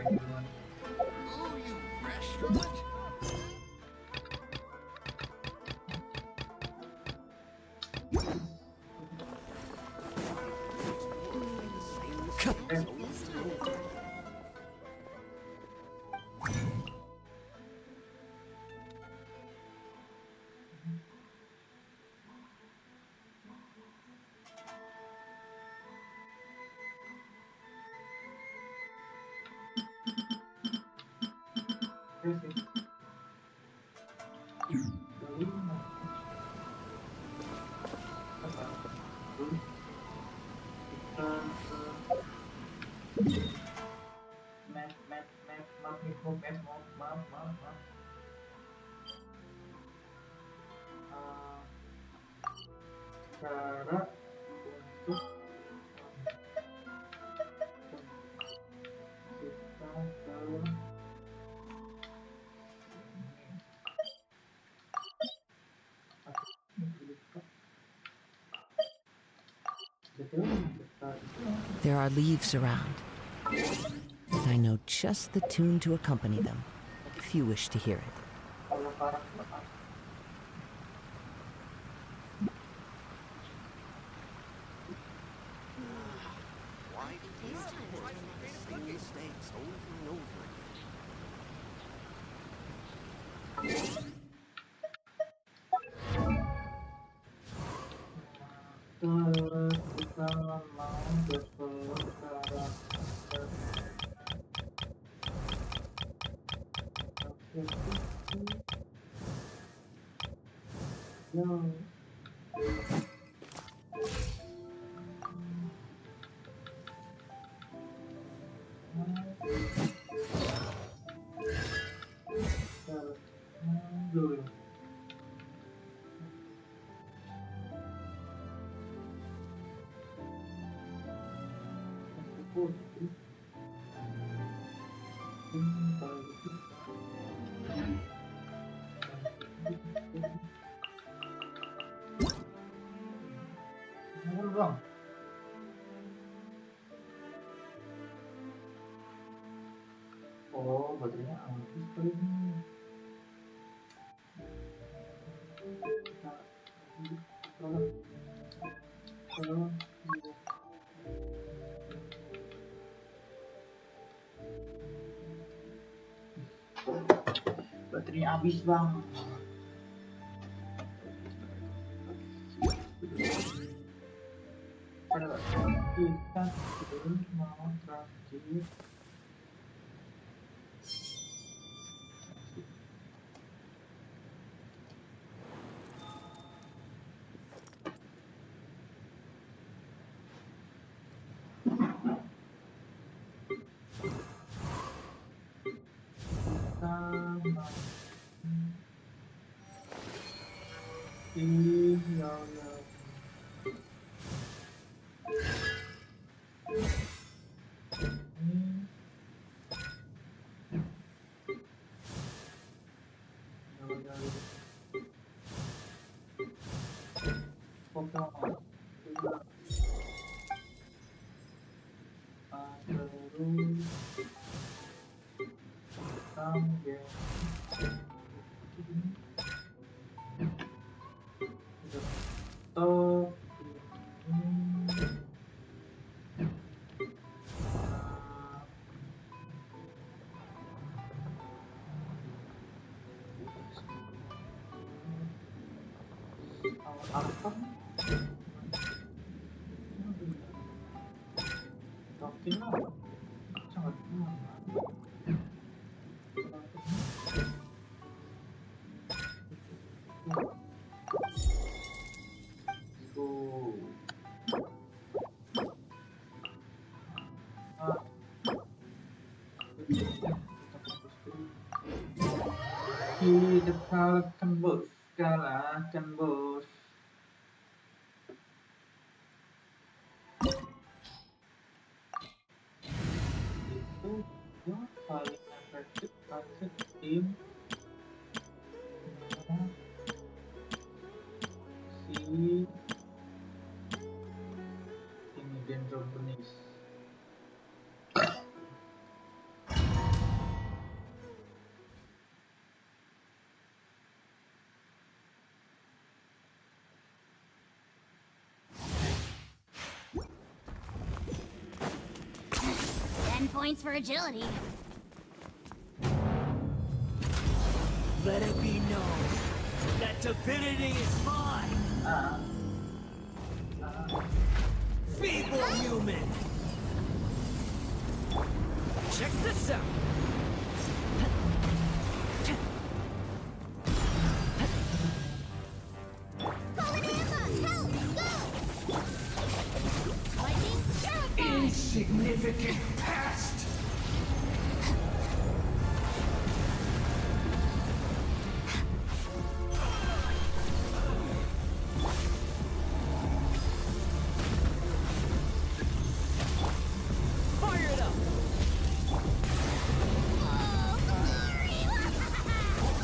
Oh, you restaurant? Cara untuk kita There are leaves around, and I know just the tune to accompany them, if you wish to hear it. kalau parah Why do you try to make the same mistakes over and over again? kita mau berperkara yang dulu bang. Oh, baterainya habis kali ini. Baterainya habis bang. Kita terus mau terakhir. Sambil stop apa oke lah sangat hidup kalahkan bos, kalahkan bos. Itu yang paling efektif pakai tim si ini dendrogenis. points for agility. Let it be known that divinity is mine. Feeble human. Check this out. Insignificant past! Fire it up!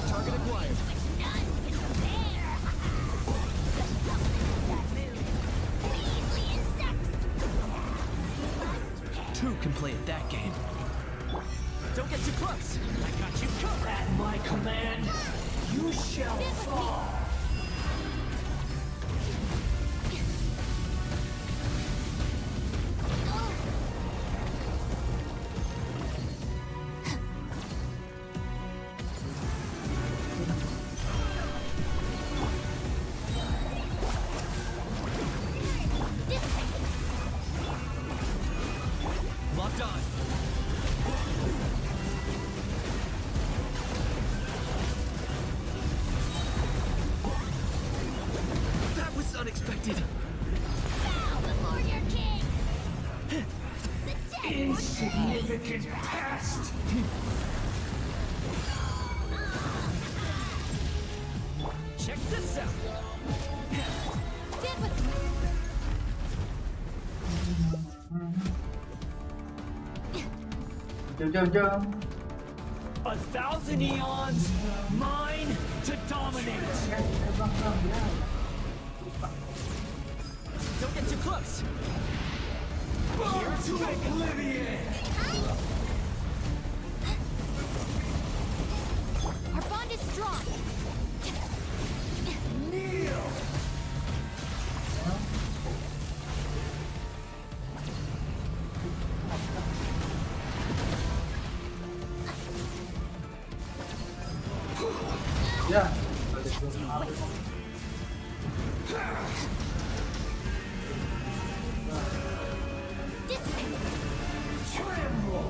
Target acquired. Two can play at that game. Don't get too close. I got you covered. At my command, you shall fall. Locked on. That was unexpected. Bow before your king. The dead Insignificant past. Check this out. Dip with me. Jom. 1,000 eons, mine to dominate. Don't get too close. Burn to oblivion. Our bond is strong. Kneel. Ya. Dissipate. Tremble.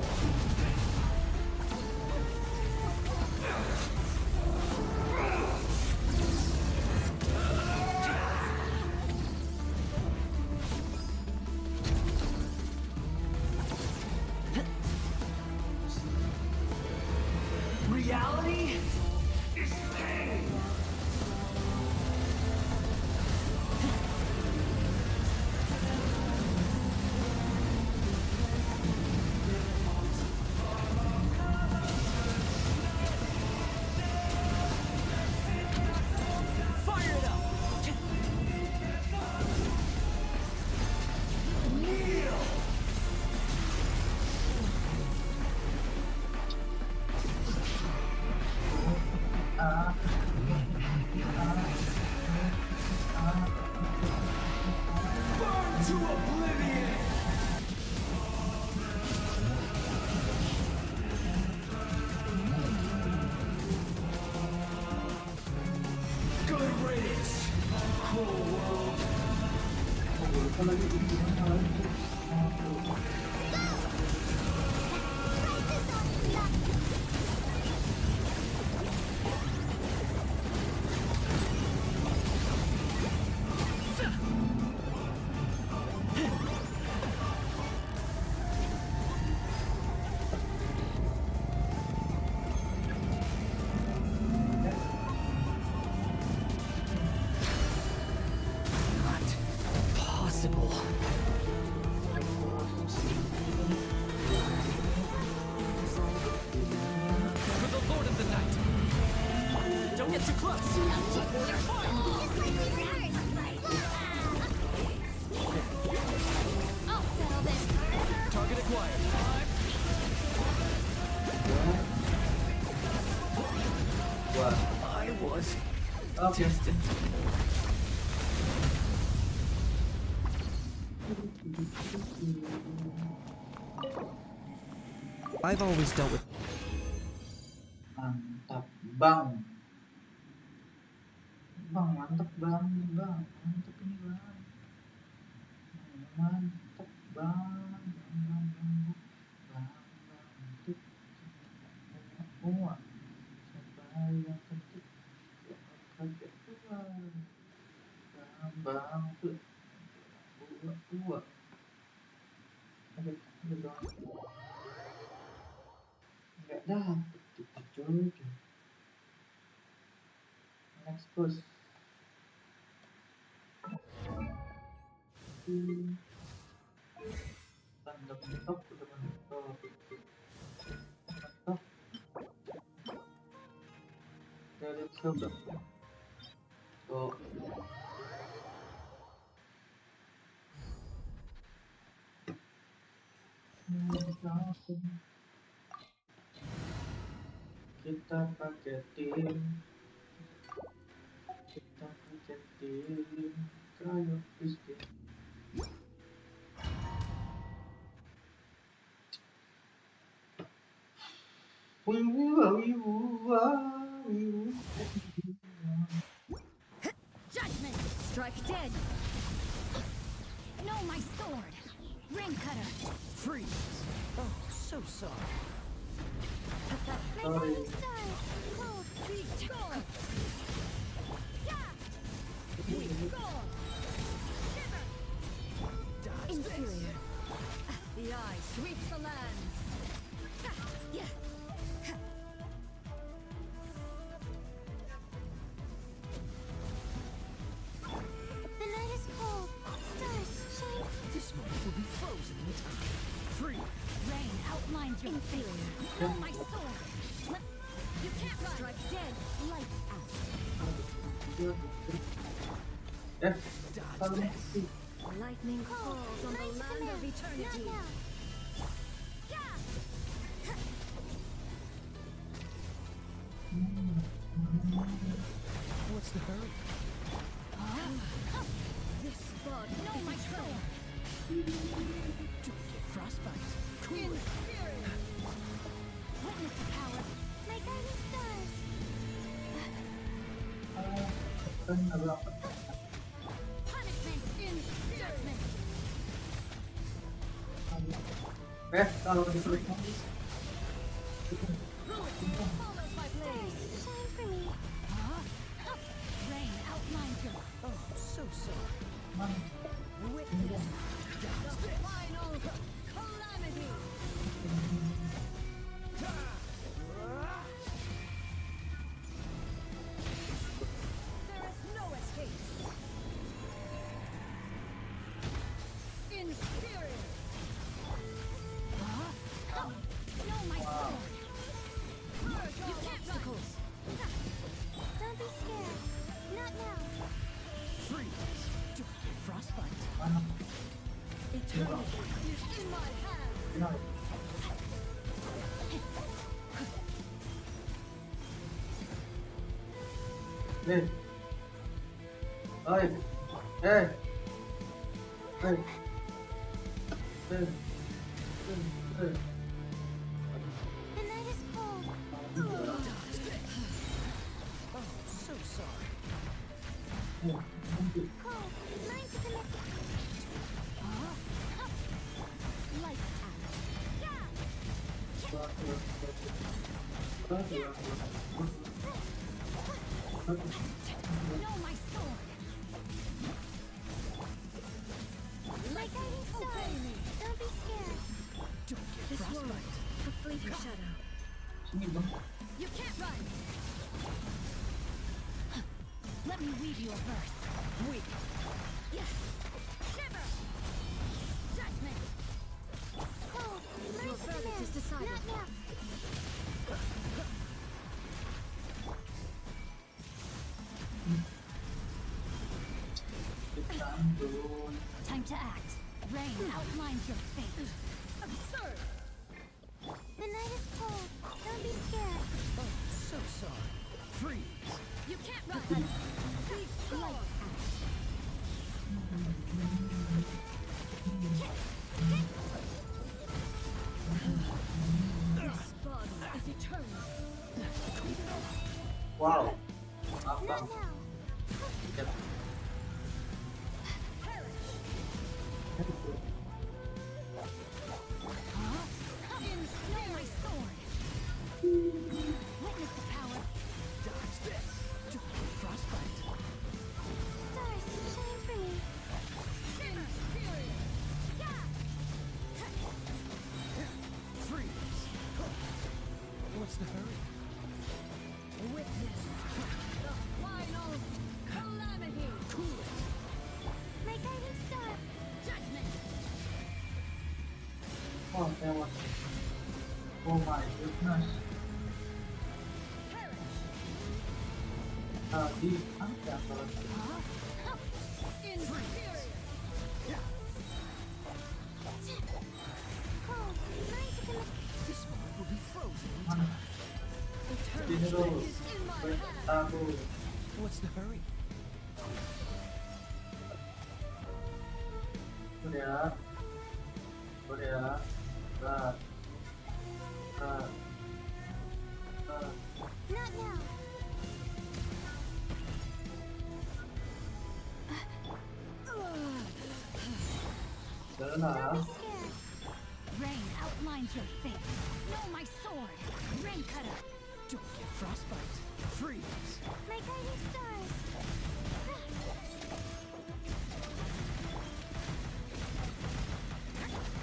Reality is pain. Fire it up. Kneel. Burn to oblivion. Good riddance, cruel world. Not possible. For the Lord of the Night. Don't get too close. I'll settle this. Target acquired. I was destined. I've always dealt with. Mantap bang. Bang mantap bang nih bang. Mantap ini bang. Mantap bang. Bang. Ketik. Semua. Siapa yang ketik? Kaget keluar. Bang tuh. Buat. Ada dong. Nggak dapet itu coy. Next post. Mentok udah mentok. Mentok dari coba. Oh. Kita pakai tim. Kayu biskuit. Judgment! Strike dead! No, my sword! Ring cutter! Freeze! Oh, so sorry. My Sorry. guiding stars! Cold! Beat! Gore! Yeah! Beat! Gore! Shiver! Inferior! The eye sweeps the lands! Yeah! The night is cold. Stars shine. This moment will be frozen in time. Freeze! Rain outlines your inferior. Oh, my sword! You can't run. Strike dead. Lights out. Kalau mati. Lightning falls on the land of eternity. What's the hurry? This bud knows my sword. Don't get frostbite. Cool. Witness the power. My guiding stars. Kan ada apa? Punishment in judgment. Kalau ditulis Follows my blade. Shine for me. Rain outlines your Oh, so sorry. witness. The final calamity. There is no escape. Inferior. No, my sword. You can't obstacles. Don't be scared. Not now. Freeze! Don't get frostbite. Eternity is in my hand. Oi. Oi. Oi. Oi. Oi. The night is cold. Oh, so sorry. Cold. Mine to connect. Lights out. Yeah. No, my sword. My guiding stars. Don't be scared. Don't get frostbite. A fleeting shadow. Sini bang. You can't run. Let me weave you a verse. Weave. Yes. Shiver. Judgment. Cold. Your verdict is decided. Not now. Time to act. Rain outlines your fate. Absurd. The night is cold. Don't be scared. Oh, so sorry. Freeze! You can't run. Lights out. eternal. Wow. Maaf Not bang. now. Chat. Perish. Aduh. Know my sword. Witness the power. Dodge this. Don't get frostbite. Stars, shine for me. Inferior. Yeah. Freeze. What's the hurry? Witness the final calamity. Cool it. My guiding star. Judgment. Oh, tewas. Oh my goodness. Perish. Tadi ada kalau Inferior. Oh, nice to connect. This moment will be frozen in mana? time. Sini dulu. Is in my Wait, hand. aku. What's the hurry? Udah. Udah. Nah. Nah. Nah. Not now. Jelas. Don't be scared. Rain outlines your fate. Know my sword. Rain cutter. Don't get frostbite. Freeze. My guiding stars.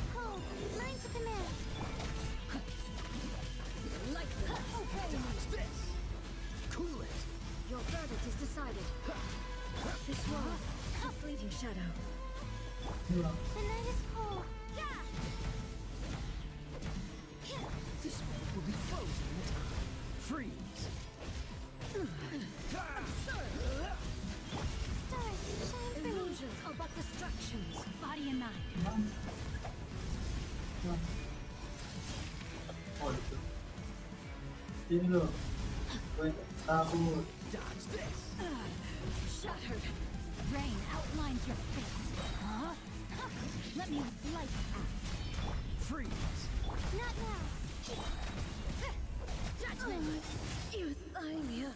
Cold. Mine to command. Like that. Obey me. Dodge this. Cool it. Your verdict is decided. This world, a fleeting shadow. Hilang. The night is cold. Yeah. This moment will be frozen in time. Freeze. Stars, shine for me. Illusions are but distractions. Body and mind. Hilang. Hilang. Oh itu. Sini lo. Wait, kabur. Dodge this. Shattered. Rain outlines your fate. Huh? Let me light out. Freeze. Not now. Judgment. Euthymia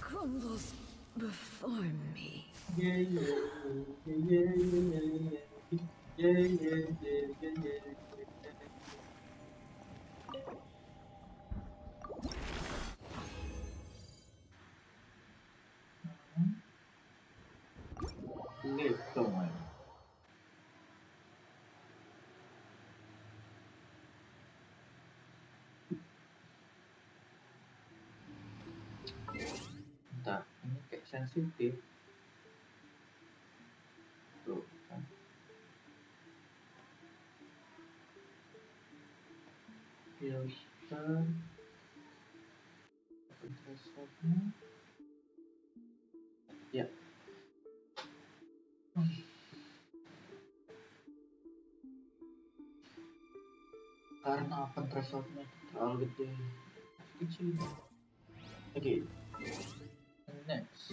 crumbles before me. Yeah, yeah, yeah, yeah, yeah, yeah. Yeah, yeah, yeah, yeah, yeah. Gitu, man. Bentar, ini kayak sensitif. Tuh, kan. Filter. Thresholdnya. Ya. Karena open thresholdnya terlalu gede. Kecil. Oke. Next.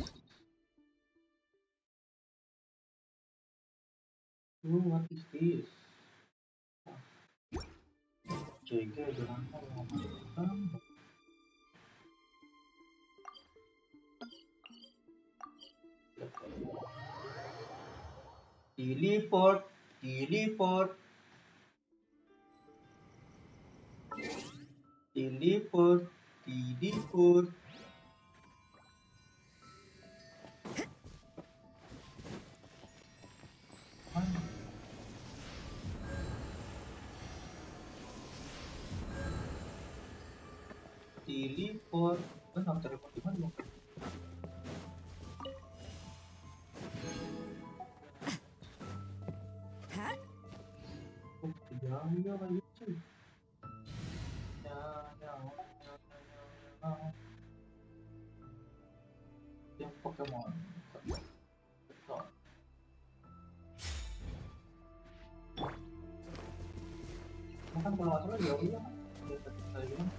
What is this? Jaga jangan mengatakan. Teleport, teleport, teleport, teleport. Mana? Teleport. Benar teleport di mana? Oh, iya, iya, lucu. Ya, ya, ya, ya, ya. Yang Pokemon. Betul. Makan kalau salah jauh ya. Udah tadi saya bilang.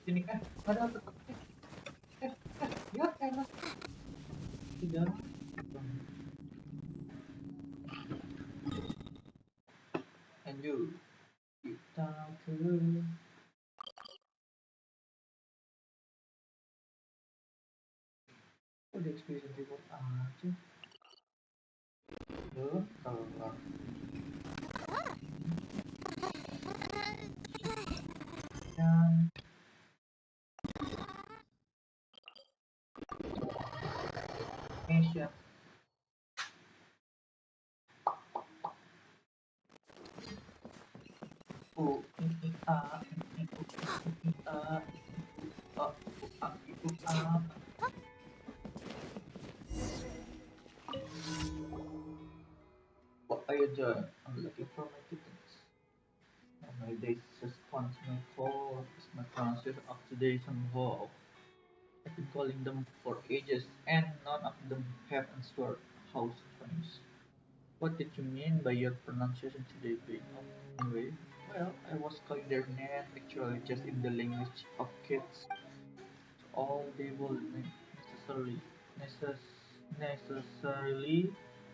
Sini kan ada apa? Tidak. Lanjut. Kita ke udah experience report aja. Kalau dan Asia. U I A I U A A U A. What are you doing? I'm looking for my kittens. And my latest response to my call is my pronunciation of today's involved. I've been calling them for ages and none of them have answered. How strange. What did you mean by your pronunciation today being off anyway? Well, I was calling their name actually just in the language of kids. All they will necessarily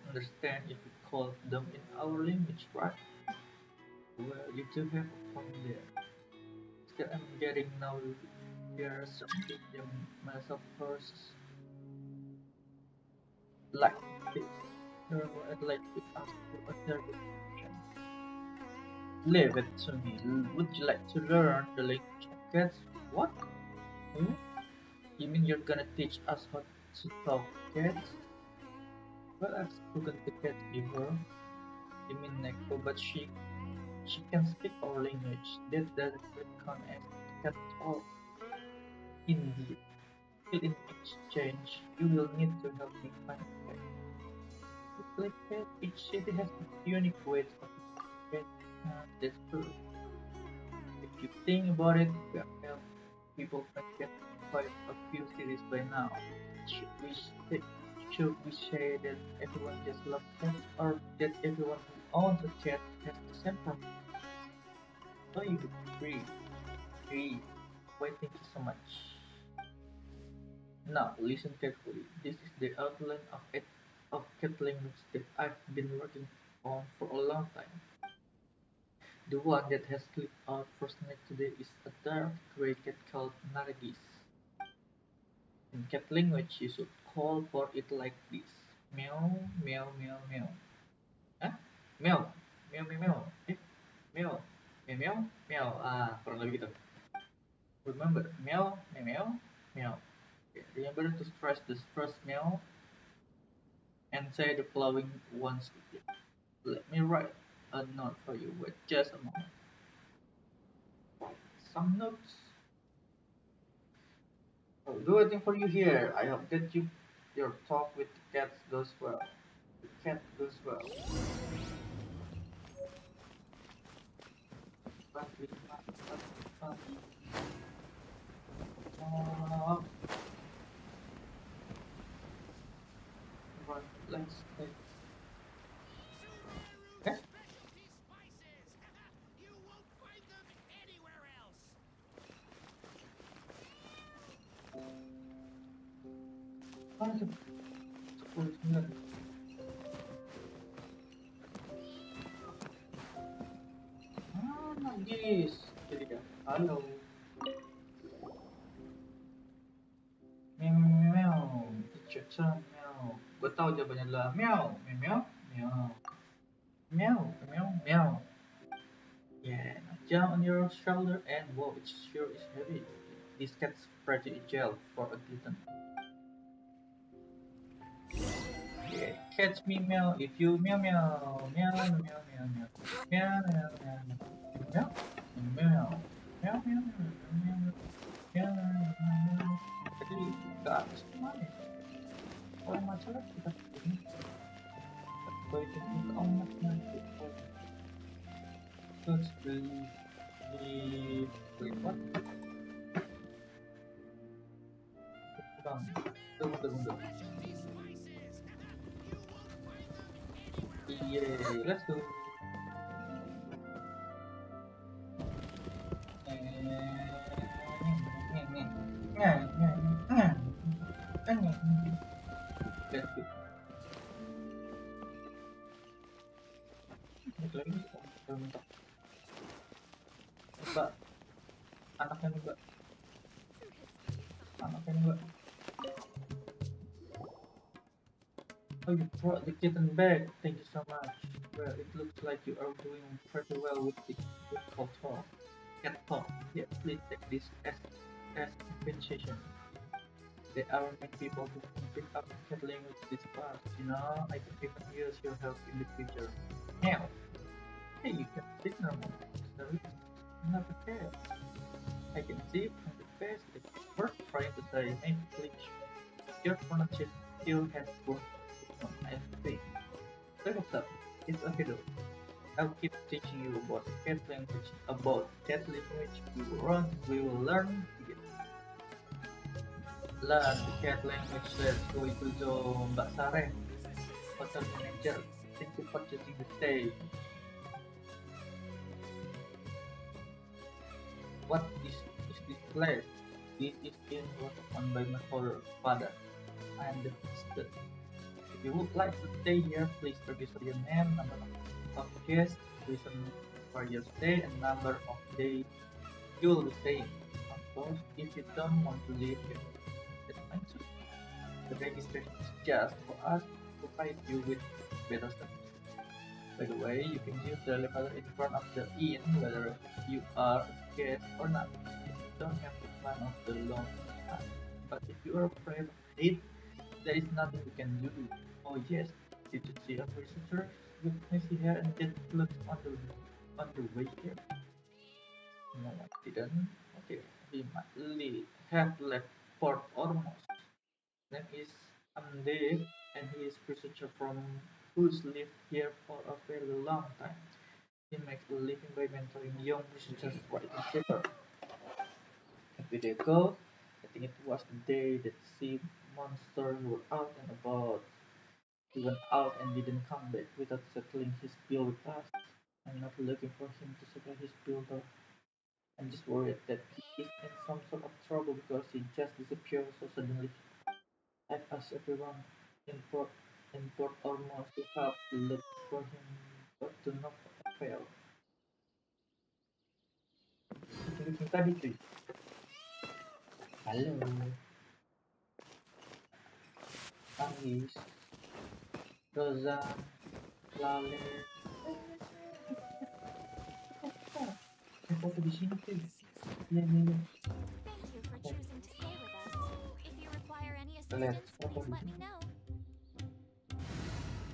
understand if we call them in our language, right? Well, you do have a point there. Still, I'm getting now there's something the metaphors like this. So I'd like to ask you a direct question. Leave it to me. Would you like to learn the language of cats? What? Hmm? You mean you're gonna teach us how to talk cats? Well, I've spoken to cats before. You mean Neko, but she can speak our language. That doesn't count as cat talk. Indeed. Still in exchange, you will need to help me find a cat. It's like that each city has its unique ways of cat. That's true. If you think about it, we have helped people find cats in quite a few cities by now. Should we say, should we say that everyone just loves cats, or that everyone who owns a cat has the same problem? Oh, you agree. Agree. Why, thank you so much. Now, listen carefully. This is the outline of cat language that I've been working on for a long time. The one that has slipped out first night today is a dark gray cat called Nargis. In cat language, you should call for it like this: meow, meow, meow, meow. Hah? Meow, meow, meow, meow. Meow, meow, meow, meow. Kurang lebih gitu. Remember, meow, meow, meow, meow. Okay, remember to stress the first meow and say the following once quickly. Let me write a note for you. Wait just a moment. Some notes. I'll do waiting for you here. I hope that your talk with the cat goes well. The cat goes well. Right, let's take. Eh? You won't find them anywhere else. Mana tuh? 10-9. Yes. Jadi ya. Halo. Meow, meow, meow. It's your turn, meow. Gue tahu jawabannya adalah meow, meow, meow, meow, meow, meow. Yeah, now jump on your shoulder and whoa, it sure is heavy. This cat's pretty agile for a kitten. Yeah, catch me meow if you meow meow meow meow meow meow meow meow meow meow meow meow meow meow meow. Jadi nggak harus kemana? Kalau masalah kita ini baik itu amat nanti. Terus di report. Bang, tunggu. Yeah, let's go. Oh, you brought the kitten back. Thank you so much. Well, it looks like you are doing pretty well with the difficult talk. Cat talk. Yeah, please take this as compensation. There aren't many people who can pick up cat language this fast, you know? I could even use your help in the future. Now, hey, you can speak normal. Sorry, not a cat. I can see from the face that you were trying to say, maybe please. Your pronunciation still has room for improvement, I think. Look at that. It's okay though. I'll keep teaching you about cat language. About cat language, we will learn together. Learn the cat language. Let's go itu zo Mbak Sarah, hotel manager. Thank you for choosing the stay. What is this place? This is in was owned by my father. I am the visitor. If you would like to stay here, please register your name, number of guests, reason for your stay, and number of days you will be staying. Of course, if you don't want to leave here, that's fine too. The registration is just for us to provide you with better service. By the way, you can use the elevator in front of the inn whether you are a guest or not. You don't have to climb up the long path. But if you are afraid of height, there is nothing we can do. Oh yes, did you see a researcher with messy hair and that looks on the way here? No, I didn't. Okay, he might have left Port Ormos. Name is Amde, and he is researcher from who's lived here for a very long time. He makes a living by mentoring young researchers writing paper. A video ago, I think it was the day that sea monsters were out and about. He went out and didn't come back without settling his bill with us. I'm not looking for him to settle his bill though. I'm just worried that he is in some sort of trouble because he just disappeared so suddenly. I've asked everyone in Port Ormos to help look for him, but to no avail. Kucing-kucing tadi cuy. Halo, Aris, Rozan, Lale. Ada foto di sini cuy. Iya, iya, iya. Thank you for choosing to stay with us. If you require any Kita lihat assistance, foto please di let me sini. know.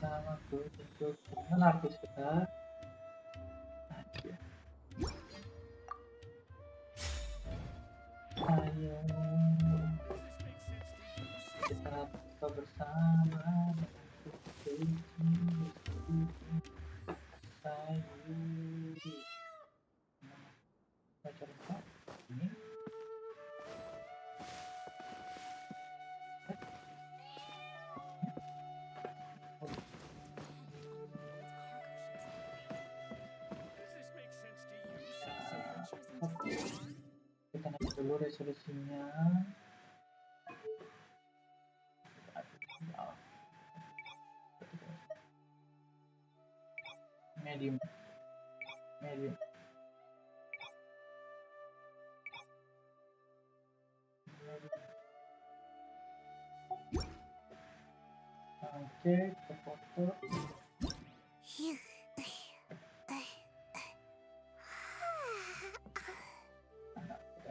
Nama itu mana artis kita? Aja. Ayo kita buka bersama. Sayur. Macam apa? Ini. Kita naik dulu resolusinya. Medium, medium. Oke, kita foto.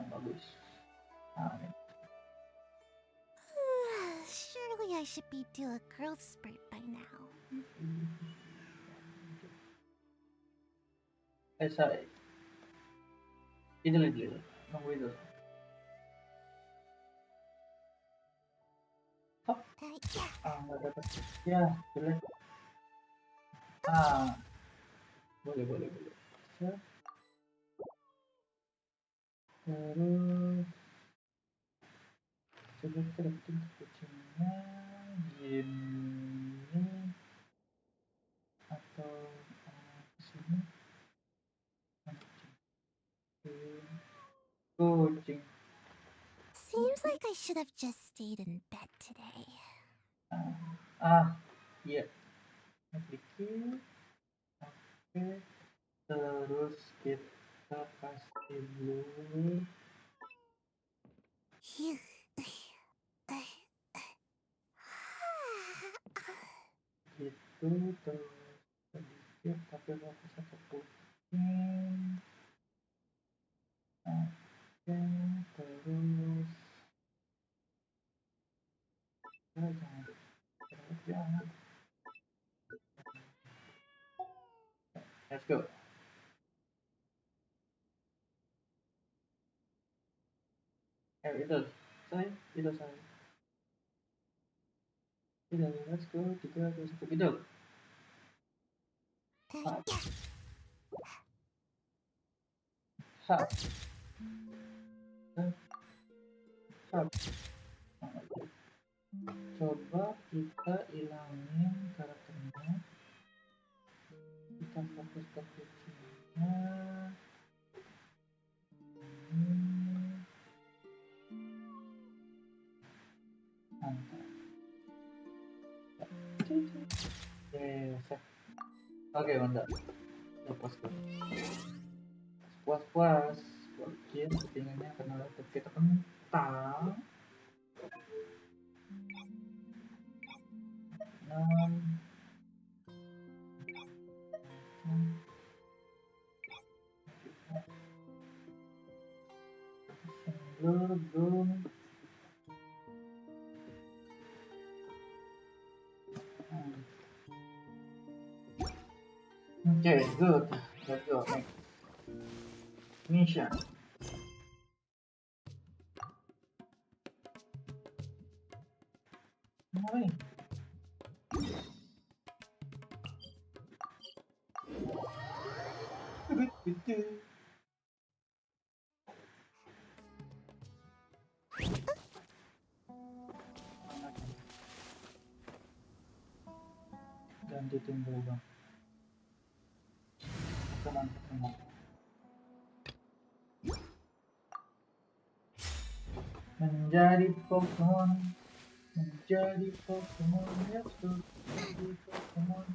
Yang bagus. Nah, ini. Surely I should be due a growth spurt by now. Sorry. Itu dulu. Nunggu itu. Hop. Nggak dapat. Ya, jelek. Boleh, boleh, boleh. Set. Terus coba kita dapetin kucingnya gini atau kesini. Kucing. Seems like I should have just stayed in bed today. Iya. Dikit. Oke. Terus kita kasih dulu. terus sedikit tapi fokusnya ke pusing. Oke, terus jangan. Let's go. Itu saya. Let's go. 3, 2, 1, itu. Hap. Coba kita ilangin karakternya. Kita fokus ke kucingnya. Mantap. Yes. Oke, mantap. Lepas tuh. Puas-puas. Mungkin kepinginnya karena laptop kita kentang. 6. Belum. Okay, good. Let's go next mission. Ngapain? Ganti timbul bang. Mantap. Menjadi Pokemon, let's go. Menjadi Pokemon.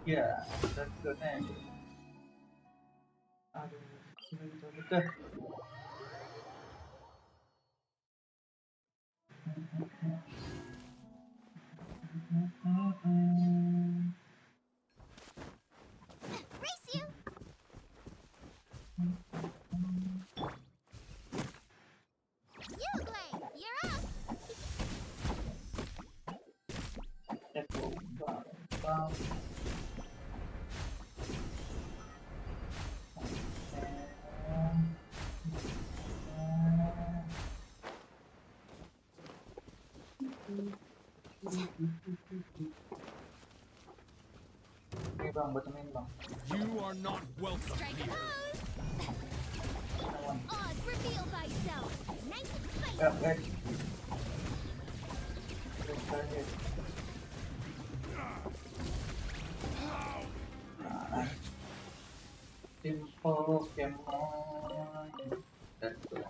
Yeah, let's go next. Aduh, betul. Race you! You, Glade, you're up! Let's go. Bang. Oke bang, buat temen bang. You are not welcome Strike a here. pose! Oz, reveal thyself! Nice and spicy! Ya, guys. Tim Pokemon. Let's go.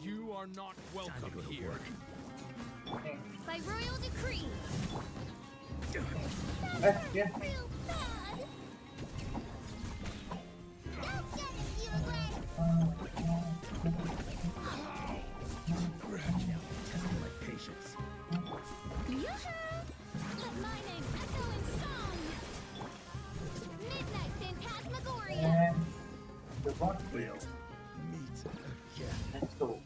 You are not welcome here. By royal decree! Yeah. Real bad! Don't get it, you regret! My patience. Yoo-hoo! Let my name echo in song! Midnight Phantasmagoria! And the one We'll meet again. let's go.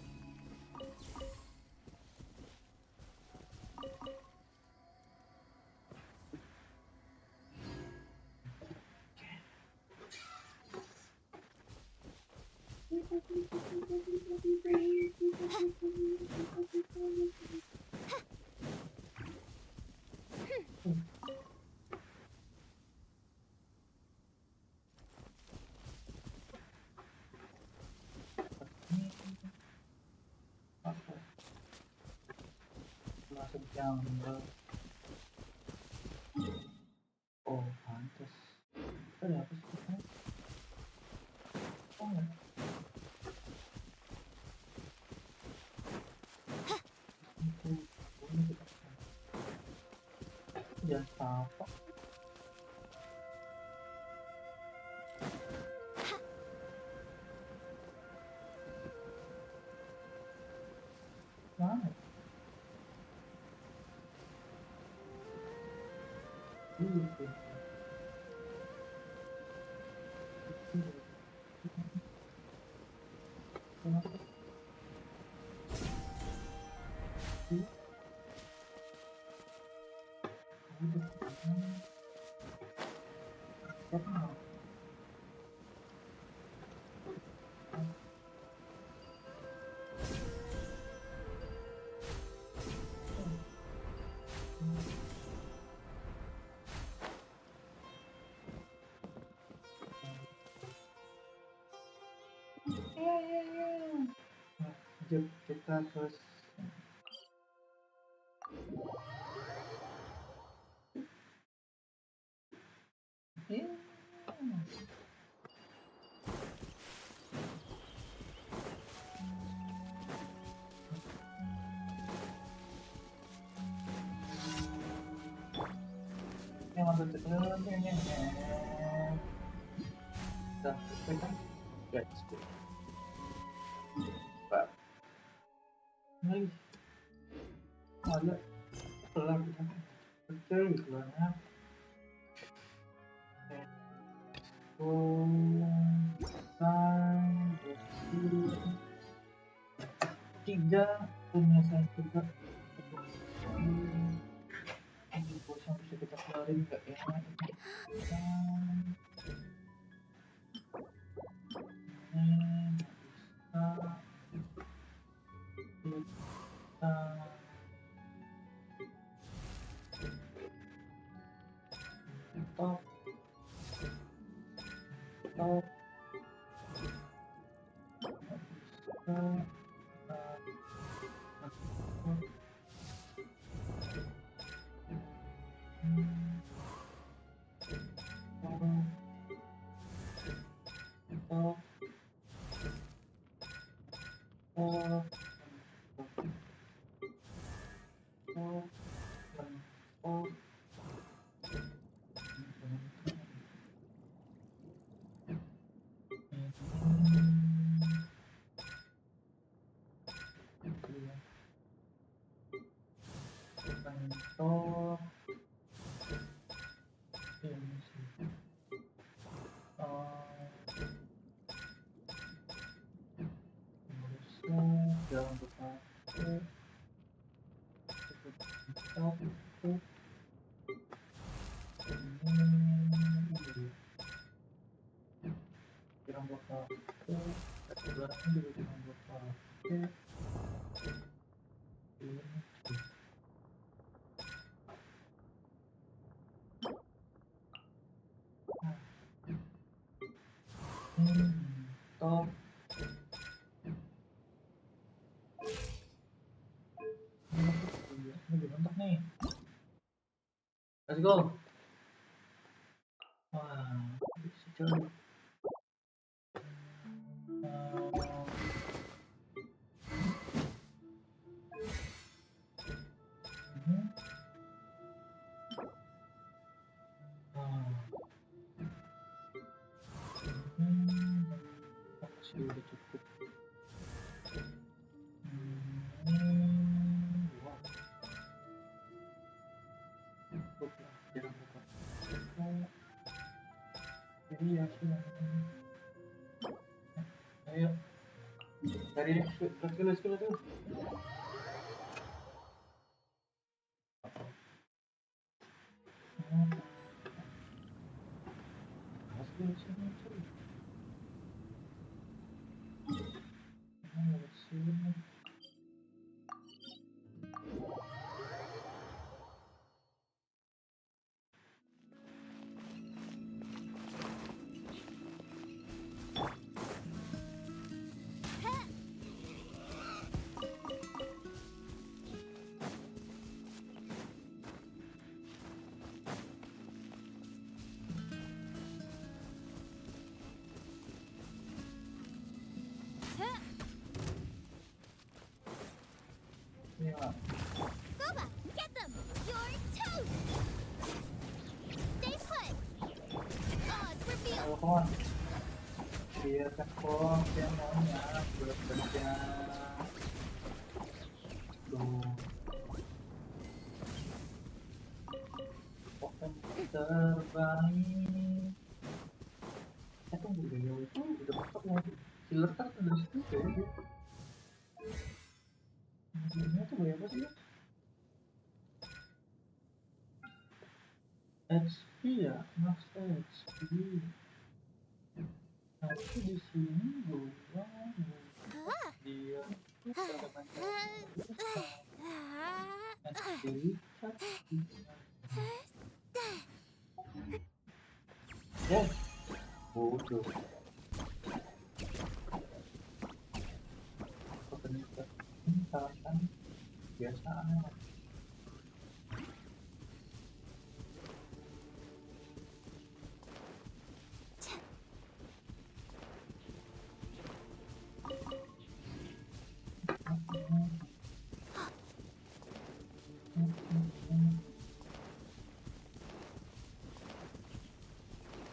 Jungle. Oh, pantas. Ada apa sih? Oh, enggak. Jangan apa? Mana? Itu. Kenapa? Lanjut kita terus. Yang masuk ke dan kita guys, Pak. Nih, ada kelar kita iklannya. Tiga punya saya juga. Ini bosan bisa kita kelarin nggak ya? Top. Jangan lupa jangan lupa belakang juga jangan lupa top. Ini bentuk nih. Let's go. Wah, bisa coba. Udah cukup. Cukup lah, jangan lupa. Jadi ya sudah. Ayo. Cari deh, let's go. Pohon. Biarkan pohon yang maunya bekerja. Tuh. Pohon terbaik. Tunggu deh, itu udah masuk lagi. Killer kan dari situ ya dia. Ini tuh kayak apa sih? HP ya, max HP. Tapi di sini gua dia pada macam dilihat. Bodoh. Ternyata ini salahkan biasa amat.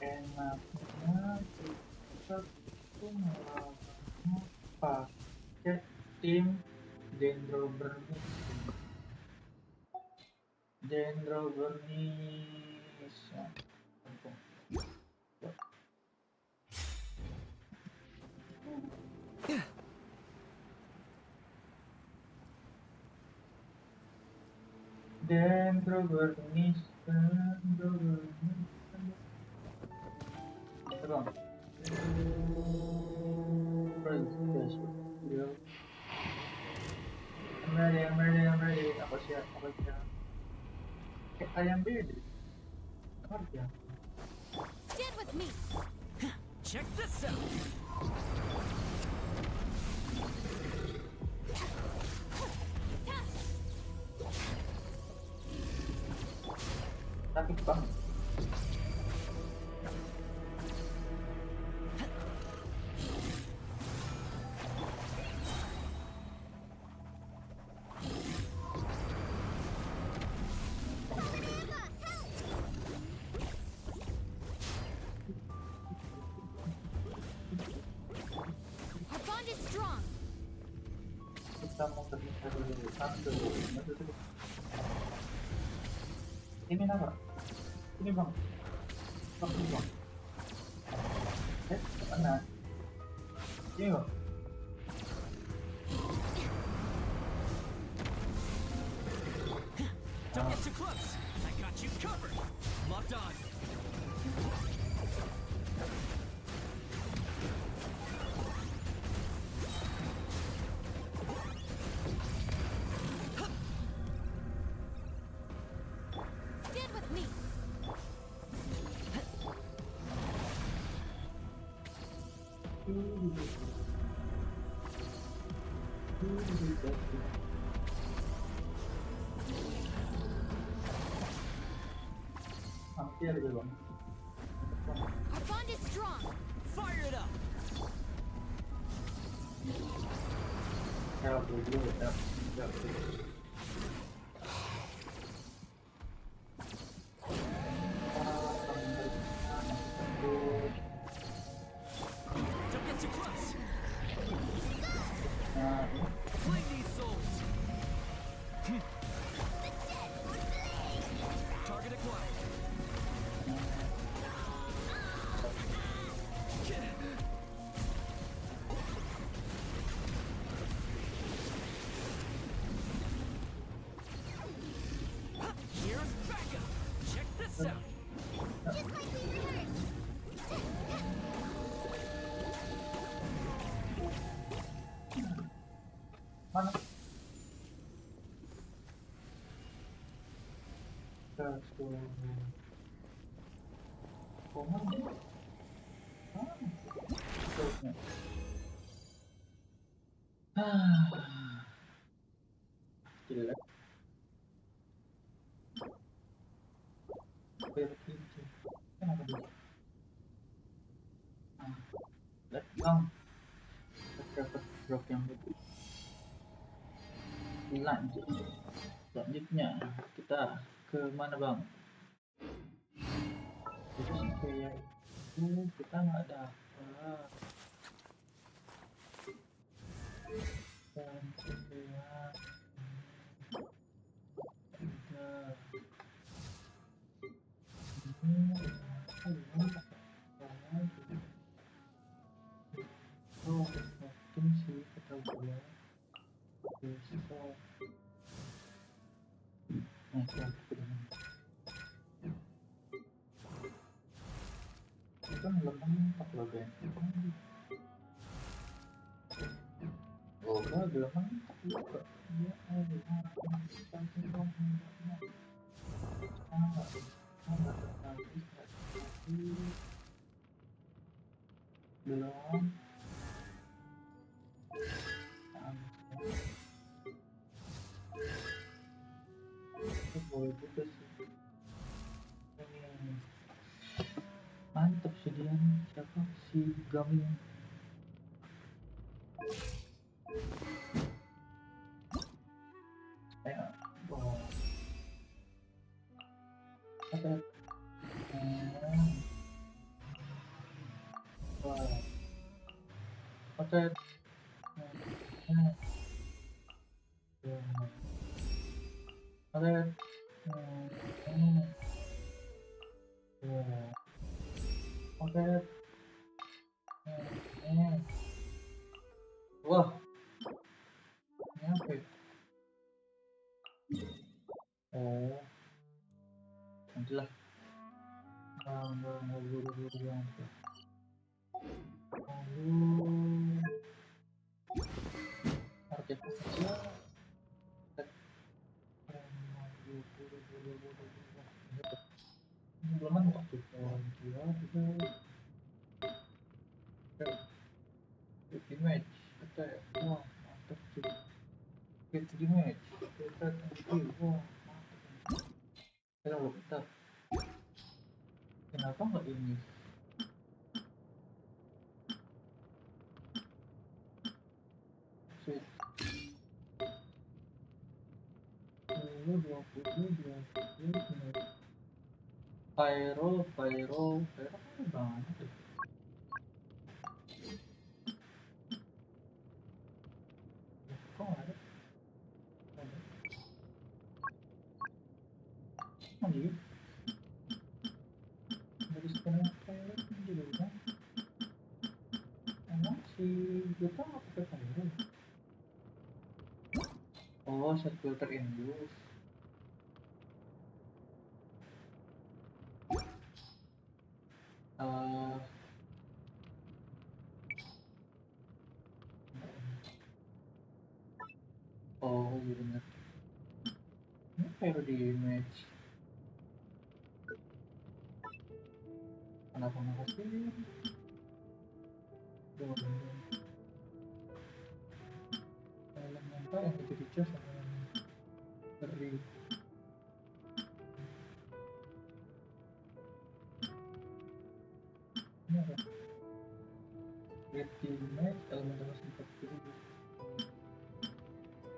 Enaknya kita tuh malah pakai tim Dendrobernis ya. Dendrobernis. Bang. I'm ready. Apa siap? I am ready. Apa ya? Stand with me. Check this out. Sakit banget. Our bond is strong. Kita mau terpisah dulu. Sambil. Ini apa? Ini bang. Ini bang. Mana? Ini bang. Don't get too close. I got you covered. Locked on. Stand with me. Hampir dulu bang. Our bond is strong. Fire it up. Help dulu. Don't get too close. Flame these souls. Target acquired. Here's backup. Check this out. Just like we rehearsed. Mana? Terus. Pohon. Terusnya. Gila. Berpikir. Kenapa dia? Let's go. Dapat drop yang itu. Selanjutnya kita ke mana bang? Itu sih kayak Kita nggak dapat. Dan kemudian udah oh mungkin sih kata gue besok kan itu kan lemah loh Genshin oh gua bilang mantap juga ya sampai dong sangat tertarik belum itu boleh juga sih mantap sih dia siapa si Gami oh ada wah ada ada oke wah ini apa ya? Oh nantilah buru-buru yang lalu artefak saja belum mantap tuh dia juga image kita wah mantap sih kita image kita tadi wah mantap kita loh kita kenapa nggak ini sweet dulu 20 Pyro kan banget ya kok ada lagi dari sekarang Pyro juga kan emang si Jota nggak pakai Pyro oh set filter Indus oh iya bener ini Pyro di image kenapa nggak kasih elemen apa yang jadi cas sama dari ini apa get the image elemen sama sempat dulu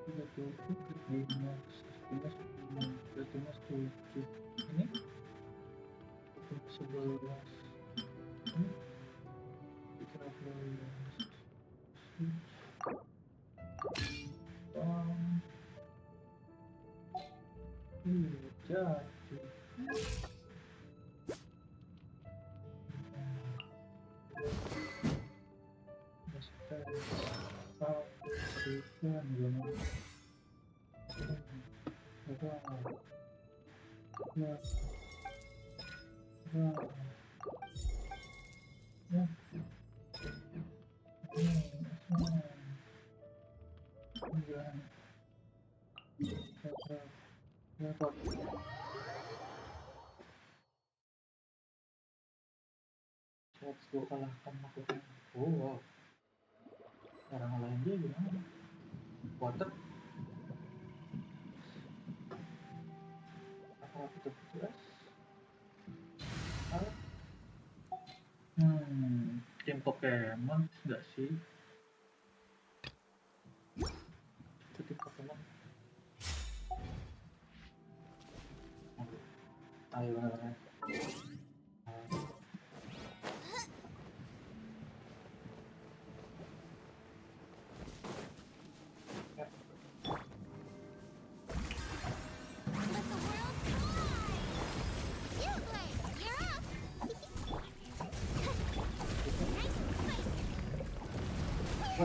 37 get the image sistemnya 7 ini 11 ini 13 jadi gue kalahkan maksudnya oh wow cara ngalahin dia gimana water apa betul-betul tim Pokemon enggak sih itu tim Pokemon ayo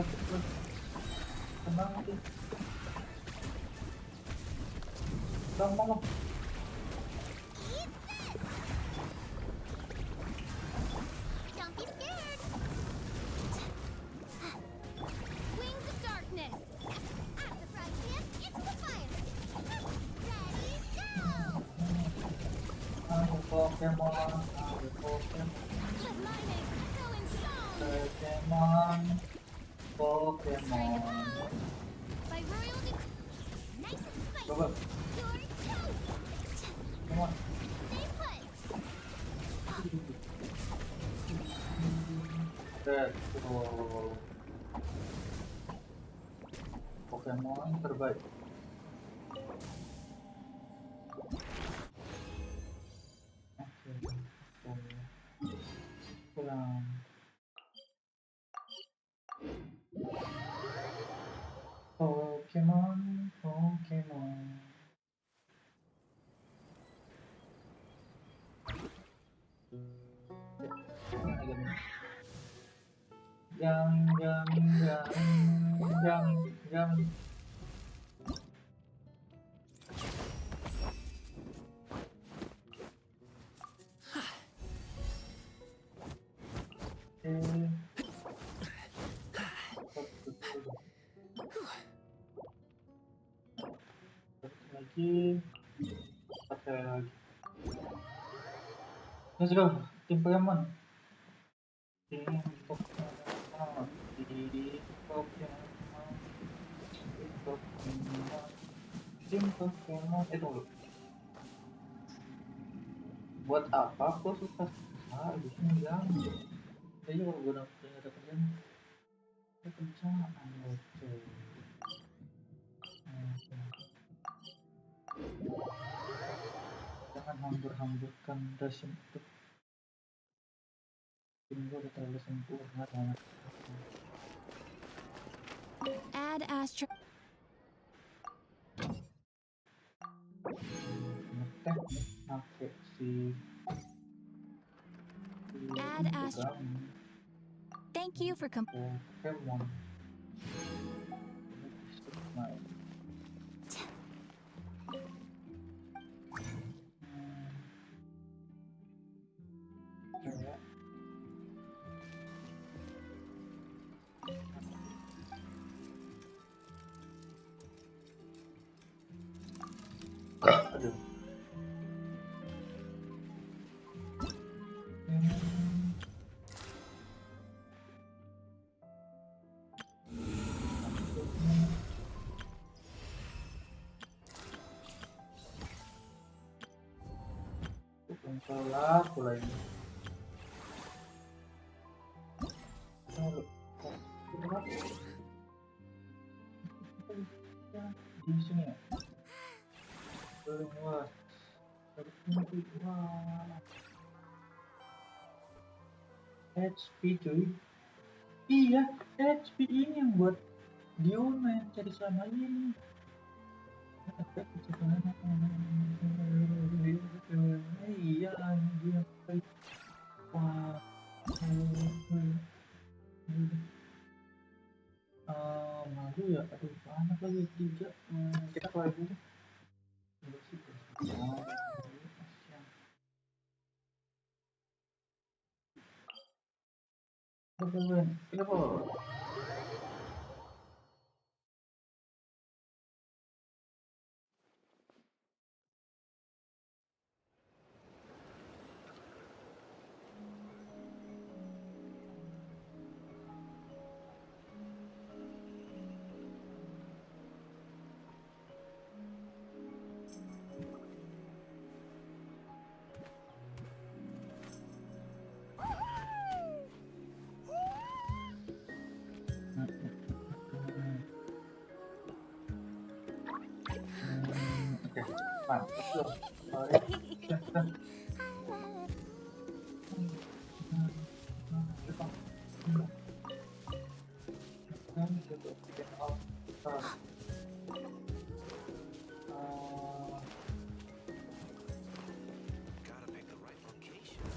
cepet. Tenang aja. Gampang. Don't be scared. Wings of darkness. At the front hip, into the fire. Ready, go! Ayo Pokemon, ayo Pokemon. Let maenin go in song. Pokemon. By royal decree. Nice and spicy. Coba, Your toast. Pokemon. Stay put. Betul. Pokemon terbaik. Oke, pulang. Pokemon. Jam. Lagi. Pakai lagi. Let's go, tim Pokemon. Tim Pokemon. Tunggu. Buat apa aku suka di sini bilang? Kayaknya kalau gue punya ada kerjaan, oke. Jangan hambur-hamburkan resin itu. Ini gue udah terlalu sempurna banget. Add Astro. Ngetek pakai si Add Astro. Thank you for Pokemon. Aduh. Salah pula ini. Di sini ya. Wah. HP cuy. Iya, HP ini yang buat dia main cari sama ini. Iya, dia. Wah. Malu ya, aduh panas lagi 3. Kita keluar dulu. Kenapa? Gotta pick the right location.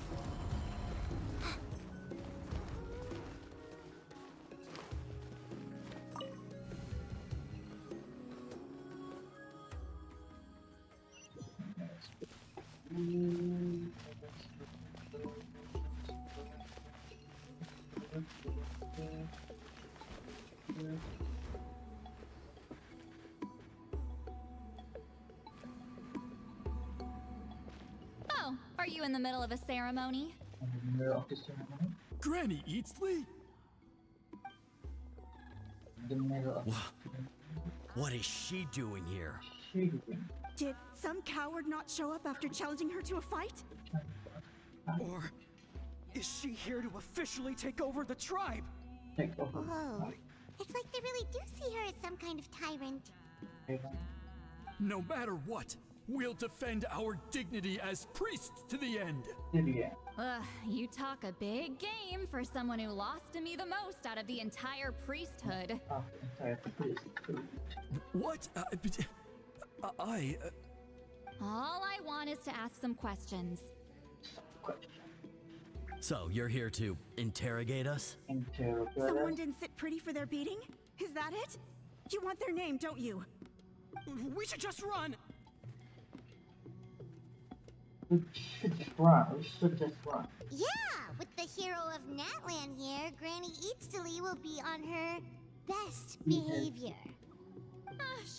Oh, are you in the middle of a ceremony? Granny Eatsley? What is she doing here? Did some coward not show up after challenging her to a fight? Or is she here to officially take over the tribe? Whoa. It's like they really do see her as some kind of tyrant. No matter what, we'll defend our dignity as priests to the end. Ugh, you talk a big game for someone who lost to me the most out of the entire priesthood. What? All I want is to ask some questions. So, you're here to interrogate us? Someone didn't sit pretty for their beating? Is that it? You want their name, don't you? We should just run! We should just run. Yeah, with the hero of Natland here, Granny Eatsley will be on her best behavior.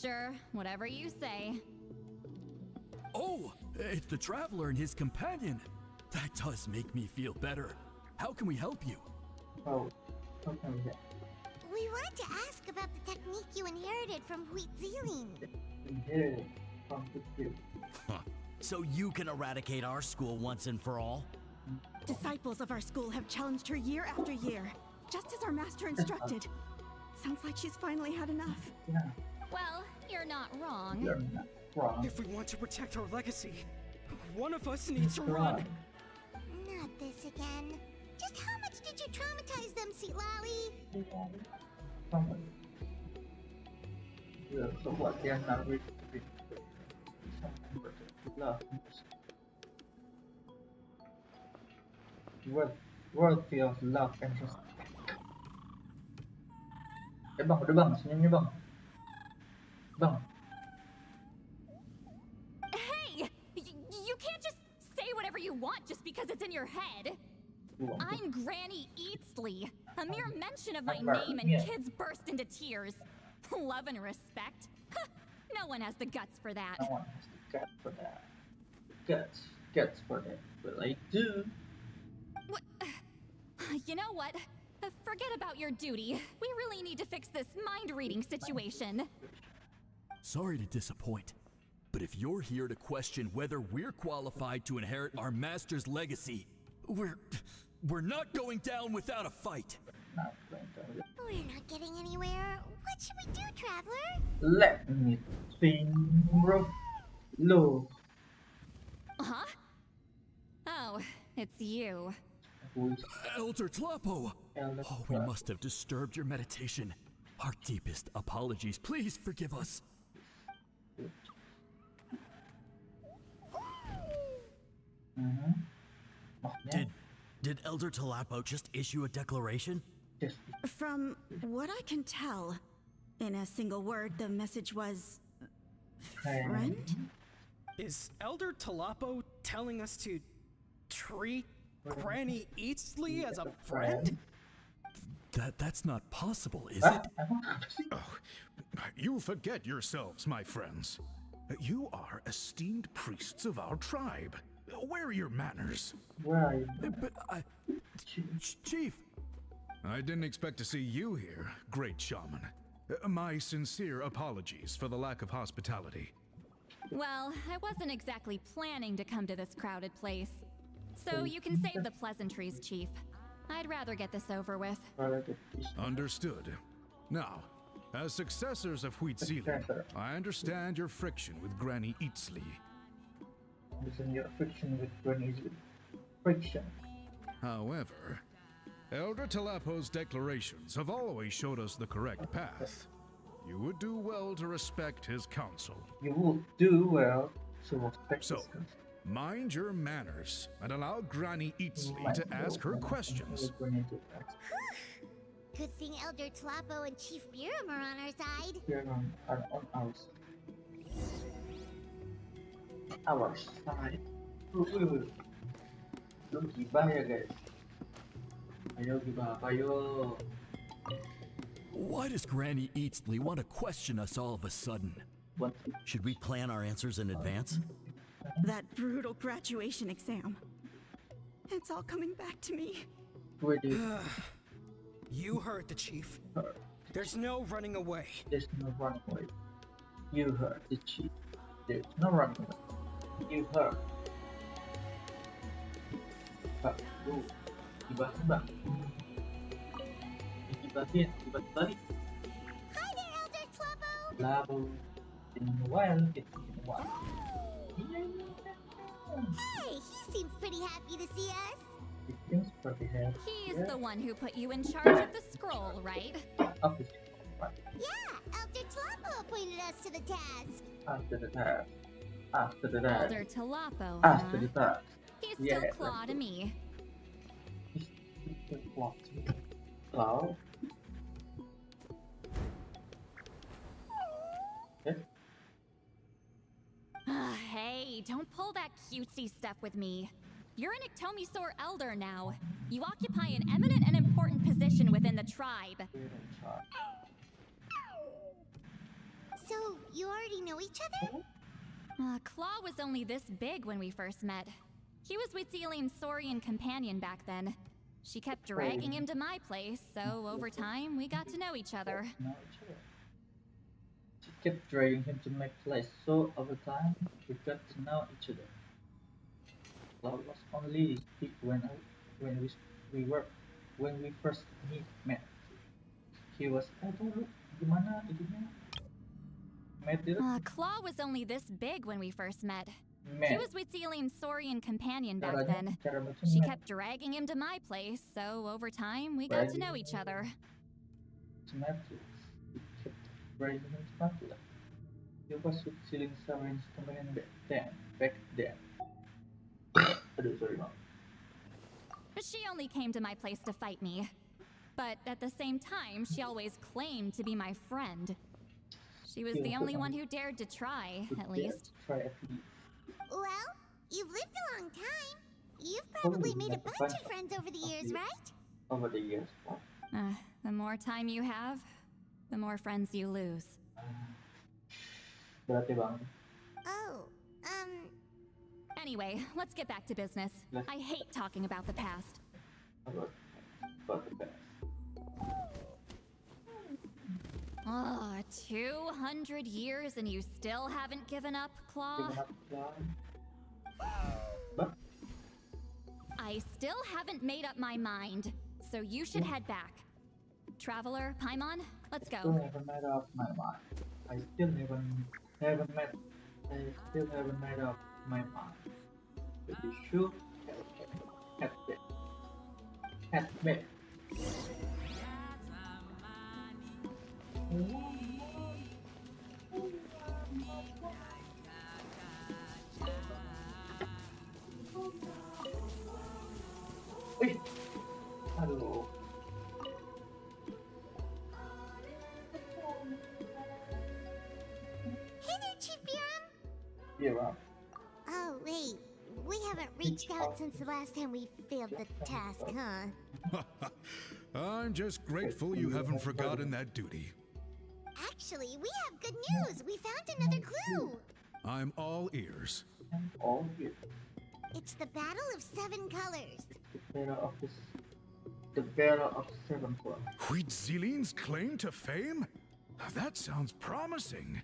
Sure, whatever you say. Oh, it's the traveler and his companion. That does make me feel better. How can we help you? Oh, okay. We wanted to ask about the technique you inherited from Huitziling. Inherited from the Huh. So you can eradicate our school once and for all? Disciples of our school have challenged her year after year, just as our master instructed. Sounds like she's finally had enough. Yeah, Well, you're not wrong. you're not wrong. If we want to protect our legacy, one of us needs to run. Not this again. Just how much did you traumatize them, Seatlally? So what they are not with love. Worthy of love and respect. Udah bang, senyumnya bang. Bang. Hey! You can't just say whatever you want just because it's in your head. I'm Granny Eatsley. A mere mention of my name and kids burst into tears. Love and respect? Huh, no one has the guts for that. No one has the guts for that. Guts for that. But I do. What? You know what? Forget about your duty. We really need to fix this mind-reading situation. Sorry to disappoint, but if you're here to question whether we're qualified to inherit our master's legacy, we're not going down without a fight. Not going to. We're not getting anywhere. What should we do, Traveler? Let me think, bro. Low. Huh? Oh, it's you. Elder Tlapo! Oh, we must have disturbed your meditation. Our deepest apologies. Please forgive us. Did Elder Tlapo just issue a declaration? From what I can tell, in a single word, the message was... friend? Is Elder Tlapo telling us to treat Granny Eatsley as a friend? That's not possible, is it? Oh, you forget yourselves, my friends. You are esteemed priests of our tribe. Where are your manners? Where are you? But Chief. I didn't expect to see you here, great shaman. My sincere apologies for the lack of hospitality. Well, I wasn't exactly planning to come to this crowded place. So you can save the pleasantries, Chief. I'd rather get this over with. Understood. Now, as successors of Huitziling, I understand your friction with Granny Eatsley. Listen, your friction with Granny's friction. However, Elder Tlapo's declarations have always showed us the correct path. You would do well to respect his counsel. You would do well to respect So, his counsel. mind your manners and allow Granny Eatsley to ask her questions. Good thing Elder Tlapo and Chief Biram are on our side. We're on our side. Lu gibah ya guys. Ayo gibah apa yo? Why does Granny Eatsley want to question us all of a sudden? Should we plan our answers in advance? That brutal graduation exam. It's all coming back to me. You heard the chief. There's no running away. There's no running away. You heard the chief. There's no running away. You heard. Pak, lu gibah-gibah. Gibahin, gibah balik. Hi there, Elder Tlabo. Labo. In a while, it's in a while. Hey, he seems pretty happy to see us. It seems pretty happy. He's the one who put you in charge of the scroll, right? Yeah, Elder Tlabo appointed us to the task. After the task. After the task. Elder Talapo, After huh? the task. He's still claw to me. He's still claw to me. Claw? Hey, don't pull that cutesy stuff with me. You're an Iktomi-Sor elder now. You occupy an eminent and important position within the tribe. So, you already know each other? Claw was only this big when we first met. He was Witzeline's Saurian companion back then. She kept dragging him to my place, so over time, we got to know each other. She kept dragging him to my place, so over time, we got to know each other. Claw was only big when we first met. He was, gimana itunya? Claw was only this big when we first met. He was Witzeline's Saurian companion back then. She kept dragging him to my place, so over time, we got to know each other. He kept dragging him to my place. He was Witzeline's Saurian companion back then. Aduh, sorry, Mom. She only came to my place to fight me. But at the same time, she always claimed to be my friend. She was the only one who dared to try, at least. Well, you've lived a long time. You've probably made a bunch of friends over the years, right? Over the years, what? The more time you have, the more friends you lose. Berarti bang. Oh, Anyway, let's get back to business. I hate talking about the past. About the past. 200 years and you still haven't given up, Claw? I still haven't made up my mind, so you should head back. Traveler, Paimon, let's go. I still haven't made up my mind. I still haven't made up my mind. But you should have met. Aduh. Hey there, Chief Biram. Biram. Oh, wait. We haven't reached out since the last time we failed the task, huh? I'm just grateful you haven't forgotten that duty. Actually, we have good news. We found another clue. I'm all ears. All ears. It's the Battle of Seven Colors. The Battle of Seven Colors. Huitziline's claim to fame? That sounds promising.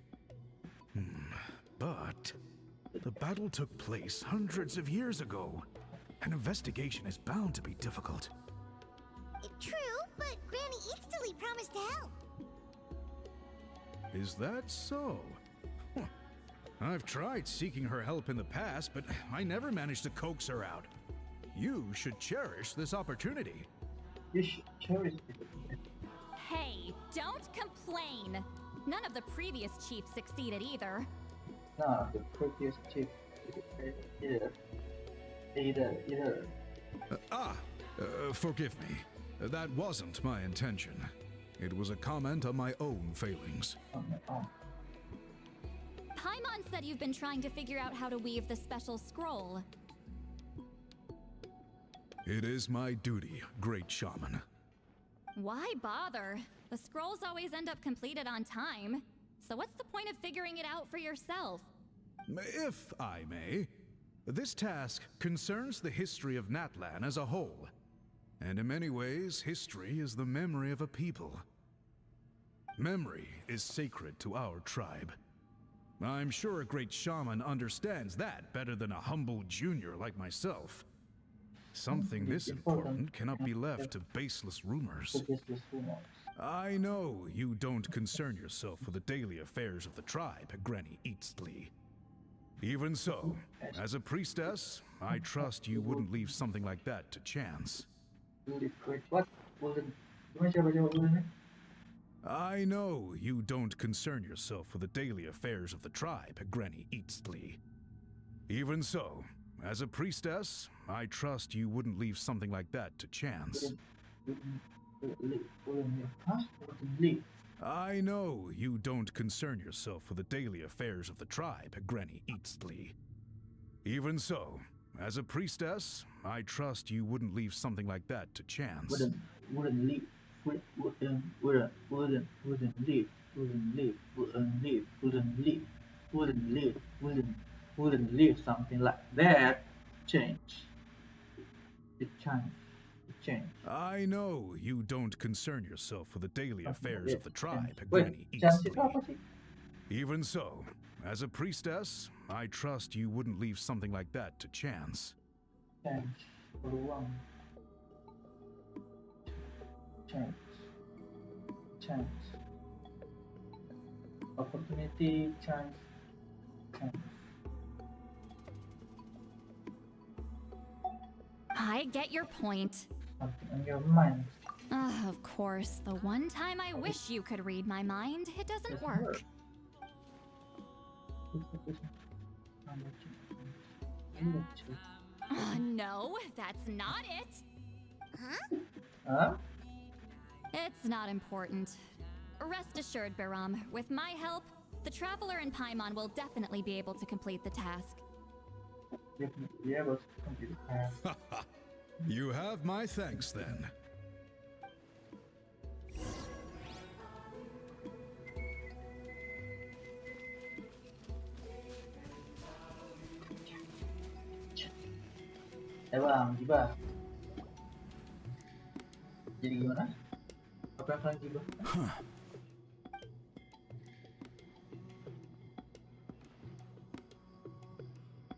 But the battle took place hundreds of years ago. An investigation is bound to be difficult. True, but Granny Eatsley promised to help. Is that so? Huh. I've tried seeking her help in the past, but I never managed to coax her out. You should cherish this opportunity. You should cherish it. Hey, don't complain. None of the previous chiefs succeeded either. No, the previous chief either. Forgive me. That wasn't my intention. It was a comment on my own failings. Paimon said you've been trying to figure out how to weave the special scroll. It is my duty, great shaman. Why bother? The scrolls always end up completed on time. So what's the point of figuring it out for yourself? If I may, this task concerns the history of Natlan as a whole. And in many ways, history is the memory of a people. Memory is sacred to our tribe. I'm sure a great shaman understands that better than a humble junior like myself. Something this important cannot be left to baseless rumors. I know you don't concern yourself with the daily affairs of the tribe, Granny Eastly. Even so, as a priestess, I trust you wouldn't leave something like that to chance. I know you don't concern yourself with the daily affairs of the tribe, Granny Eastly. Even so, as a priestess, I trust you wouldn't leave something like that to chance. I know you don't concern yourself with the daily affairs of the tribe, Granny Eastly. Even so, as a priestess, I trust you wouldn't leave something like that to chance. Wouldn't leave something like that change. Change. I know you don't concern yourself with the daily affairs of the tribe, Granny Eastly. Even so, as a priestess, I trust you wouldn't leave something like that to chance. Chance. Opportunity, chance. I get your point. Something on your mind. Of course, the one time I wish you could read my mind, it doesn't work. No, that's not it. Huh? It's not important. Rest assured, Baram, with my help, the Traveler and Paimon will definitely be able to complete the task. You have my thanks then. Bang, Giba. Jadi gimana? Apa yang kalian Giba?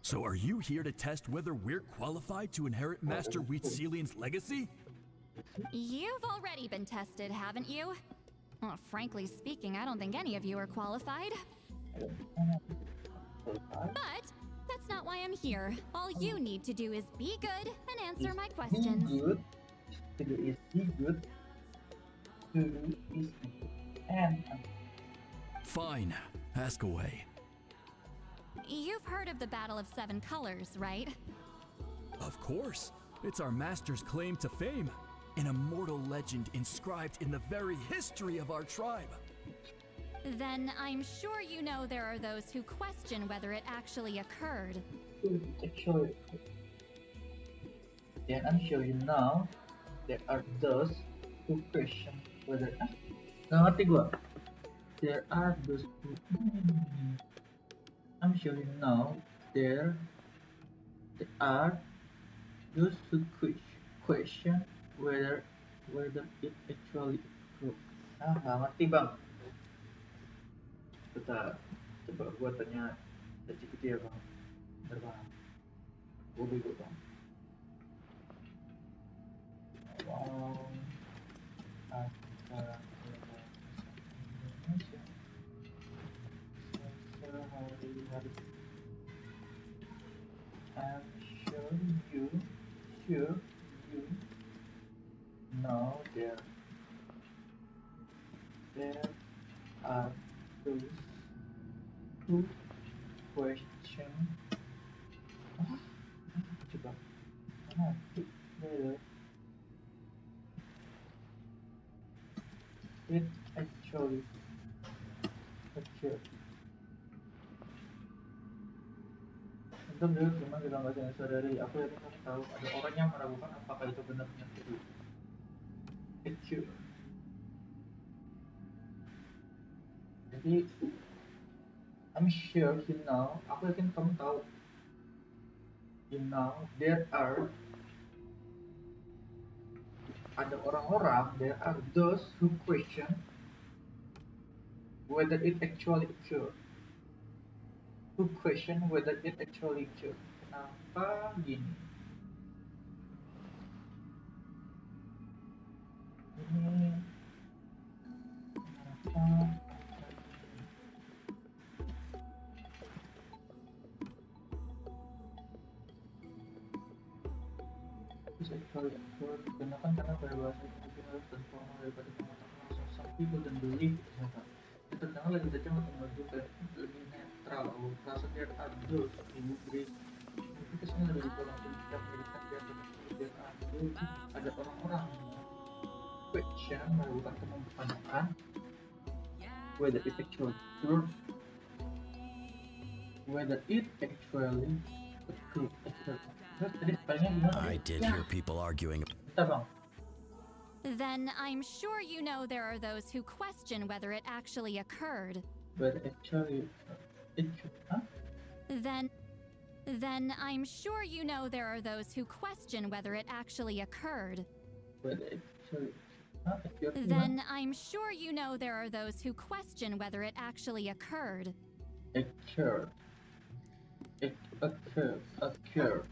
So are you here to test whether we're qualified to inherit Master Wheatselian's legacy? You've already been tested, haven't you? Well, frankly speaking, I don't think any of you are qualified. But that's not why I'm here. All you need to do is be good and answer my questions. Fine. Ask away. You've heard of the Battle of Seven Colors, right? Of course. It's our master's claim to fame. An immortal legend inscribed in the very history of our tribe. Then I'm sure you know there are those who question whether it actually occurred. Then I'm sure you know there are those who question whether ngerti gua. There are those who I'm sure you know there are those who question whether it actually occurred. Nggak ngerti bang. Kita coba gua tanya ChatGPT ya bang. Bentar bang. Gua bego bang. I'm sure you know there are those who question coba whether it actually occurred. Untung dulu cuma kita nggak saudari, aku yakin kamu tahu ada orang yang meragukan apakah itu benar-benar secure. Jadi, I'm sure you know, aku yakin kamu tahu. You know, there are orang-orang, there are those who question whether it actually occurred. Who question whether it actually occurred. Kenapa gini? Ini kenapa? Actually occurred. Karena berbahasa Indonesia harus transformasi daripada pengetahuan langsung. Some people don't believe it. Yang terdengar lebih tajam atau menunjukkan lebih netral. Rasa there are those who believe itu kesannya lebih langsung kita memberikan dia there are those ada orang-orang question melakukan mempertanyakan whether it actually occurred. Whether it actually occurred. I did hear people arguing. Then I'm sure you know there are those who question whether it actually occurred. But actually, Then I'm sure you know there are those who question whether it actually occurred. But actually, Then I'm sure you know there are those who question whether it actually occurred. Occurred. It occurred. Occurred.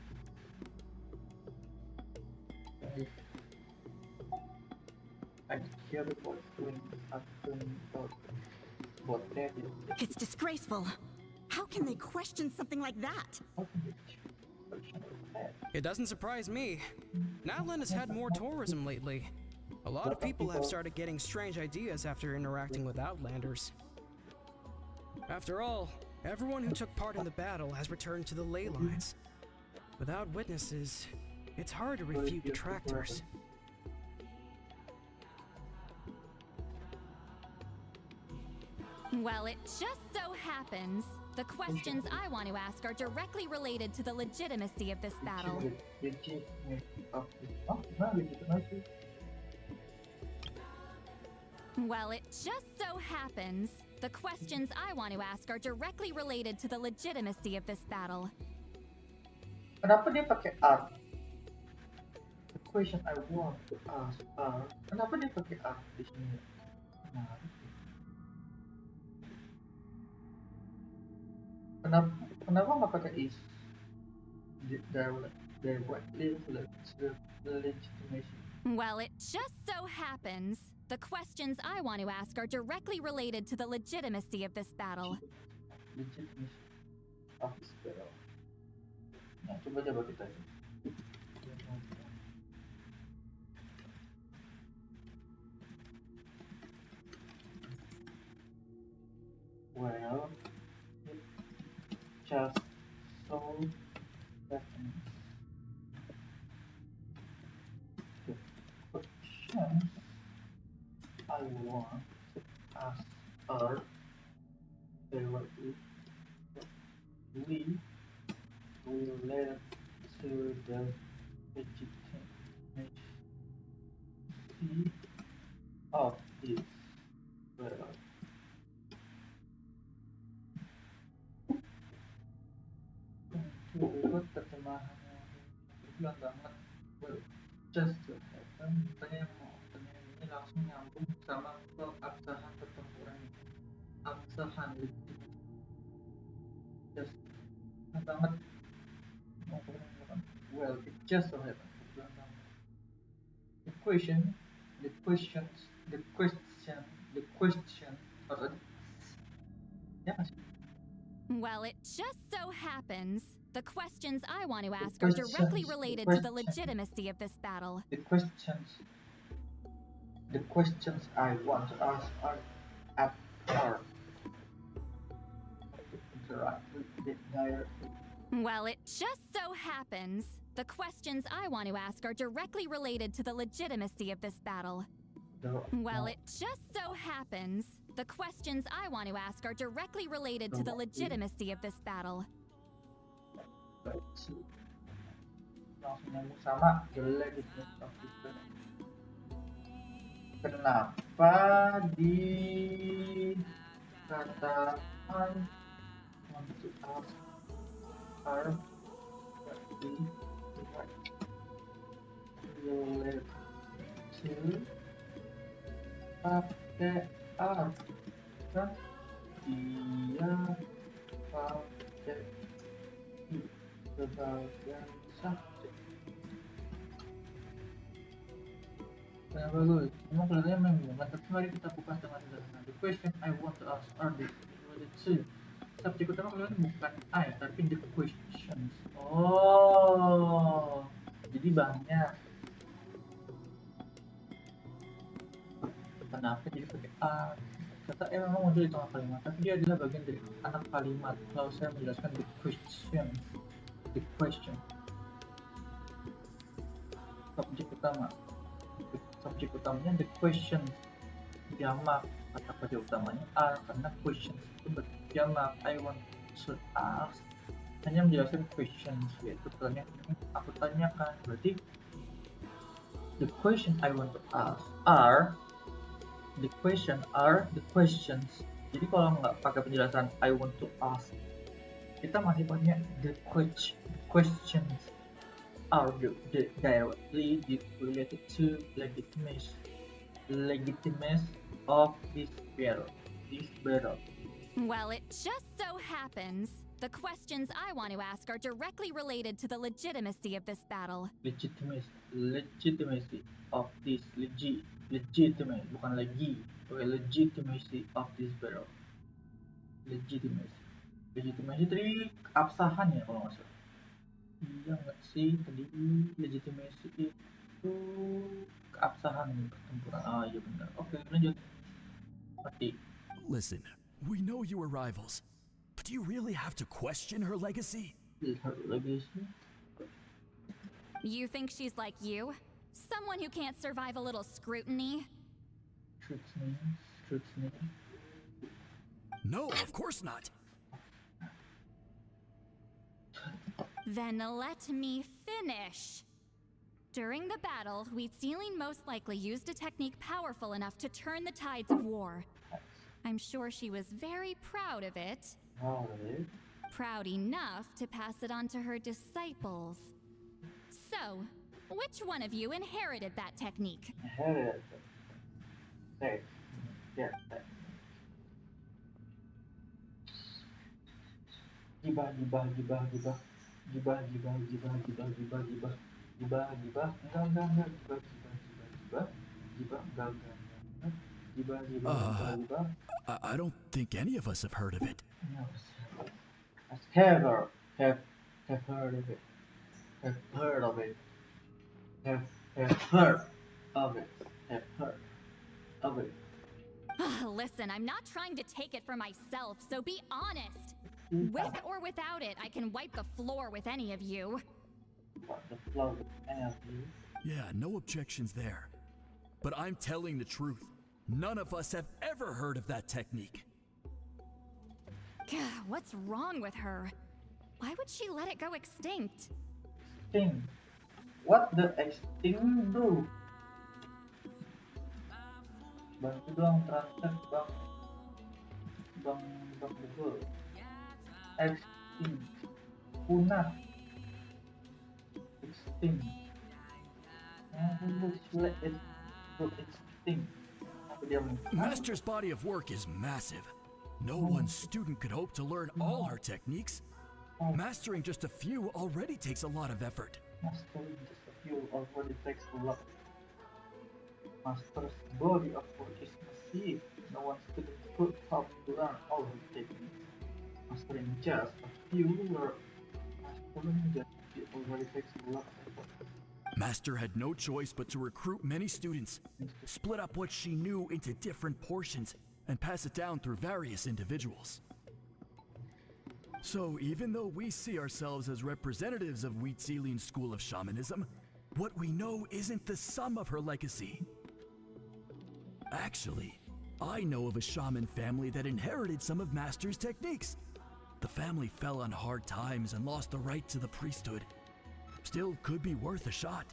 I hear the voice going about that. It's disgraceful. How can they question something like that? It doesn't surprise me. Natlan has had more tourism lately. A lot of people have started getting strange ideas after interacting with Outlanders. After all, everyone who took part in the battle has returned to the ley lines. Without witnesses, it's hard to refute detractors. Well, it just so happens the questions I want to ask are directly related to the legitimacy of this battle. Well, it just so happens the questions I want to ask are directly related to the legitimacy of this battle. Kenapa dia pakai art? The question I want to ask are, kenapa dia pakai art di sini? Kenapa nggak pakai is? Directly to the legitimacy. Well, it just so happens the questions I want to ask are directly related to the legitimacy of this battle. Legitimacy of this battle. Nah, coba kita. Well, it just so happens the questions I want to ask are directly related to the legitimacy of this battle. Untuk terjemahannya bilang banget, well, just to happen, saya mau ini langsung nyambung sama keabsahan pertempuran ini. Absahan itu just banget. Well, it just so happens. The question, Well, it just so happens the questions I want to ask are directly related to the legitimacy of this battle. The questions I want to ask are at heart. Well, it just so happens the questions I want to ask are directly related to the legitimacy of this battle. Well, it just so happens the questions I want to ask are directly related to the legitimacy of this battle. langsung nyambung sama the legitimacy of this battle. Kenapa dikatakan untuk us are the right relate to pakai are kan dia pakai i sebagai subjek. Nah, bagus. Emang kelihatannya membingungkan, tapi mari kita buka dengan sederhana. The question I want to ask are the two. Subjek utama kelihatan bukan I, tapi the questions. Oh, jadi banyak. Kenapa jadi pakai A? Kata E memang muncul di tengah kalimat, tapi dia adalah bagian dari anak kalimat. Kalau saya menjelaskan the question, subjek utamanya the question, jamak. Kata kerja utamanya are karena questions itu berjamak. I want to ask hanya menjelaskan questions, yaitu pertanyaan yang aku tanyakan. Berarti the question I want to ask are the questions. Jadi kalau nggak pakai penjelasan I want to ask, kita masih punya the questions are directly related to legitimacy of this battle. Well, it just so happens the questions I want to ask are directly related to the legitimacy of this battle. Legitimacy of this legitimate, bukan lagi. Okay, legitimacy of this battle. Legitimacy tadi keabsahan ya kalau nggak salah. Iya nggak sih, tadi legitimacy itu keabsahan pertempuran. Ah iya benar. Oke, lanjut. Mati. Listen, we know you were rivals, but do you really have to question her legacy? Her legacy? You think she's like you? Someone who can't survive a little scrutiny? Scrutiny? No, of course not. Then let me finish. During the battle, Wheatsealing most likely used a technique powerful enough to turn the tides of war. I'm sure she was very proud of it. Proud enough to pass it on to her disciples. So, which one of you inherited that technique? Inherited. Yes. Gibah. I don't think any of us have heard of it. No, have heard of it. Have heard of it. Listen, I'm not trying to take it for myself, so be honest. With or without it, I can wipe the floor with any of you. Yeah, no objections there. But I'm telling the truth. None of us have ever heard of that technique. What's wrong with her? Why would she let it go extinct? Extinct? What the extinct do? Bantu dong translate bang Google. Extinct, punah, extinct. Extinct. Master's body of work is massive. No one student could hope to learn all her techniques. Mastering just a few already takes a lot of effort. Mastering just a few already takes a lot. Master's body of work is massive. No one student could hope to learn all her techniques. Mastering just a few already takes a lot of effort. Master had no choice but to recruit many students, split up what she knew into different portions, and pass it down through various individuals. So even though we see ourselves as representatives of Wheatsealing's school of shamanism, what we know isn't the sum of her legacy. Actually, I know of a shaman family that inherited some of Master's techniques. The family fell on hard times and lost the right to the priesthood. Still could be worth a shot.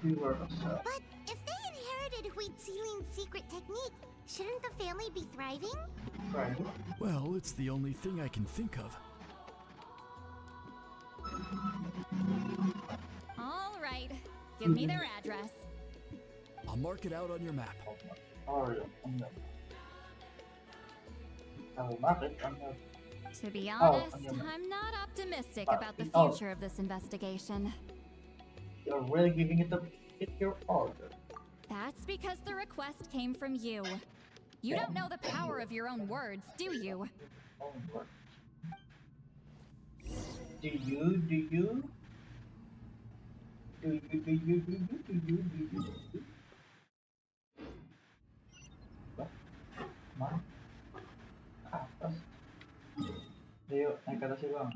But if they inherited Huitzilin's secret technique, shouldn't the family be thriving? Well, it's the only thing I can think of. All right, give me their address. I'll mark it out on your map. To be honest, I'm not optimistic about the future of this investigation. You're really giving it your order. That's because the request came from you. You don't know the power of your own words, do you? Do you? Mana? Atas. Ayo, naik ke atas ya bang.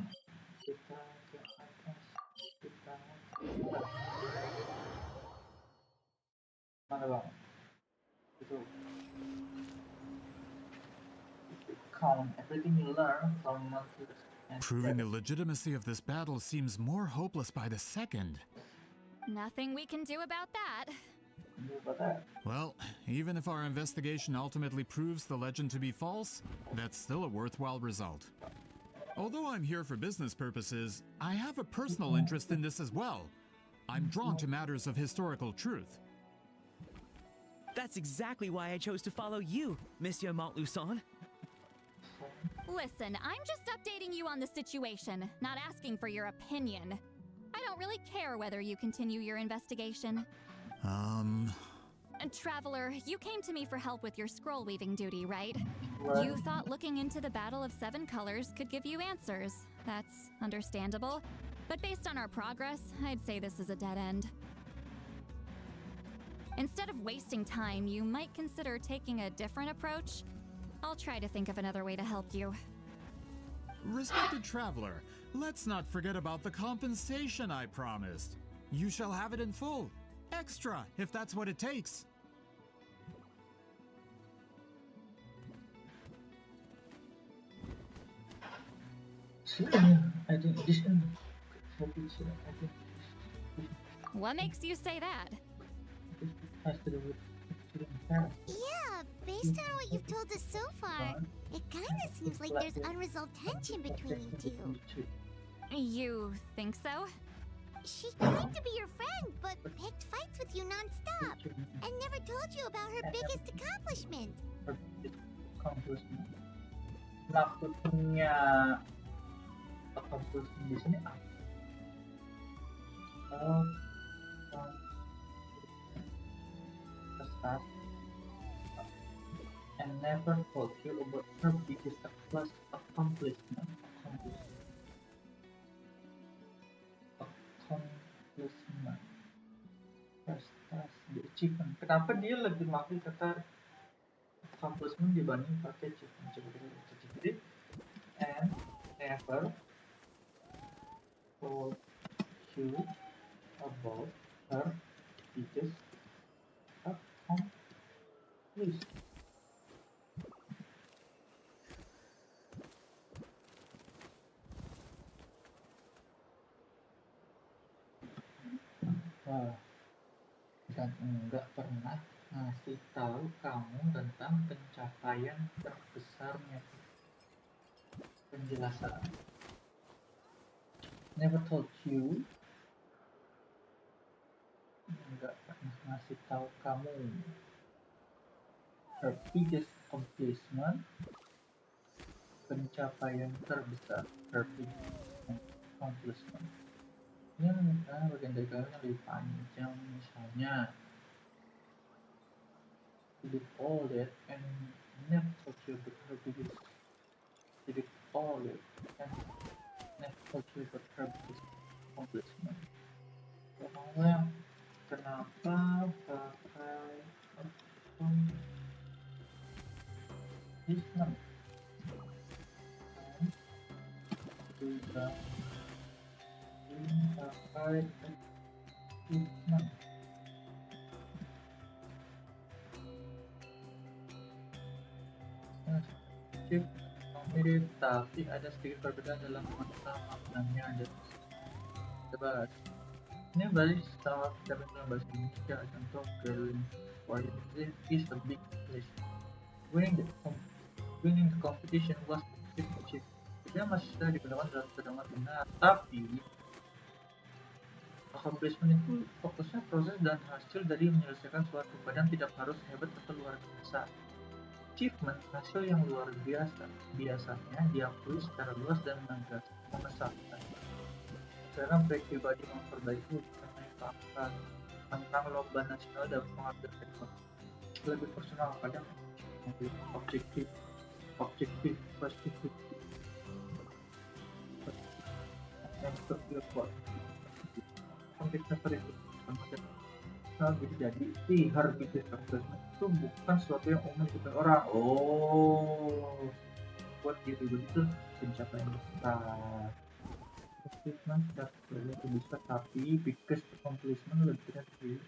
Kita ke atas. Kita. Mana bang? Itu. Count everything you learn from months. Proving the legitimacy of this battle seems more hopeless by the second. Nothing we can do about that. Well, even if our investigation ultimately proves the legend to be false, that's still a worthwhile result. Although I'm here for business purposes, I have a personal interest in this as well. I'm drawn to matters of historical truth. That's exactly why I chose to follow you, Monsieur Montluçon. Listen, I'm just updating you on the situation, not asking for your opinion. I don't really care whether you continue your investigation. Traveler, you came to me for help with your scroll weaving duty, right? You thought looking into the Battle of Seven Colors could give you answers. That's understandable. But based on our progress, I'd say this is a dead end. Instead of wasting time, you might consider taking a different approach. I'll try to think of another way to help you. Respected traveler, let's not forget about the compensation I promised. You shall have it in full. Extra, if that's what it takes. What makes you say that? Yeah, based on what you've told us so far, it kinda seems like there's unresolved tension between you two. You think so? She claimed to be your friend, but picked fights with you non-stop, and never told you about her biggest accomplishment. Maksudnya accomplishment di sini apa? Oh, prestasi. And never told you about her biggest accomplishment. Prestasi, achievement. Kenapa dia lebih makai kata accomplishment dibanding pakai achievement? Coba kita lihat achievement. And never told you about her biggest accomplishment. Dan enggak pernah ngasih tahu kamu tentang pencapaian terbesarnya. Penjelasan. Never told you. Enggak pernah ngasih tahu kamu. Her biggest accomplishment. Pencapaian terbesar. Her biggest accomplishment. Ini misalnya bagian dari kalian yang lebih panjang, misalnya did all that and never told you about her biggest, did all that and never told you about her biggest accomplishment. Soalnya kenapa pakai accomplishment? Juga pakai achievement. Mirip, tapi ada sedikit perbedaan dalam maknanya. Coba. Ini berarti setelah kita dalam bahasa Indonesia, contoh growing foreign is a big place. Winning the competition was a achievement. Dia masih sudah digunakan dalam keterangan benar, tapi accomplishment itu fokusnya proses dan hasil dari menyelesaikan suatu badan, tidak harus hebat atau luar biasa. Achievement, hasil yang luar biasa, biasanya diakui secara luas dan mengesahkan. Karena baik pribadi memperbaiki bukan tentang lomba nasional dan mengambil rekor. Lebih personal, kadang objektif, perspektif, yang berbuat konteksnya itu jadi harbitis assessment itu bukan sesuatu yang umum di orang. Oh, buat diri itu pencapaian besar. Achievement tidak bisa, tapi biggest accomplishment lebih dari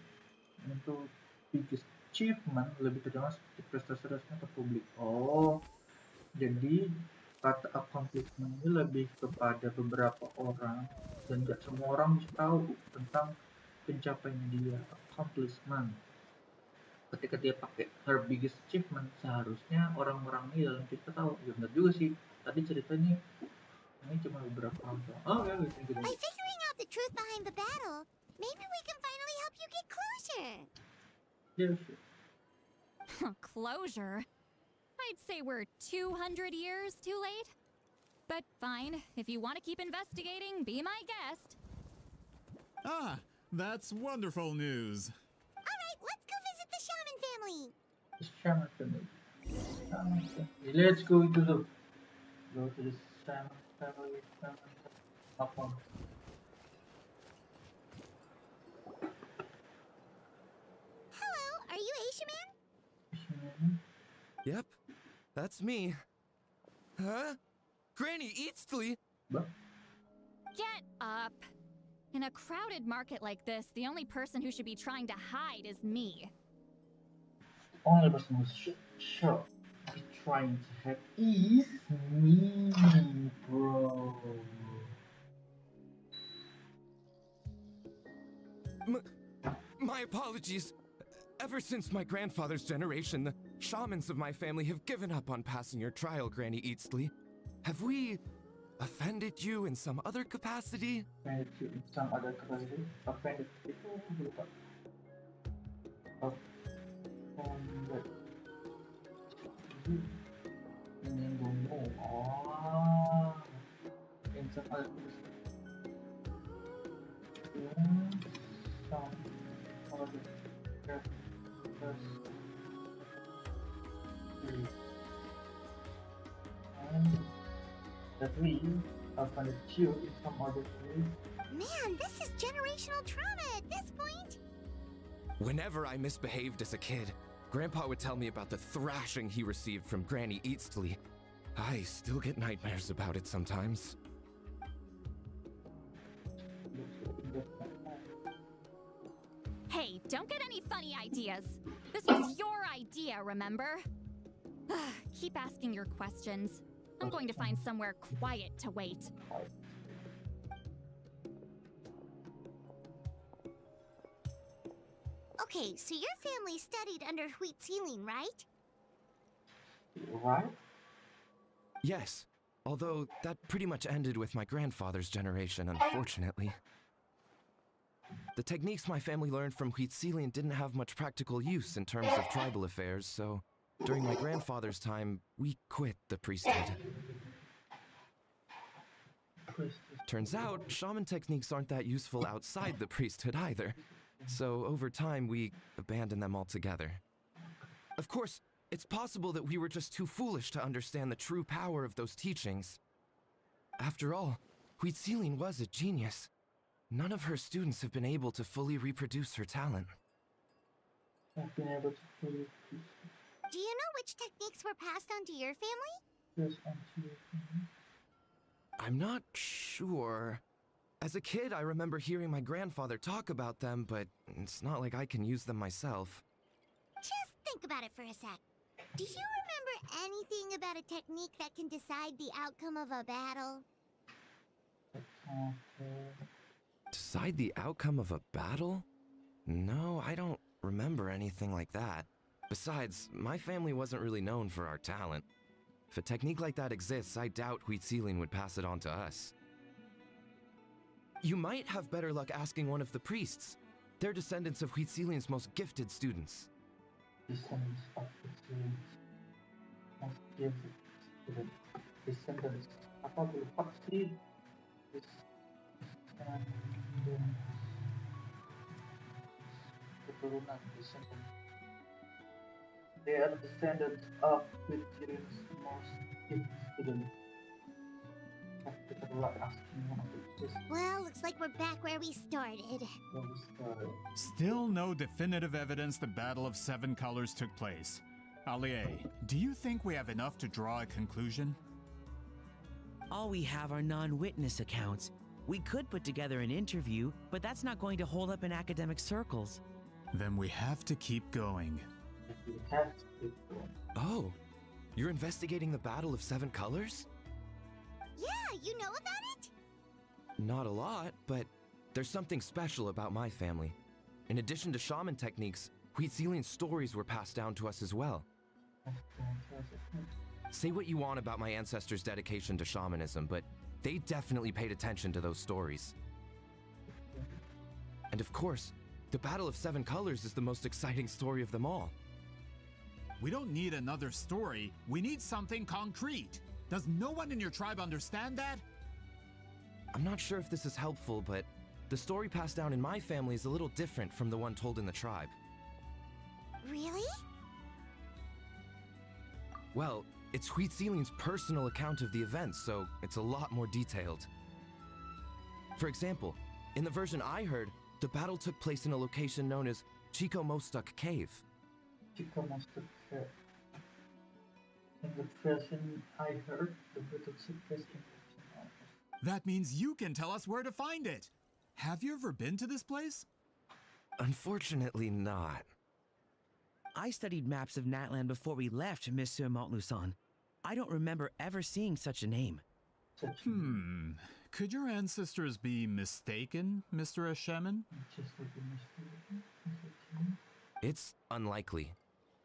untuk biggest achievement lebih terdengar seperti prestasi resmi atau publik. Oh, jadi kata accomplishment ini lebih kepada beberapa orang dan tidak semua orang bisa tahu tentang pencapaian dia. Accomplishment ketika dia pakai her biggest achievement, seharusnya orang-orang ini dalam cerita tahu. Ya benar juga sih, tadi ceritanya ini cuma beberapa orang. Oh ya, gitu. By figuring out the truth behind the battle, maybe we can finally help you get closure. Yes. Closure? I'd say we're 200 years too late. But fine, if you want to keep investigating, be my guest. Ah, that's wonderful news. Alright, let's go visit the shaman family. Shaman family. Let's go to the shaman family. Apa? Hello, are you a shaman? Yep, that's me. Huh? Granny Eatsley? Get up. In a crowded market like this, the only person who should be trying to hide is me. Only person who should be trying to hide is me, bro. My apologies. Ever since my grandfather's generation, the shamans of my family have given up on passing your trial, Granny Eatsley. Have we offended you in some other capacity? Offended you in some other capacity? Offended people? Offended you? Menyinggungmu? Oh, in some other capacity. In some other capacity. And that we offended you in some other way. Man, this is generational trauma at this point. Whenever I misbehaved as a kid, Grandpa would tell me about the thrashing he received from Granny Eatsley. I still get nightmares about it sometimes. Hey, don't get any funny ideas. This was your idea, remember? Keep asking your questions. I'm going to find somewhere quiet to wait. Okay, so your family studied under Wheat Ceiling, right? Right? Yes, although that pretty much ended with my grandfather's generation, unfortunately. The techniques my family learned from Wheat Ceiling didn't have much practical use in terms of tribal affairs, so during my grandfather's time, we quit the priesthood. Turns out, shaman techniques aren't that useful outside the priesthood either. So over time, we abandoned them altogether. Of course, it's possible that we were just too foolish to understand the true power of those teachings. After all, Wheat Ceiling was a genius. None of her students have been able to fully reproduce her talent. Do you know which techniques were passed on to your family? I'm not sure. As a kid, I remember hearing my grandfather talk about them, but it's not like I can use them myself. Just think about it for a sec. Do you remember anything about a technique that can decide the outcome of a battle? Decide the outcome of a battle? No, I don't remember anything like that. Besides, my family wasn't really known for our talent. If a technique like that exists, I doubt Huitzilin would pass it on to us. You might have better luck asking one of the priests. They're descendants of Huitzilin's most gifted students. Descendants of Huitzilin. Most gifted students. Descendants. Apa gue lupa sih? Keturunan descendants. They are descendants of Huitzilin's most gifted students. Well, looks like we're back where we started. Still no definitive evidence the Battle of Seven Colors took place. Alie, do you think we have enough to draw a conclusion? All we have are non-witness accounts. We could put together an interview, but that's not going to hold up in academic circles. Then we have to keep going. Oh, you're investigating the Battle of Seven Colors? Yeah, you know about it? Not a lot, but there's something special about my family. In addition to shaman techniques, Huitzilin's stories were passed down to us as well. Say what you want about my ancestors' dedication to shamanism, but they definitely paid attention to those stories. And of course, the Battle of Seven Colors is the most exciting story of them all. We don't need another story, we need something concrete. Does no one in your tribe understand that? I'm not sure if this is helpful, but the story passed down in my family is a little different from the one told in the tribe. Really? Well, it's Huitzilin's personal account of the events, so it's a lot more detailed. For example, in the version I heard, the battle took place in a location known as Chico Mostuk Cave. Chico Mostuk Cave. In the version I heard, the battle took place in That means you can tell us where to find it. Have you ever been to this place? Unfortunately not. I studied maps of Natlan before we left, Monsieur Montluçon. I don't remember ever seeing such a name. Could your ancestors be mistaken, Mr. Eshemin? It's unlikely.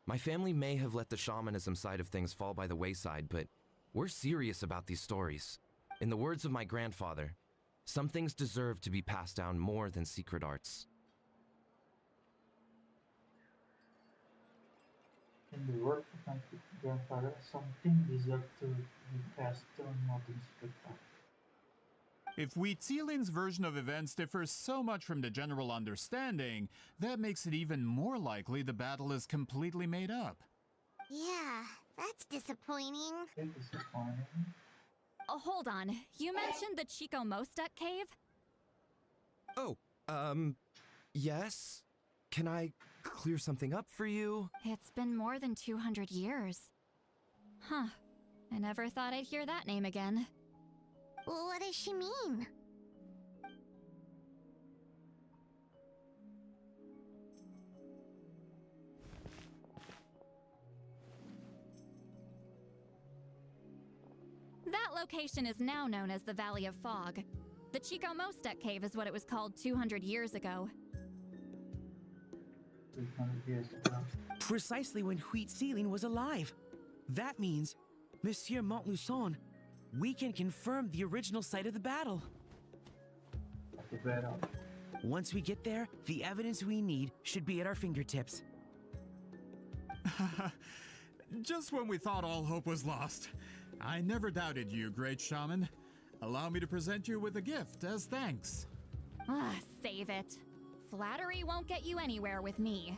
My family may have let the shamanism side of things fall by the wayside, but we're serious about these stories. In the words of my grandfather, some things deserve to be passed down more than secret arts. In the words of my grandfather, something deserves to be passed down more than secret arts. If Huitzilin's version of events differs so much from the general understanding, that makes it even more likely the battle is completely made up. Yeah, that's disappointing. Oh, hold on. You mentioned the Chico Mostuk cave? Oh, yes? Can I clear something up for you? It's been more than 200 years. Huh. I never thought I'd hear that name again. What does she mean? That location is now known as the Valley of Fog. The Chico Mostuk cave is what it was called 200 years ago. Precisely when Huitzilin was alive. That means, Monsieur Montluçon, we can confirm the original site of the battle. Once we get there, the evidence we need should be at our fingertips. Just when we thought all hope was lost. I never doubted you, great shaman. Allow me to present you with a gift as thanks. Save it. Flattery won't get you anywhere with me.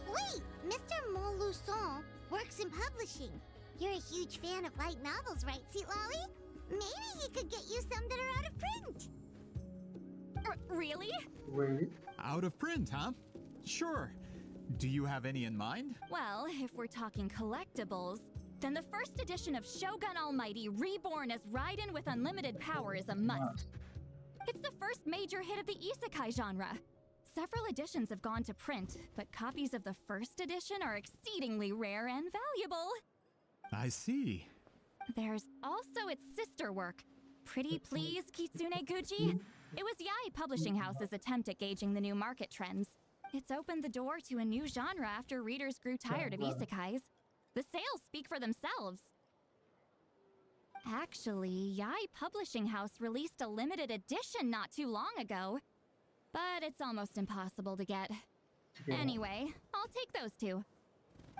Wait! Mr. Montluçon works in publishing. You're a huge fan of light novels, right, Seatlolly? Maybe he could get you some that are out of print. Really? Out of print, huh? Sure. Do you have any in mind? Well, if we're talking collectibles, then the first edition of Shogun Almighty reborn as Raiden with unlimited power is a must. It's the first major hit of the isekai genre. Several editions have gone to print, but copies of the first edition are exceedingly rare and valuable. I see. There's also its sister work, Pretty Please Kitsune Guji. It was Yai Publishing House's attempt at gauging the new market trends. It's opened the door to a new genre after readers grew tired of isekais. The sales speak for themselves. Actually, Yai Publishing House released a limited edition not too long ago, but it's almost impossible to get. Anyway, I'll take those two.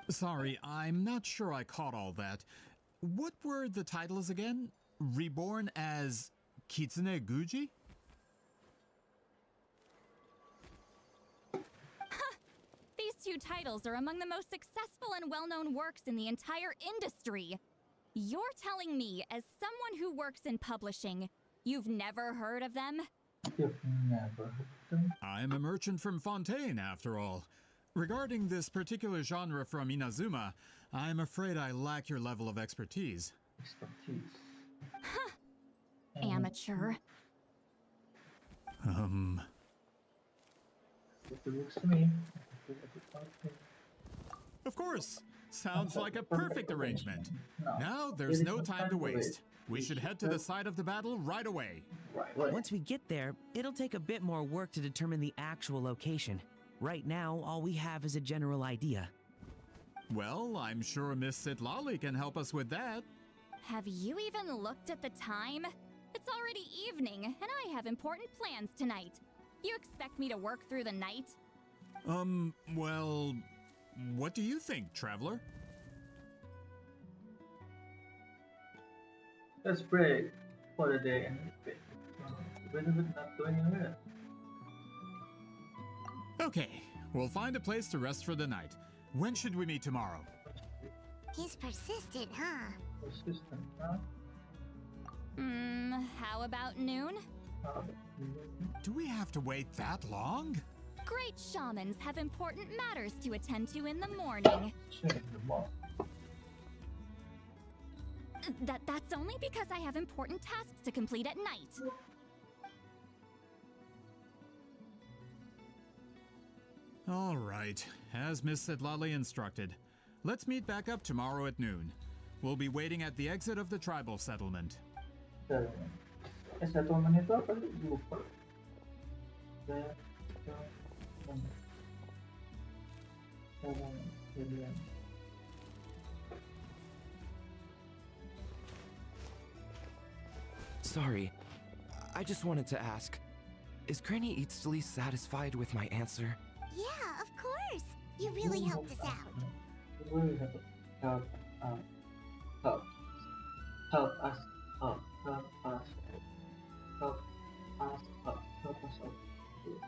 Sorry, I'm not sure I caught all that. What were the titles again? Reborn as Kitsune Guji? These two titles are among the most successful and well-known works in the entire industry. You're telling me, as someone who works in publishing, you've never heard of them? You've never heard of them? I'm a merchant from Fontaine, after all. Regarding this particular genre from Inazuma, I'm afraid I lack your level of expertise. Amateur. It looks to me. Of course. Sounds like a perfect arrangement. Now there's no time to waste. We should head to the site of the battle right away. Once we get there, it'll take a bit more work to determine the actual location. Right now, all we have is a general idea. Well, I'm sure Miss Sitlali can help us with that. Have you even looked at the time? It's already evening, and I have important plans tonight. You expect me to work through the night? Well, what do you think, traveler? Let's break for the day and we're not going anywhere. Okay, we'll find a place to rest for the night. When should we meet tomorrow? He's persistent, huh? Persistent, huh? How about noon? Do we have to wait that long? Great shamans have important matters to attend to in the morning. That's only because I have important tasks to complete at night. All right, as Miss Sitlali instructed. Let's meet back up tomorrow at noon. We'll be waiting at the exit of the tribal settlement. Settlement itu apa sih? Lupa. Sorry, I just wanted to ask, is Granny Eatsley satisfied with my answer? Yeah, of course. You really helped us out. You really help us out.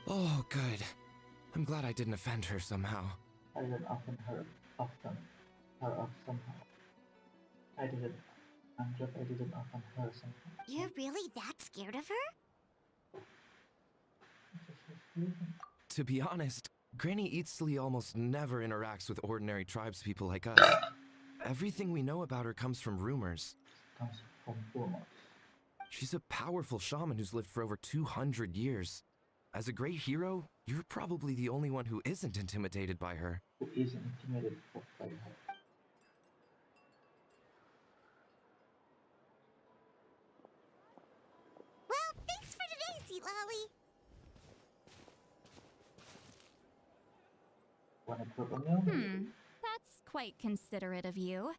Oh, good. I'm glad I didn't offend her somehow. I didn't offend her somehow. I didn't offend her somehow. You're really that scared of her? To be honest, Granny Eatsley almost never interacts with ordinary tribespeople like us. Everything we know about her comes from rumors. She's a powerful shaman who's lived for over 200 years. As a great hero, you're probably the only one who isn't intimidated by her. Who isn't intimidated by her? Well, thanks for today, Sweet Lolly. That's quite considerate of you.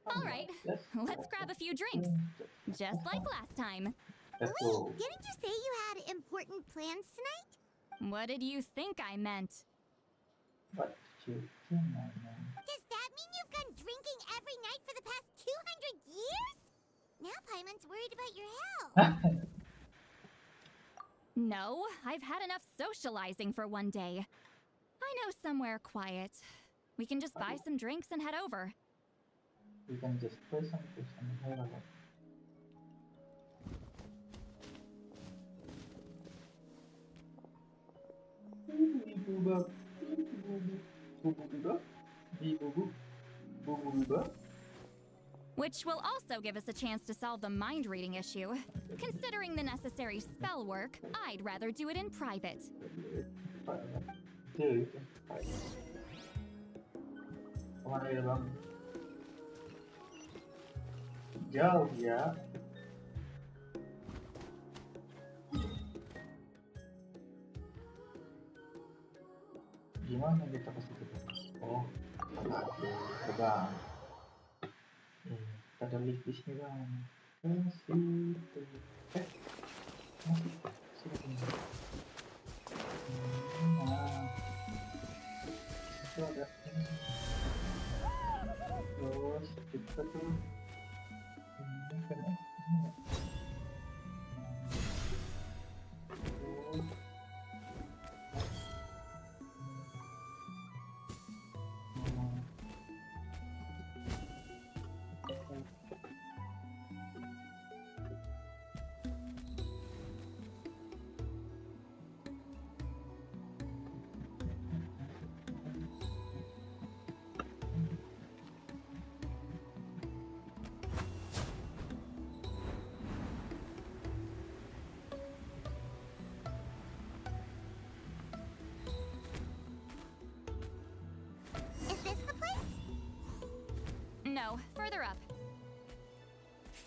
All right, let's grab a few drinks. Just like last time. Wait, didn't you say you had important plans tonight? What did you think I meant? What did you think I meant? Does that mean you've gone drinking every night for the past 200 years? Now Paimon's worried about your health. No, I've had enough socializing for one day. I know somewhere quiet. We can just buy some drinks and head over. We can just play some games and head over. Which will also give us a chance to solve the mind reading issue. Considering the necessary spell work, I'd rather do it in private. Daily Genshin. Kemana ya bang? Jauh ya. Gimana kita ke situ? Oh, terbang. Ada lift di sini bang. Ke situ. Masih sini. Nah, itu ada ini. Terus kita tuh ini kan ini. No, further up.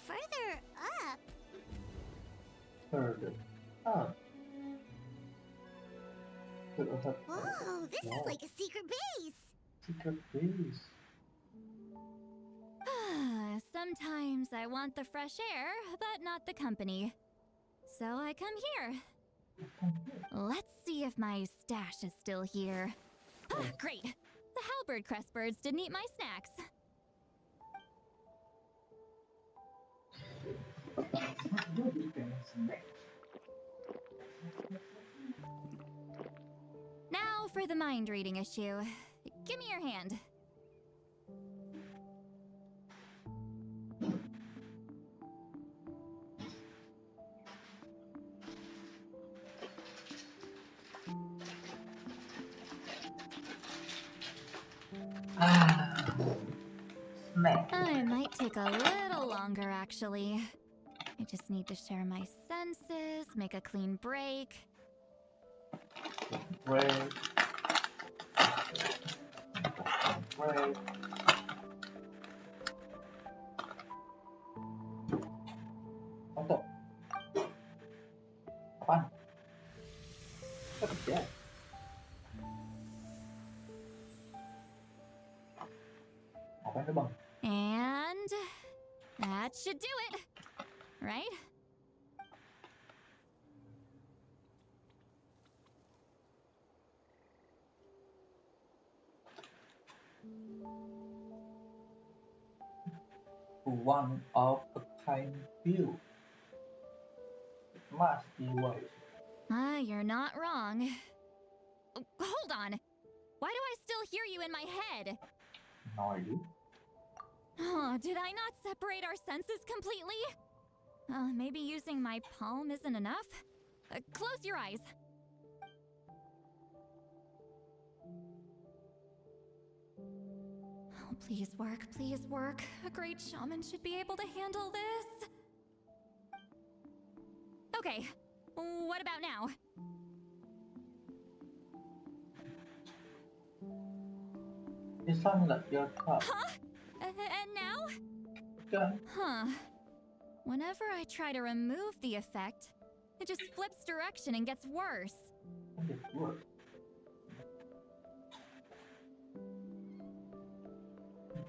Further up? Further up. Whoa, this is like a secret base. Secret base. Sometimes I want the fresh air, but not the company. So I come here. Let's see if my stash is still here. Great. The halberd crest birds didn't eat my snacks. Now for the mind reading issue. Give me your hand. I might take a little longer, actually. I just need to share my senses, make a clean break. Break. Foto. Apaan? Kerja. Apaan tuh bang? And that should do it, right? One of a kind view. It must be wise. You're not wrong. Hold on. Why do I still hear you in my head? No idea. Oh, did I not separate our senses completely? Maybe using my palm isn't enough? Close your eyes. Oh, please work, please work. A great shaman should be able to handle this. Okay, what about now? It sounds like you're tough. Huh? And now? Okay. Huh. Whenever I try to remove the effect, it just flips direction and gets worse. It gets worse.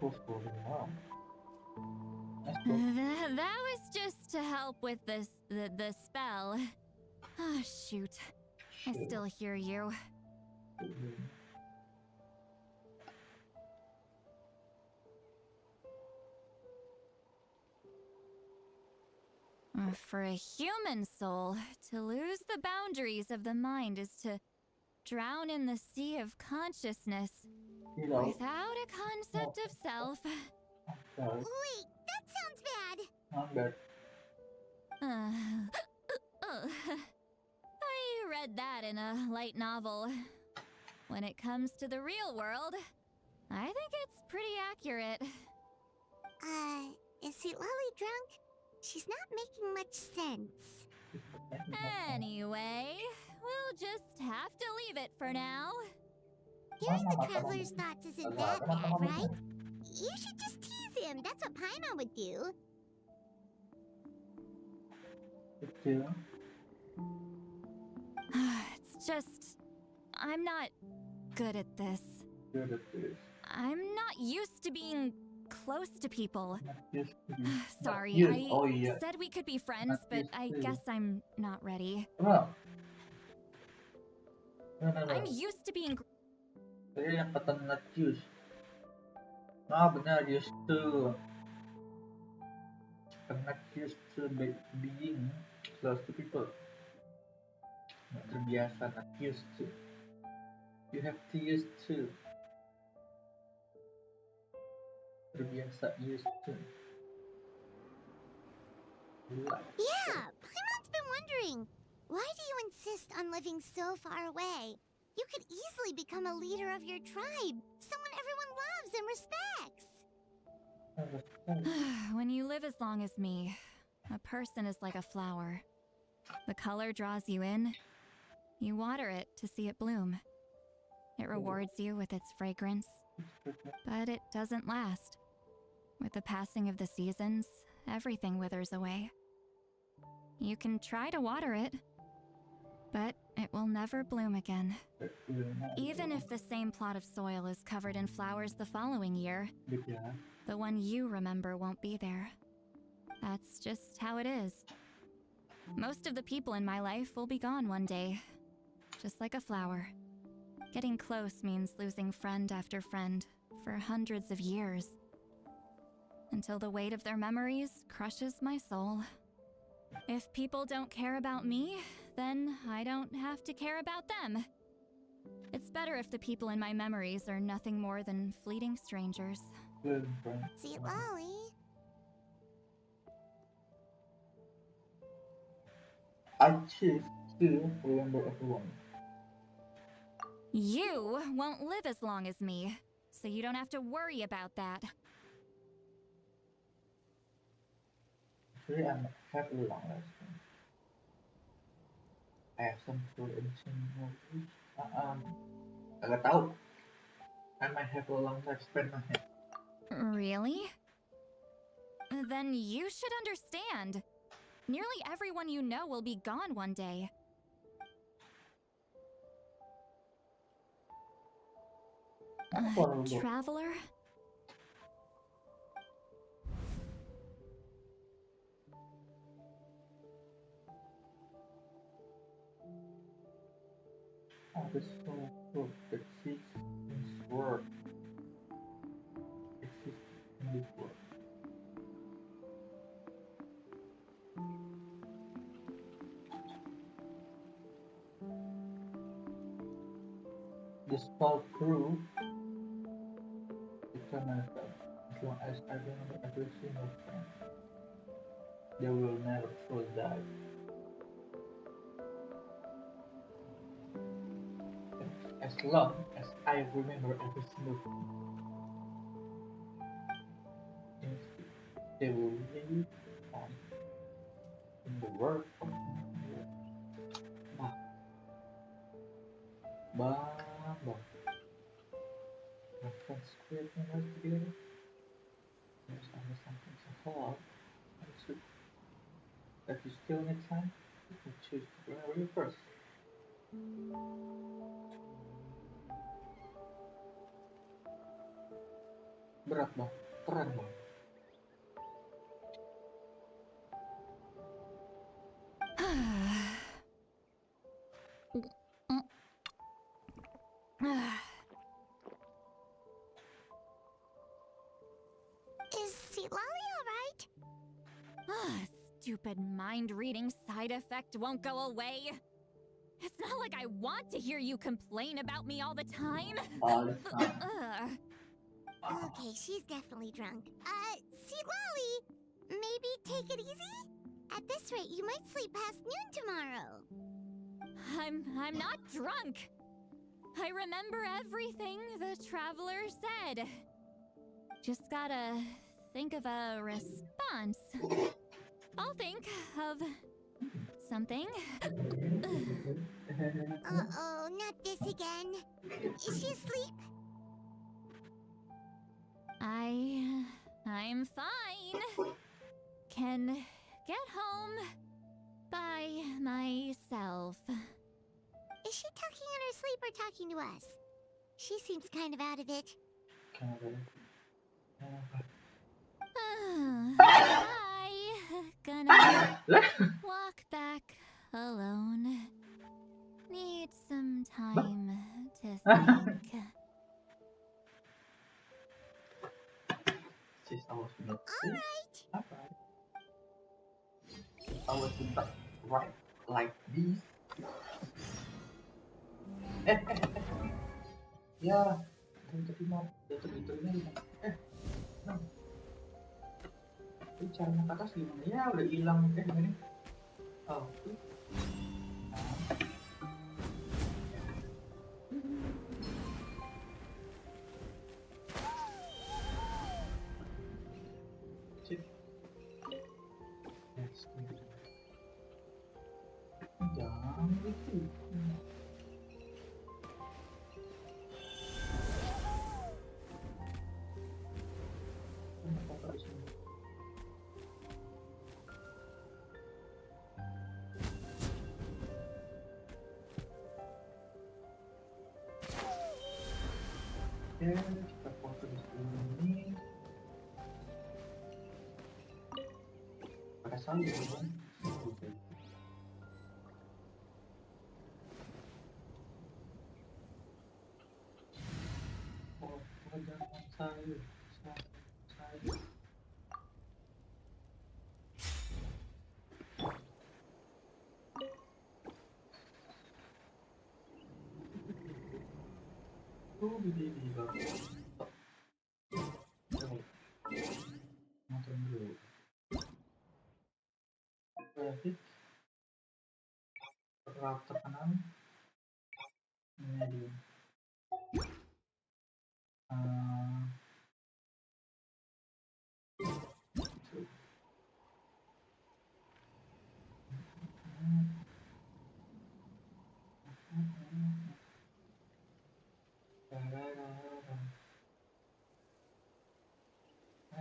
What's going on? That was just to help with the spell. Ah, shoot. I still hear you. For a human soul, to lose the boundaries of the mind is to drown in the sea of consciousness without a concept of self. Wait, that sounds bad. Not bad. I read that in a light novel. When it comes to the real world, I think it's pretty accurate. Is Sweet Lolly drunk? She's not making much sense. Anyway, we'll just have to leave it for now. Hearing the traveler's thoughts isn't that bad, right? You should just tease him. That's what Paimon would do. It's just... I'm not good at this. I'm not used to being close to people. Sorry, I said we could be friends, but I guess I'm not ready. I'm used to being... Saya yang kata not used. Benar, used to. I'm not used to being close to people. Not terbiasa, not used to. You have to used to. Terbiasa, used to. Yeah, Paimon's been wondering. Why do you insist on living so far away? You could easily become a leader of your tribe, someone everyone loves and respects. When you live as long as me, a person is like a flower. The color draws you in. You water it to see it bloom. It rewards you with its fragrance, but it doesn't last. With the passing of the seasons, everything withers away. You can try to water it, but it will never bloom again. Even if the same plot of soil is covered in flowers the following year, the one you remember won't be there. That's just how it is. Most of the people in my life will be gone one day, just like a flower. Getting close means losing friend after friend for hundreds of years, until the weight of their memories crushes my soul. If people don't care about me, then I don't have to care about them. It's better if the people in my memories are nothing more than fleeting strangers. See, Lolly. I choose to remember everyone. You won't live as long as me, so you don't have to worry about that. Actually, I have a long lifespan. I have some full edition movies. Agak tahu. I might have a long lifespan. Really? Then you should understand. Nearly everyone you know will be gone one day. Traveler? This so that exists in this world. Exists in this world. This fall through myself. As long as I remember every single friend, they will never truly die. As long as I remember every single thing, they will live on in the world of my friends create memories together. There's only something so hard and sweet that you still need time. You can choose to remember you first. Berat bang, keren bang. Is Lolly alright? Stupid mind-reading side effect won't go away. It's not like I want to hear you complain about me all the time. All the time. Okay, she's definitely drunk. Lolly, maybe take it easy? At this rate, you might sleep past noon tomorrow. I'm not drunk. I remember everything the traveler said. Just gotta think of a response. I'll think of something. Uh-oh, not this again. Is she asleep? I'm fine. Can get home by myself. Is she talking in her sleep or talking to us? She seems kind of out of it. Bye. Gonna walk back alone. Need some time to think. Alright. I was right like this. Ya, itu caranya ke atas gimana ya? Udah hilang ini. Oh, jangan gitu. Oke, kita foto di sini. Pakai sambil dong. Oh, jangan sayur. Di bagus. Nonton dulu. Grafik rata kanan medium.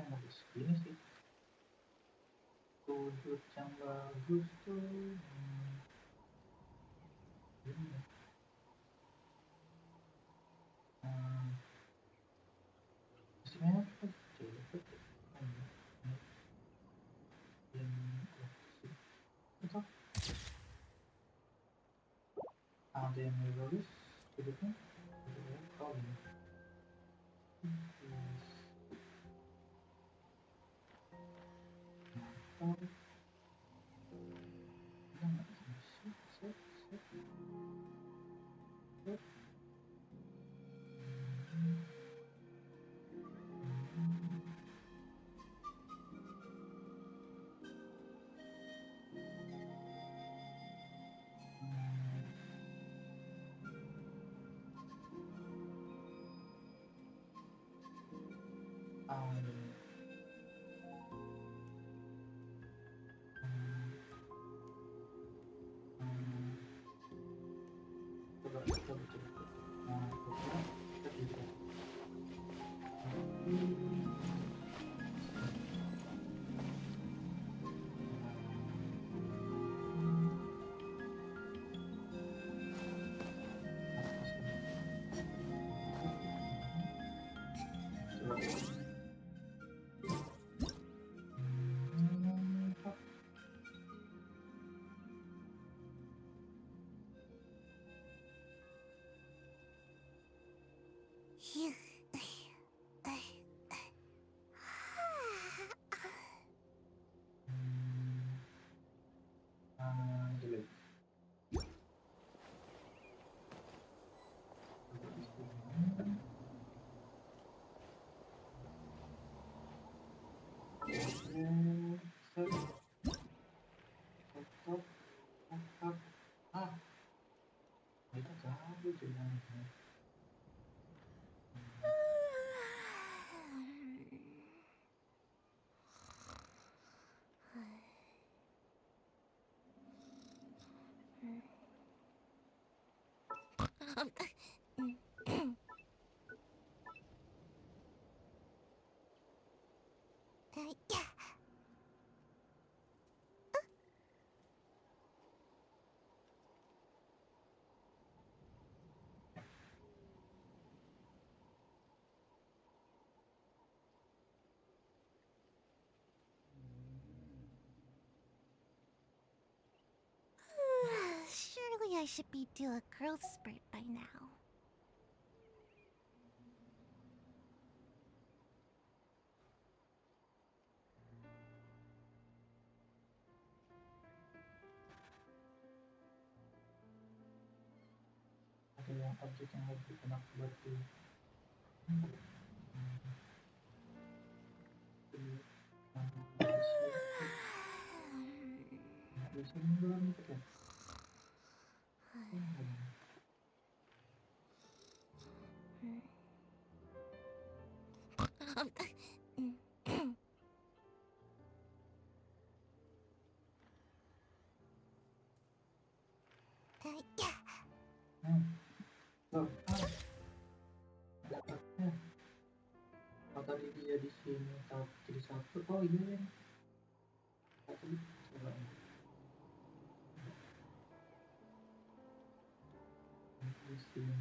Bagus gini sih. Sudut yang bagus tuh. Sebenarnya ada yang lebih bagus sudutnya. Oh ini. Surely I should be due a growth spurt by now. Ada yang objek yang harus dikenak buat di biasanya belum gitu kan. Oh, tadi dia di sini jadi satu. Oh iya ya. Tadi coba di sini.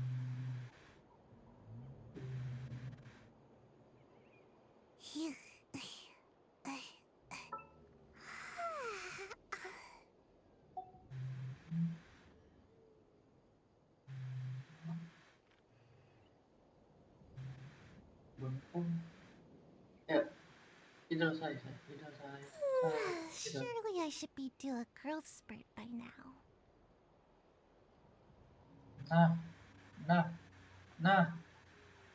Ya, tidak saya. Surely I should be due a growth spurt by now. Nah.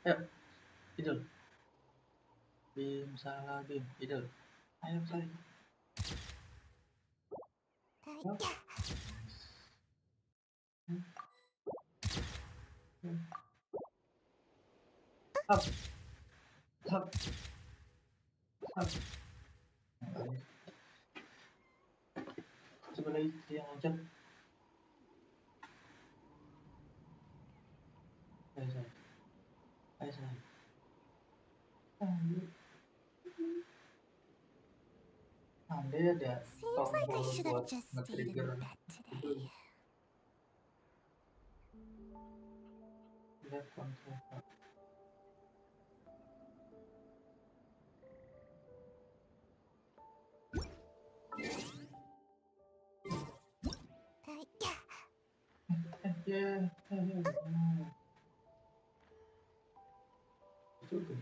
Ya, idul. Bim salah bim, idul. Ayo saya. Hap. Coba lagi dia ngajak. Ayo saya. Andai ada Seems like I should have buat just stayed in nge-trigger bed today. Lihat kontrol. Juga.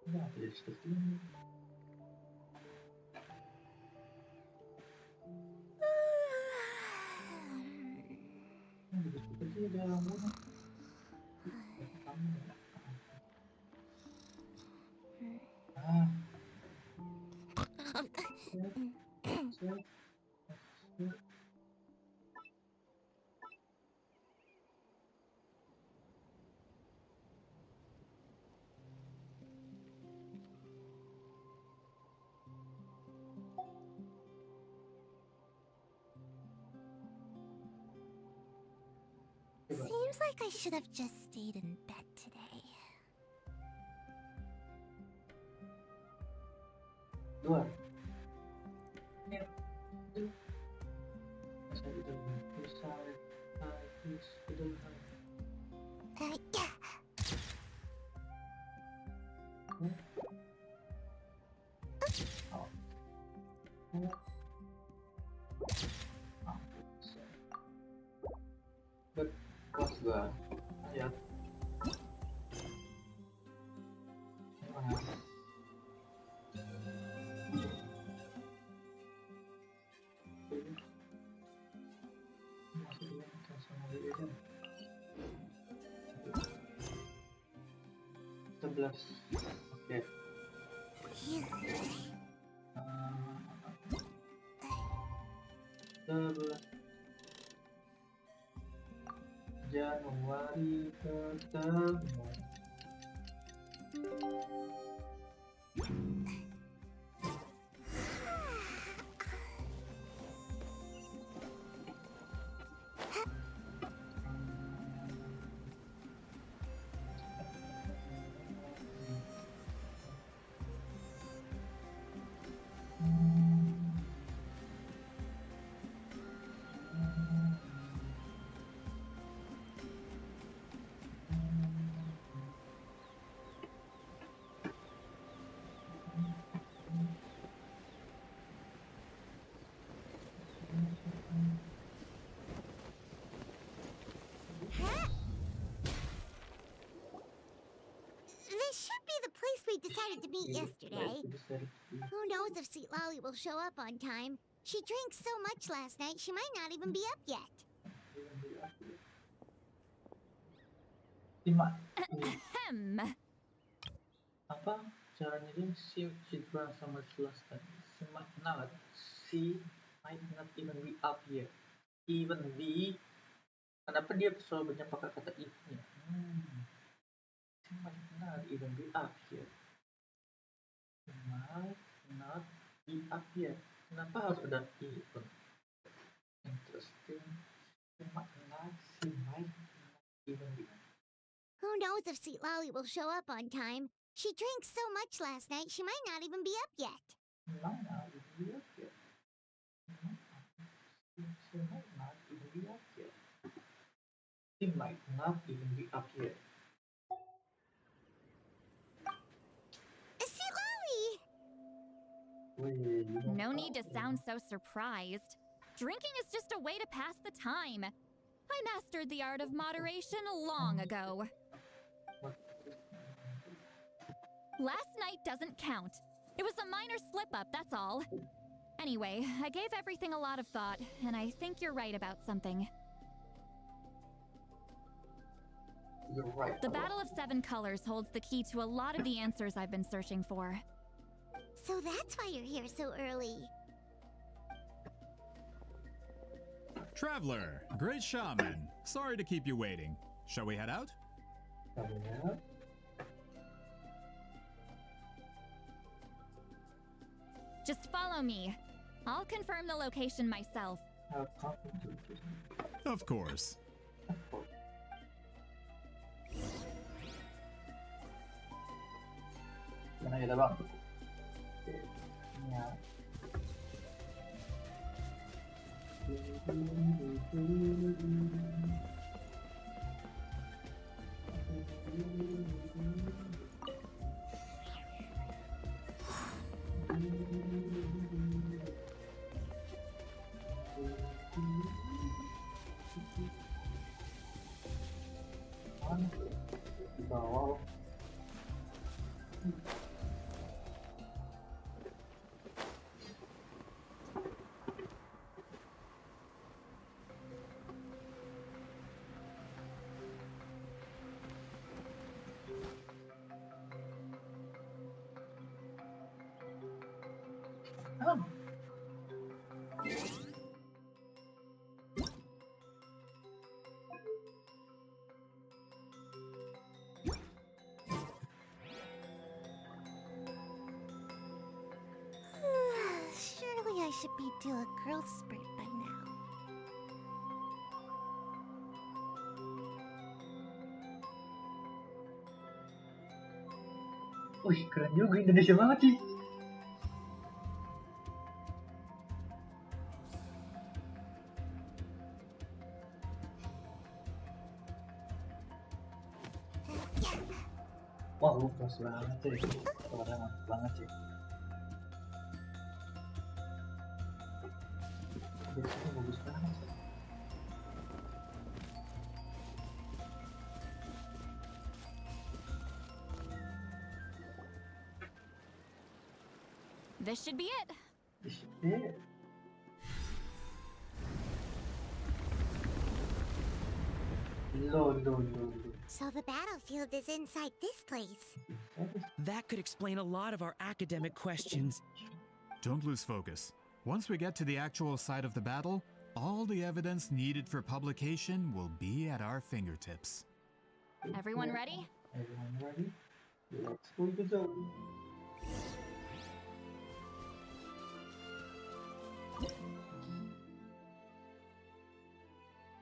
Nah, jadi seperti ini. Seperti ada lampunya. Seems like I should have just stayed in bed today. Dua. Kelas gua ayat sebelas. Oke. Januari ketemu. decided to meet yesterday. Who knows if Sweet Lolly will show up on time? She drank so much last night, she might not even be up yet. Ahem. Apa caranya dia? She drank so much last night. She might not even be up yet. Even be. Kenapa dia selalu banyak pakai kata if-nya? She might not even be up yet. She might not be up yet. Kenapa harus ada even? Interesting. She might not even be up. Who knows if Sweet Lolly will show up on time? She drank so much last night, she might not even be up yet. Might not even be up yet. She might not even be up yet. She might not even be up yet. Sweet Lolly! No need to sound so surprised. Drinking is just a way to pass the time. I mastered the art of moderation long ago. Last night doesn't count. It was a minor slip-up, that's all. Anyway, I gave everything a lot of thought, and I think you're right about something. You're right. The Battle of Seven Colors holds the key to a lot of the answers I've been searching for. So that's why you're here so early. Traveler, great shaman. Sorry to keep you waiting. Shall we head out? Just follow me. I'll confirm the location myself. Of course. Mana kita bang? Ya. Di bawah. Surely I should be due a growth spurt by now. Wih, keren juga, Indonesia banget sih. Wah, lu keren banget sih. Suaranya mantap banget sih. Biasanya bagus banget sih. This should be it. This should be it. So the battlefield is inside this place. That could explain a lot of our academic questions. Don't lose focus. Once we get to the actual site of the battle, all the evidence needed for publication will be at our fingertips. Everyone ready? Everyone ready? Let's go to the zone.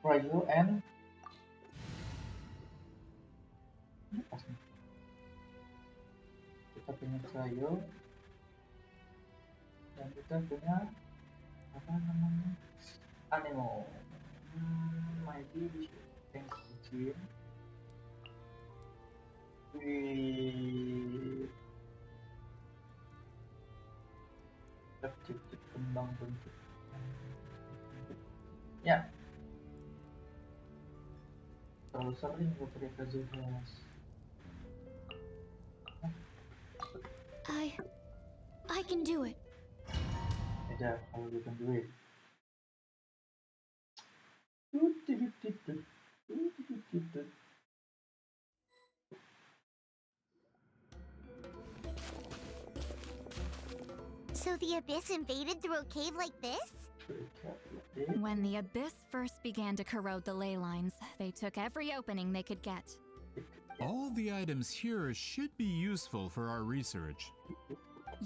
Rayo and kita punya Rayo dan kita punya apa namanya Anemo. Maybe we should change the team. Objektif kembang bentuk. Ya. Terlalu sering gue pakai Kazuhas. I can do it. Yeah, how you can do it. So the Abyss invaded through a cave like this? When the Abyss first began to corrode the ley lines, they took every opening they could get. All the items here should be useful for our research.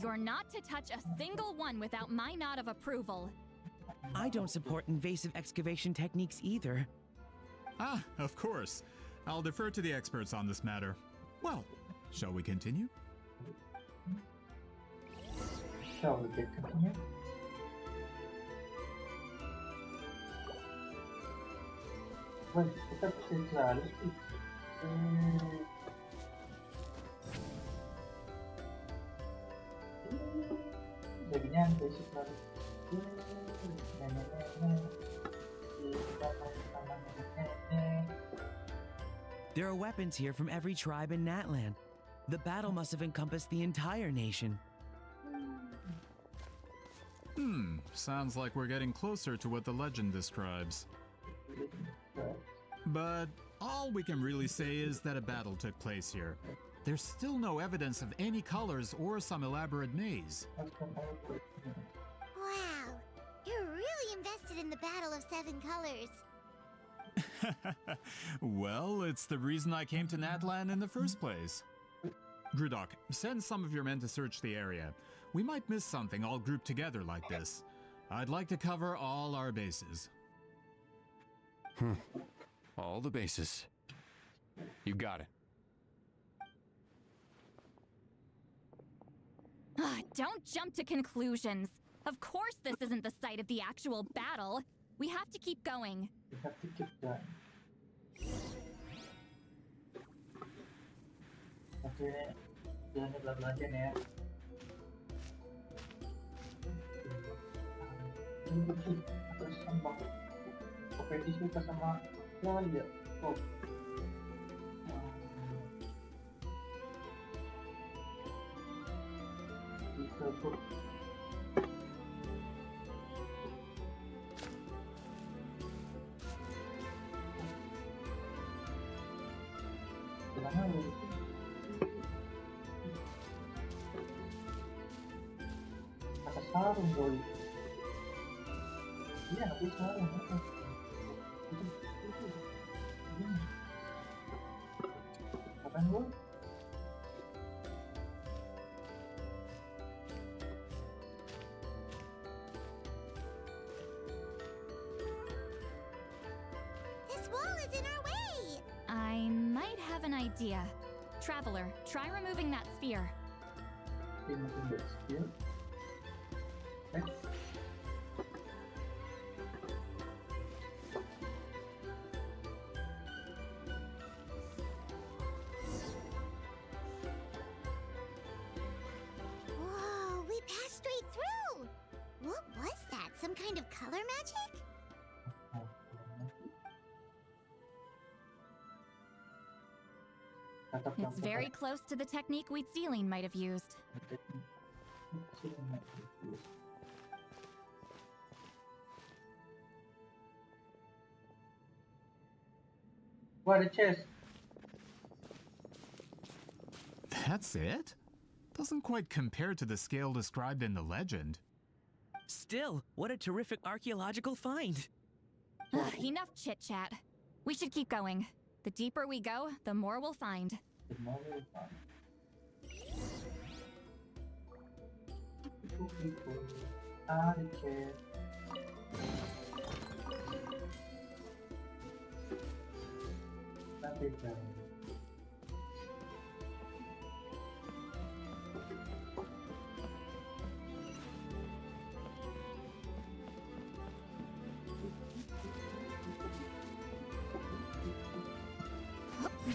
You're not to touch a single one without my nod of approval. I don't support invasive excavation techniques either. Ah, of course. I'll defer to the experts on this matter. Well, shall we continue? Shall we continue? Well, kita bisa selalu sih. Jadinya basic selalu. There are weapons here from every tribe in Natlan. The battle must have encompassed the entire nation. Sounds like we're getting closer to what the legend describes. But all we can really say is that a battle took place here. There's still no evidence of any colors or some elaborate maze. Wow, you're really invested in the Battle of Seven Colors. Well, it's the reason I came to Natlan in the first place. Grudok, send some of your men to search the area. We might miss something all grouped together like this. I'd like to cover all our bases. All the bases. You got it. Don't jump to conclusions. Of course this isn't the site of the actual battle. We have to keep going. We have to keep going. Oke, jangan pelan-pelan aja nih ya. Terus sama kompetisi kita sama ya. Oh. Bisa kata sarung boy. Iya, aku sarung. Kapan boy? This wall is in our way! I might have an idea. Traveler, try removing that sphere. Removing that sphere? Next. Whoa, we passed straight through! What was that? Some kind of color magic? It's very close to the technique Wheatsealing might have used. What a chest! That's it? Doesn't quite compare to the scale described in the legend. Still, what a terrific archaeological find! Enough chit-chat. We should keep going. The deeper we go, the more we'll find. The more we'll find. The chest. That is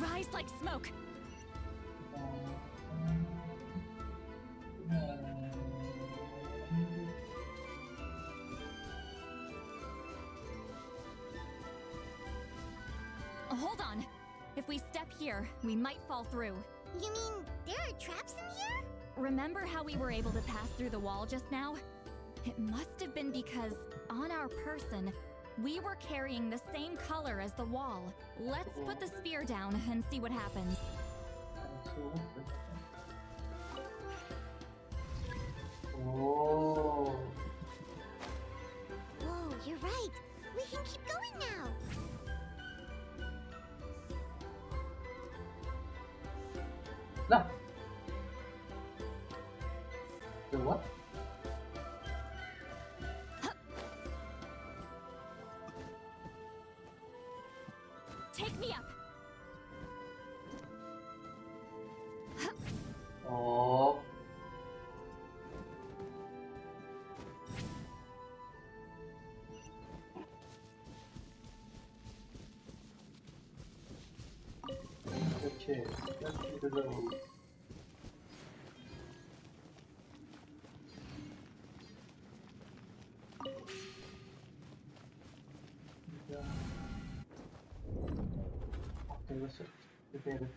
Rise like smoke. Hold on. If we step here, we might fall through. You mean there are traps in here? remember how we were able to pass through the wall just now? It must have been because, on our person, we were carrying the same color as the wall. Let's put the spear down and see what happens. Oh. Whoa, you're right. We can keep going now. Lah. The what? Take me up. Oh. Okay, let's do the road. Okay, let's prepare it.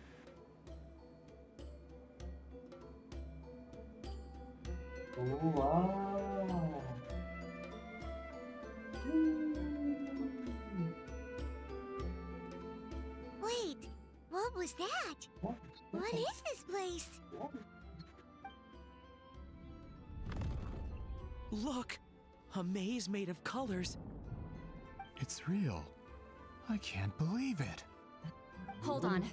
Oh wow! Wait, what was that? What is this place? Look! A maze made of colors. It's real. I can't believe it. Hold on.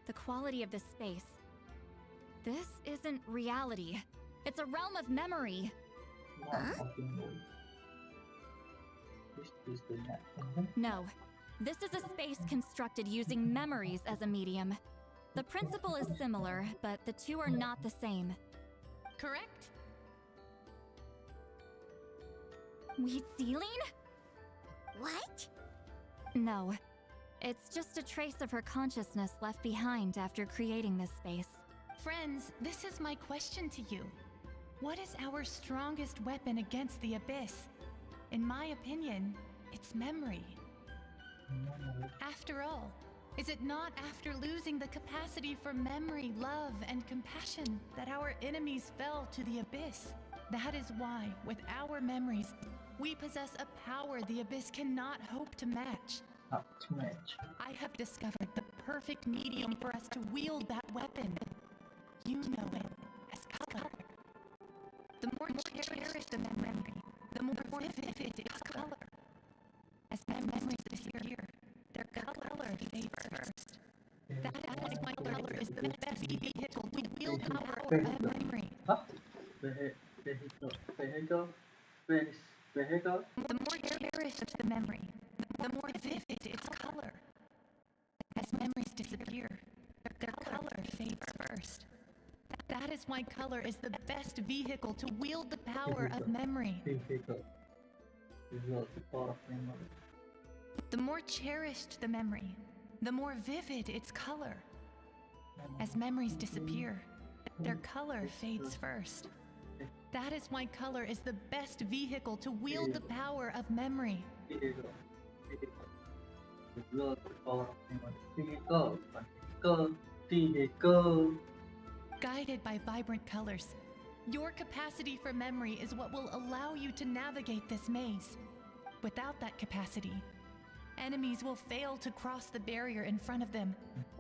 The quality of this space. This isn't reality. It's a realm of memory. Huh? No. This is a space constructed using memories as a medium. The principle is similar, but the two are not the same. Correct? Wheat ceiling? What? No. It's just a trace of her consciousness left behind after creating this space. Friends, this is my question to you. What is our strongest weapon against the Abyss? In my opinion, it's memory. After all, is it not after losing the capacity for memory, love, and compassion that our enemies fell to the Abyss? That is why, with our memories, we possess a power the Abyss cannot hope to match. I have discovered the perfect medium for us to wield that weapon. You know it as color. The more cherished the memory, the more vivid its color. As memories disappear, their color fades first. That is why color is the best vehicle to wield the power of memory. The more cherished the memory, the more vivid its color. As memories disappear, their color fades first. That is why color is the best vehicle to wield the power of memory. The more cherished the memory, the more vivid its color. As memories disappear, their color fades first. That is why color is the best vehicle to wield the power of memory. Guided by vibrant colors, your capacity for memory is what will allow you to navigate this maze. Without that capacity, enemies will fail to cross the barrier in front of them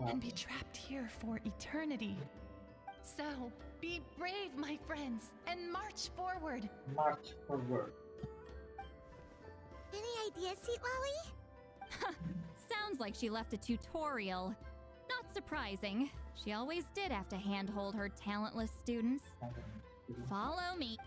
and be trapped here for eternity. So, be brave, my friends, and march forward. March forward. Any ideas, Sweet Lolly? Sounds like she left a tutorial. Not surprising. She always did have to handhold her talentless students. Follow me.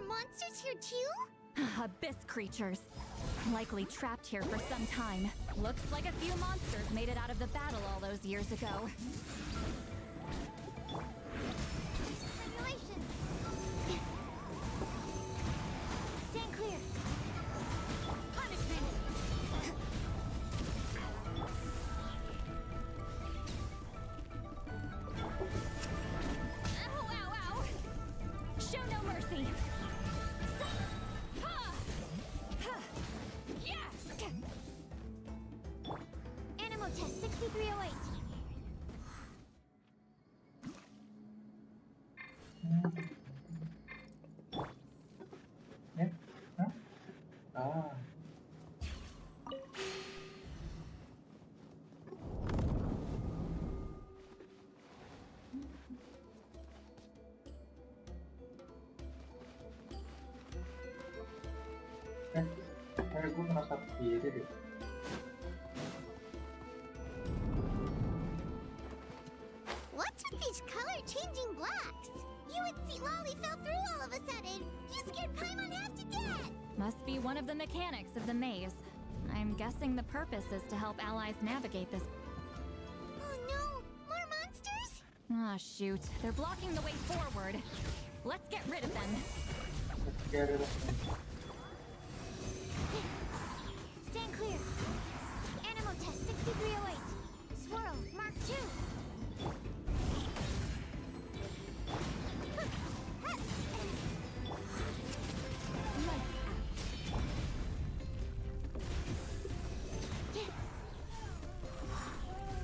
Monsters here too? Abyss creatures. Likely trapped here for some time. Looks like a few monsters made it out of the battle all those years ago. Yeah. Huh? Ah. Kayak gue merasa kiri deh. What's with these color-changing blocks? You and see Lolly fell through all of a sudden. You scared Paimon half to death. Must be one of the mechanics of the maze. I'm guessing the purpose is to help allies navigate this. Oh no! More monsters? Ah, shoot. They're blocking the way forward. Let's get rid of them. Stand clear. Animal test 6308. Swirl, Mark 2.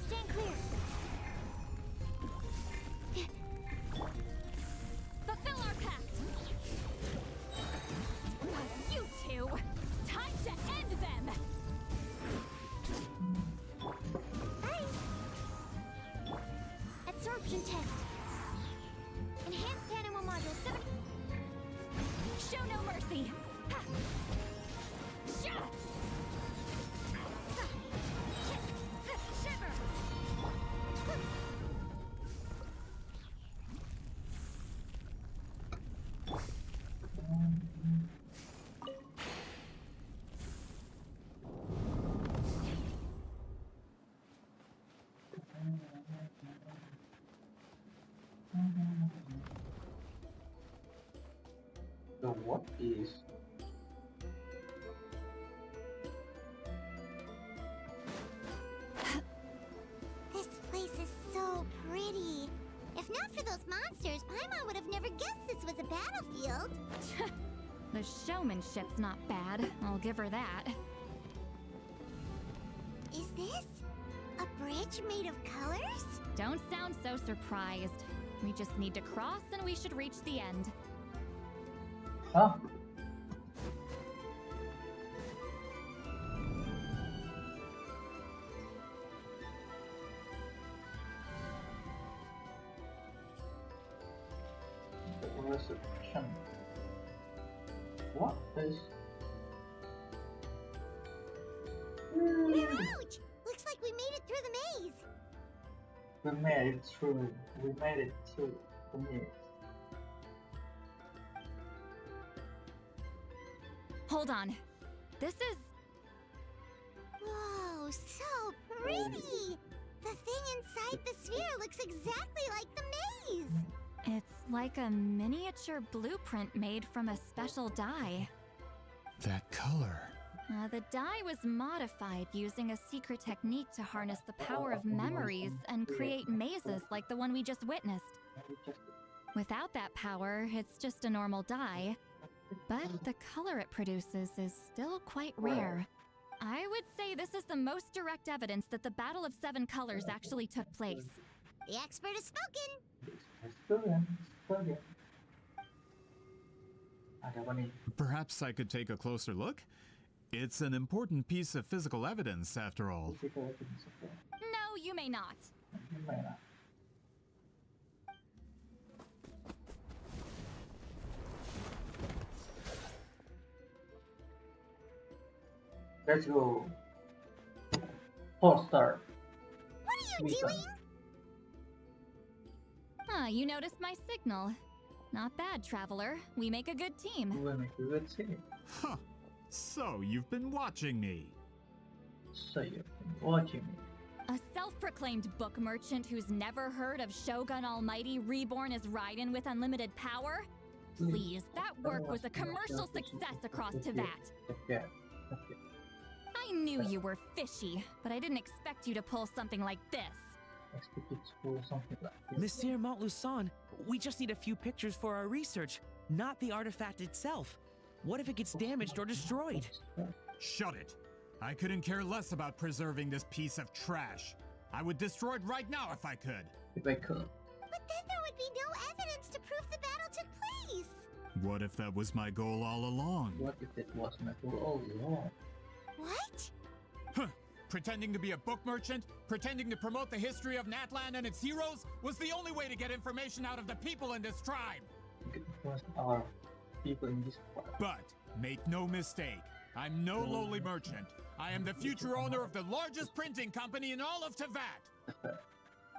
Stand clear. Fulfill our pact! You two! Time to end them! Hey! Absorption test. Enhanced animal module 7. Show no mercy! Ha! Sha! Shiver! So what is This place is so pretty. If not for those monsters, Paimon would have never guessed this was a battlefield. The showmanship's not bad, I'll give her that. Is this a bridge made of colors? Don't sound so surprised. We just need to cross and we should reach the end. Huh? Reception. What is? We're out! Looks like we made it through the maze. We made it through. We made it through the maze. Hold on. This is... Whoa, so pretty! The thing inside the sphere looks exactly like the maze! It's like a miniature blueprint made from a special dye. That color. The dye was modified using a secret technique to harness the power of memories and create mazes like the one we just witnessed. Without that power, it's just a normal dye, but the color it produces is still quite rare. I would say this is the most direct evidence that the Battle of Seven Colors actually took place. The expert has spoken! Perhaps I could take a closer look? It's an important piece of physical evidence, after all. No, you may not. Let's go. 4-star. What are you doing? Huh, you noticed my signal. Not bad, traveler. We make a good team. We make a good team. Huh. So, you've been watching me. A self-proclaimed book merchant who's never heard of Shogun Almighty reborn as Raiden with unlimited power? Please, that work was a commercial success across Teyvat. I knew you were fishy, but I didn't expect you to pull something like this. Monsieur Montluçon, we just need a few pictures for our research, not the artifact itself. What if it gets damaged or destroyed? Shut it! I couldn't care less about preserving this piece of trash. I would destroy it right now if I could. But then there would be no evidence to prove the What if that was my goal all along? What if it was my goal all along? What? Huh. Pretending to be a book merchant, pretending to promote the history of Natlan and its heroes, was the only way to get information out of the people in this tribe. Because our people in this tribe. But make no mistake, I'm no lowly merchant. I am the future owner of the largest printing company in all of Teyvat.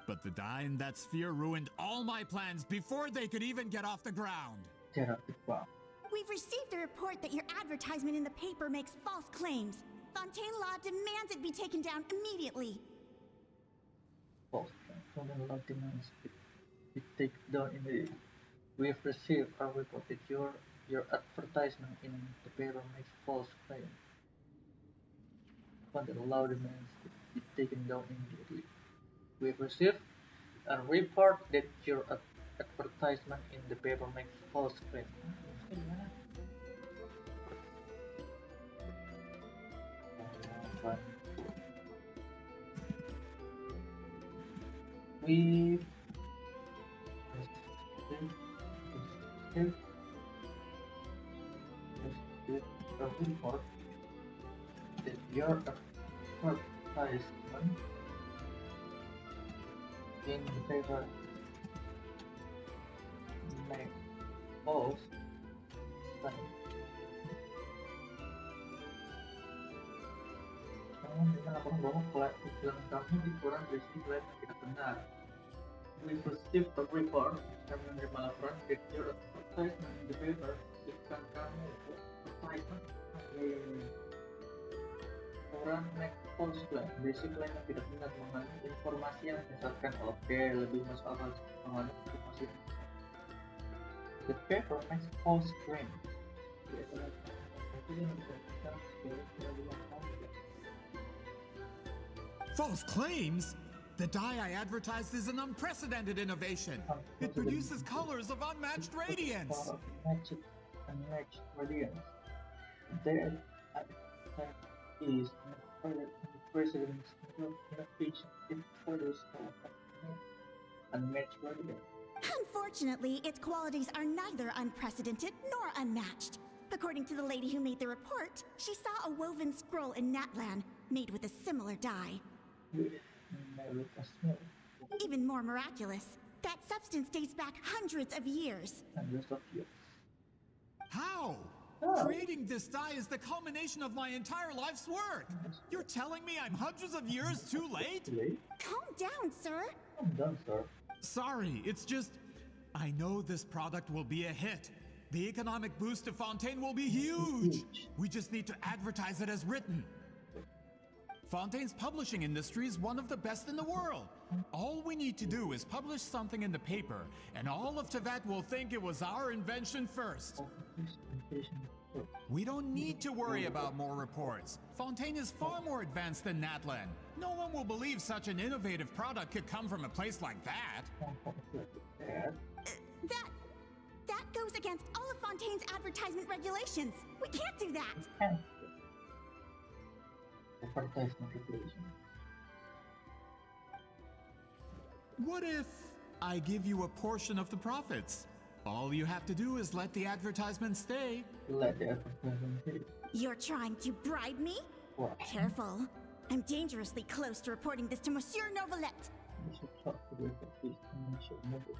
But the dye in that sphere ruined all my plans before they could even get off the ground. We've received a report that your advertisement in the paper makes false claims. Fontaine Law demands it be taken down immediately. False claims. Fontaine Law demands it be taken down immediately. We've received a report that your advertisement in the paper makes false claims. Fontaine Law demands it be taken down immediately. We've received a report that your advertisement in the paper makes false claims. We received a report that your advertisement in the paper makes false claims. Iklan kami dikurang berisi klaim yang tidak benar. We received a report kami menerima laporan that your advertisement in the paper iklan kamu advertisement orang make false claim, berisi klaim yang tidak benar mengandung informasi yang menyesatkan. Oke, lebih masuk akal mengandung informasi yang menyesatkan. The paper makes false claim. False claims? The dye I advertised is an unprecedented innovation. It produces colors of unmatched radiance. Unmatched radiance. There is the president's innovation. It furthers unmatched radiance. Unfortunately, its qualities are neither unprecedented nor unmatched. According to the lady who made the report, she saw a woven scroll in Natlan made with a similar dye. Even more miraculous, that substance dates back hundreds of years. How? Creating this dye is the culmination of my entire life's work. You're telling me I'm hundreds of years too late? Calm down, sir. Calm down, sir. Sorry, it's just... I know this product will be a hit. The economic boost to Fontaine will be huge. We just need to advertise it as written. Fontaine's publishing industry is one of the best in the world. All we need to do is publish something in the paper, and all of Teyvat will think it was our invention first. We don't need to worry about more reports. Fontaine is far more advanced than Natlan. No one will believe such an innovative product could come from a place like that. That goes against all of Fontaine's advertisement regulations. We can't do that. Advertisement regulation. What if I give you a portion of the profits? All you have to do is let the advertisement stay. Let the advertisement stay. You're trying to bribe me? What? Careful. I'm dangerously close to reporting this to Monsieur Novelette. You should talk to the police and Monsieur Novelette.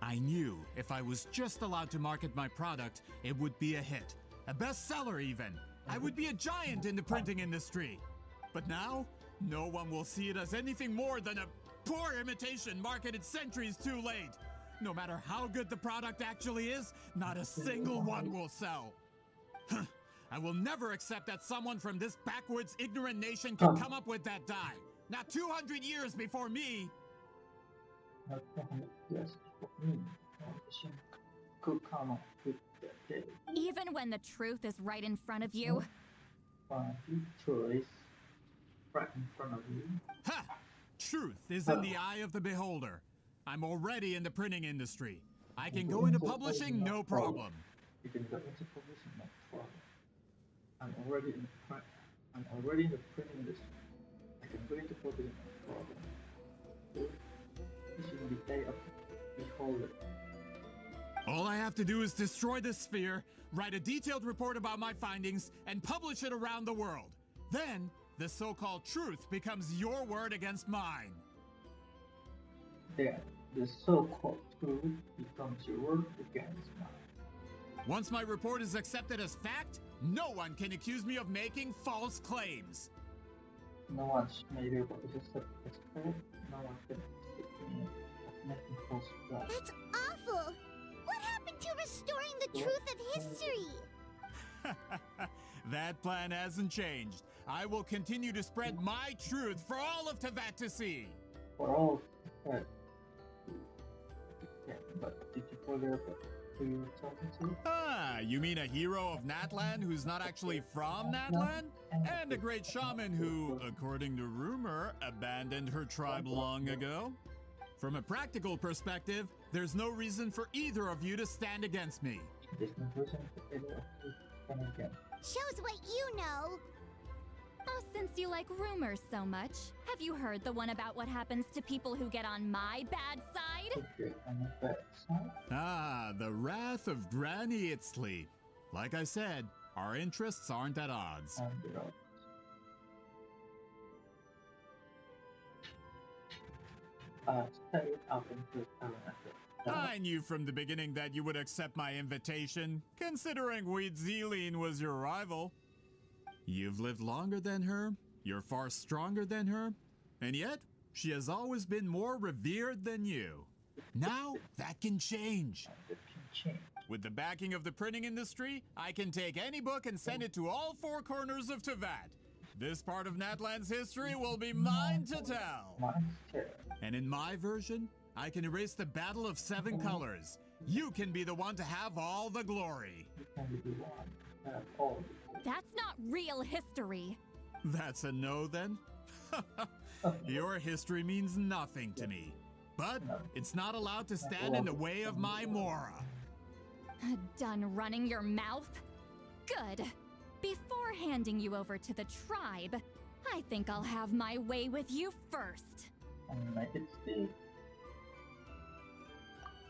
I knew if I was just allowed to market my product, it would be a hit. A bestseller even. I would be a giant in the printing industry. But now, no one will see it as anything more than a poor imitation marketed centuries too late. No matter how good the product actually is, not a single one will sell. I will never accept that someone from this backwards, ignorant nation can come up with that dye. Not 200 years before me. Could come up with that day. Even when the truth is right in front of you. Truth right in front of you. Ha! Truth is in the eye of the beholder. I'm already in the printing industry. I can go into publishing, no problem. You can go into publishing, no problem. I'm already in the printing industry. I can go into publishing, no problem. the day of the beholder. All I have to do is destroy this sphere, write a detailed report about my findings, and publish it around the world. Then, the so-called truth becomes your word against mine. Then, the so-called truth becomes your word against mine. Once my report is accepted as fact, no one can accuse me of making false claims. No one's made able to accept as fact. No one can accuse me of making false claims. That's awful! What happened to restoring the truth of history? That plan hasn't changed. I will continue to spread my truth for all of Teyvat to see. For all of Teyvat. Yeah, but did you forget who you were talking to? Ah, you mean a hero of Natlan who's not actually from Natlan? And a great shaman who, according to rumor, abandoned her tribe long ago? From a practical perspective, there's no reason for either of you to stand against me. There's no reason for either of you to stand against. Shows what you know. Oh, since you like rumors so much, have you heard the one about what happens to people who get on my bad side? Ah, the wrath of Granny Itzley. Like I said, our interests aren't at odds. I knew from the beginning that you would accept my invitation, considering Weedzeline was your rival. You've lived longer than her, you're far stronger than her, and yet, she has always been more revered than you. Now, that can change. With the backing of the printing industry, I can take any book and send it to all four corners of Teyvat. This part of Natlan's history will be mine to tell. And in my version, I can erase the Battle of Seven Colors. You can be the one to have all the glory. That's not real history. That's a no, then? Your history means nothing to me. But it's not allowed to stand in the way of my Mora. Done running your mouth? Good. Before handing you over to the tribe, I think I'll have my way with you first.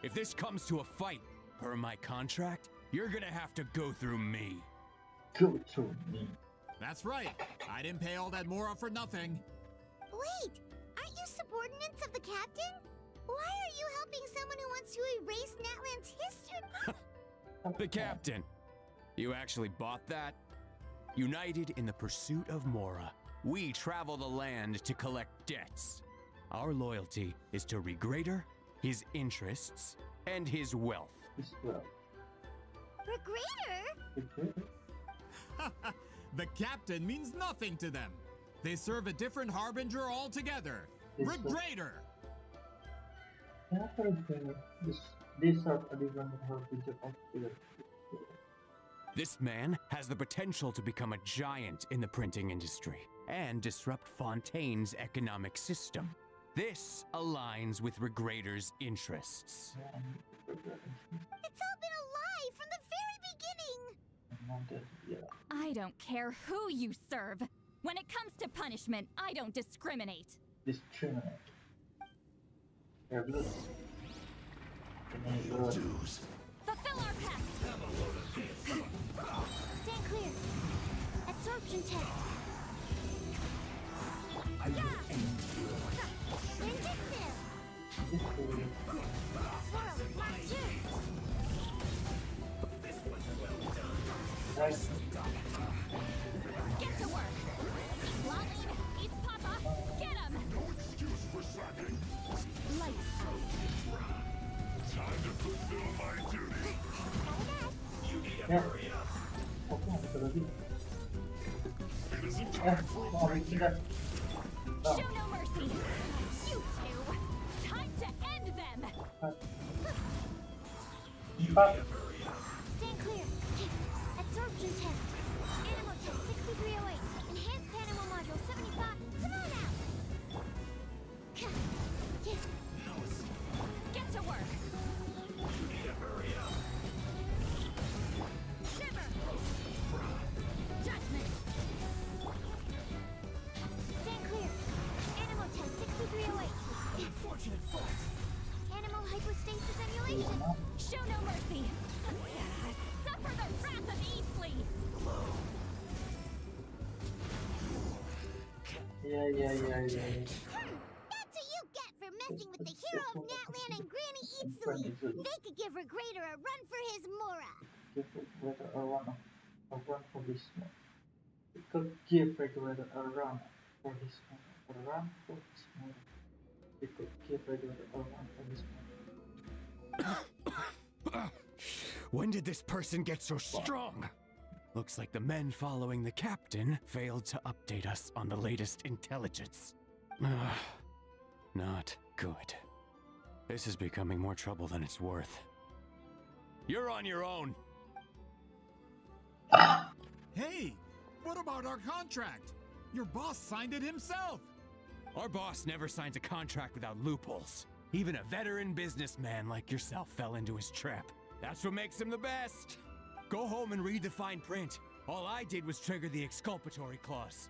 If this comes to a fight, per my contract, you're gonna have to go through me. Go through me. That's right. I didn't pay all that Mora for nothing. Wait, aren't you subordinates of the captain? Why are you helping someone who wants to erase Natlan's history? The captain. You actually bought that? United in the pursuit of Mora, we travel the land to collect debts. Our loyalty is to Regrader, his interests, and his wealth. Regrader? The captain means nothing to them. They serve a different harbinger altogether. Regrader! These are a different harbinger altogether. This man has the potential to become a giant in the printing industry and disrupt Fontaine's economic system. This aligns with Regrader's interests. It's all been a lie from the very beginning! I don't care who you serve. When it comes to punishment, I don't discriminate. Discriminate. Fulfill our pact! Stand clear. Absorption test. Get to work! Lamin, eats Papa! Get him! No excuse for slacking. Lights out. Time to fulfill my duty. You need to Yeah. hurry up. It isn't Yeah. time for a break yet. Show no mercy! You two! Time to end them! You need to hurry up. Stand clear. Absorption test. Animal test 6308. Enhanced animal module 75. Come on out! Get to work! You need to hurry up. Shiver! Judgment! Stand clear. Animal test 6308. Unfortunate fault. Yeah. That's what you get for messing with the hero of Natlan and Granny Eatsley. They could give Regrader a run for his Mora. Give Regulator a run for his money. We could give Regulator a run for his money. A run for his money. We could give Regulator a run for his money. When did this person get so strong? Looks like the men following the captain failed to update us on the latest intelligence. Not good. This is becoming more trouble than it's worth. You're on your own. Hey, what about our contract? Your boss signed it himself. Our boss never signs a contract without loopholes. Even a veteran businessman like yourself fell into his trap. That's what makes him the best. Go home and read the fine print. All I did was trigger the exculpatory clause.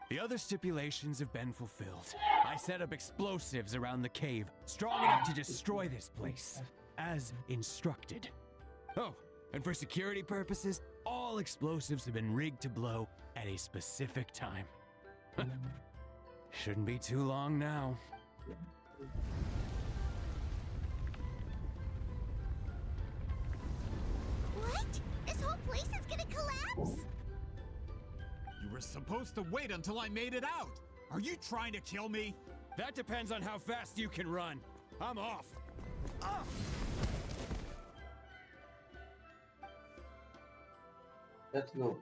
The other stipulations have been fulfilled. I set up explosives around the cave, strong enough to destroy this place, as instructed. Oh, and for security purposes, all explosives have been rigged to blow at a specific time. Shouldn't be too long now. What? This whole place is gonna collapse? You were supposed to wait until I made it out. Are you trying to kill me? That depends on how fast you can run. I'm off. Let's go.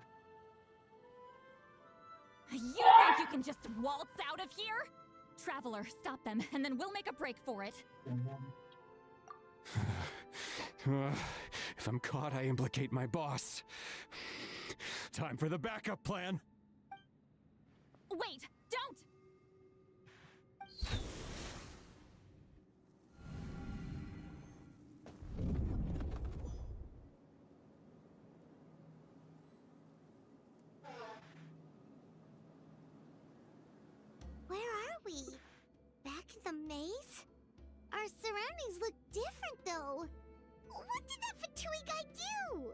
You think you can just waltz out of here? Traveler, stop them, and then we'll make a break for it. If I'm caught, I implicate my boss. Time for the backup plan. Wait, don't! Where are we? Back in the maze? Our surroundings look different, though. What did that Fatui guy do?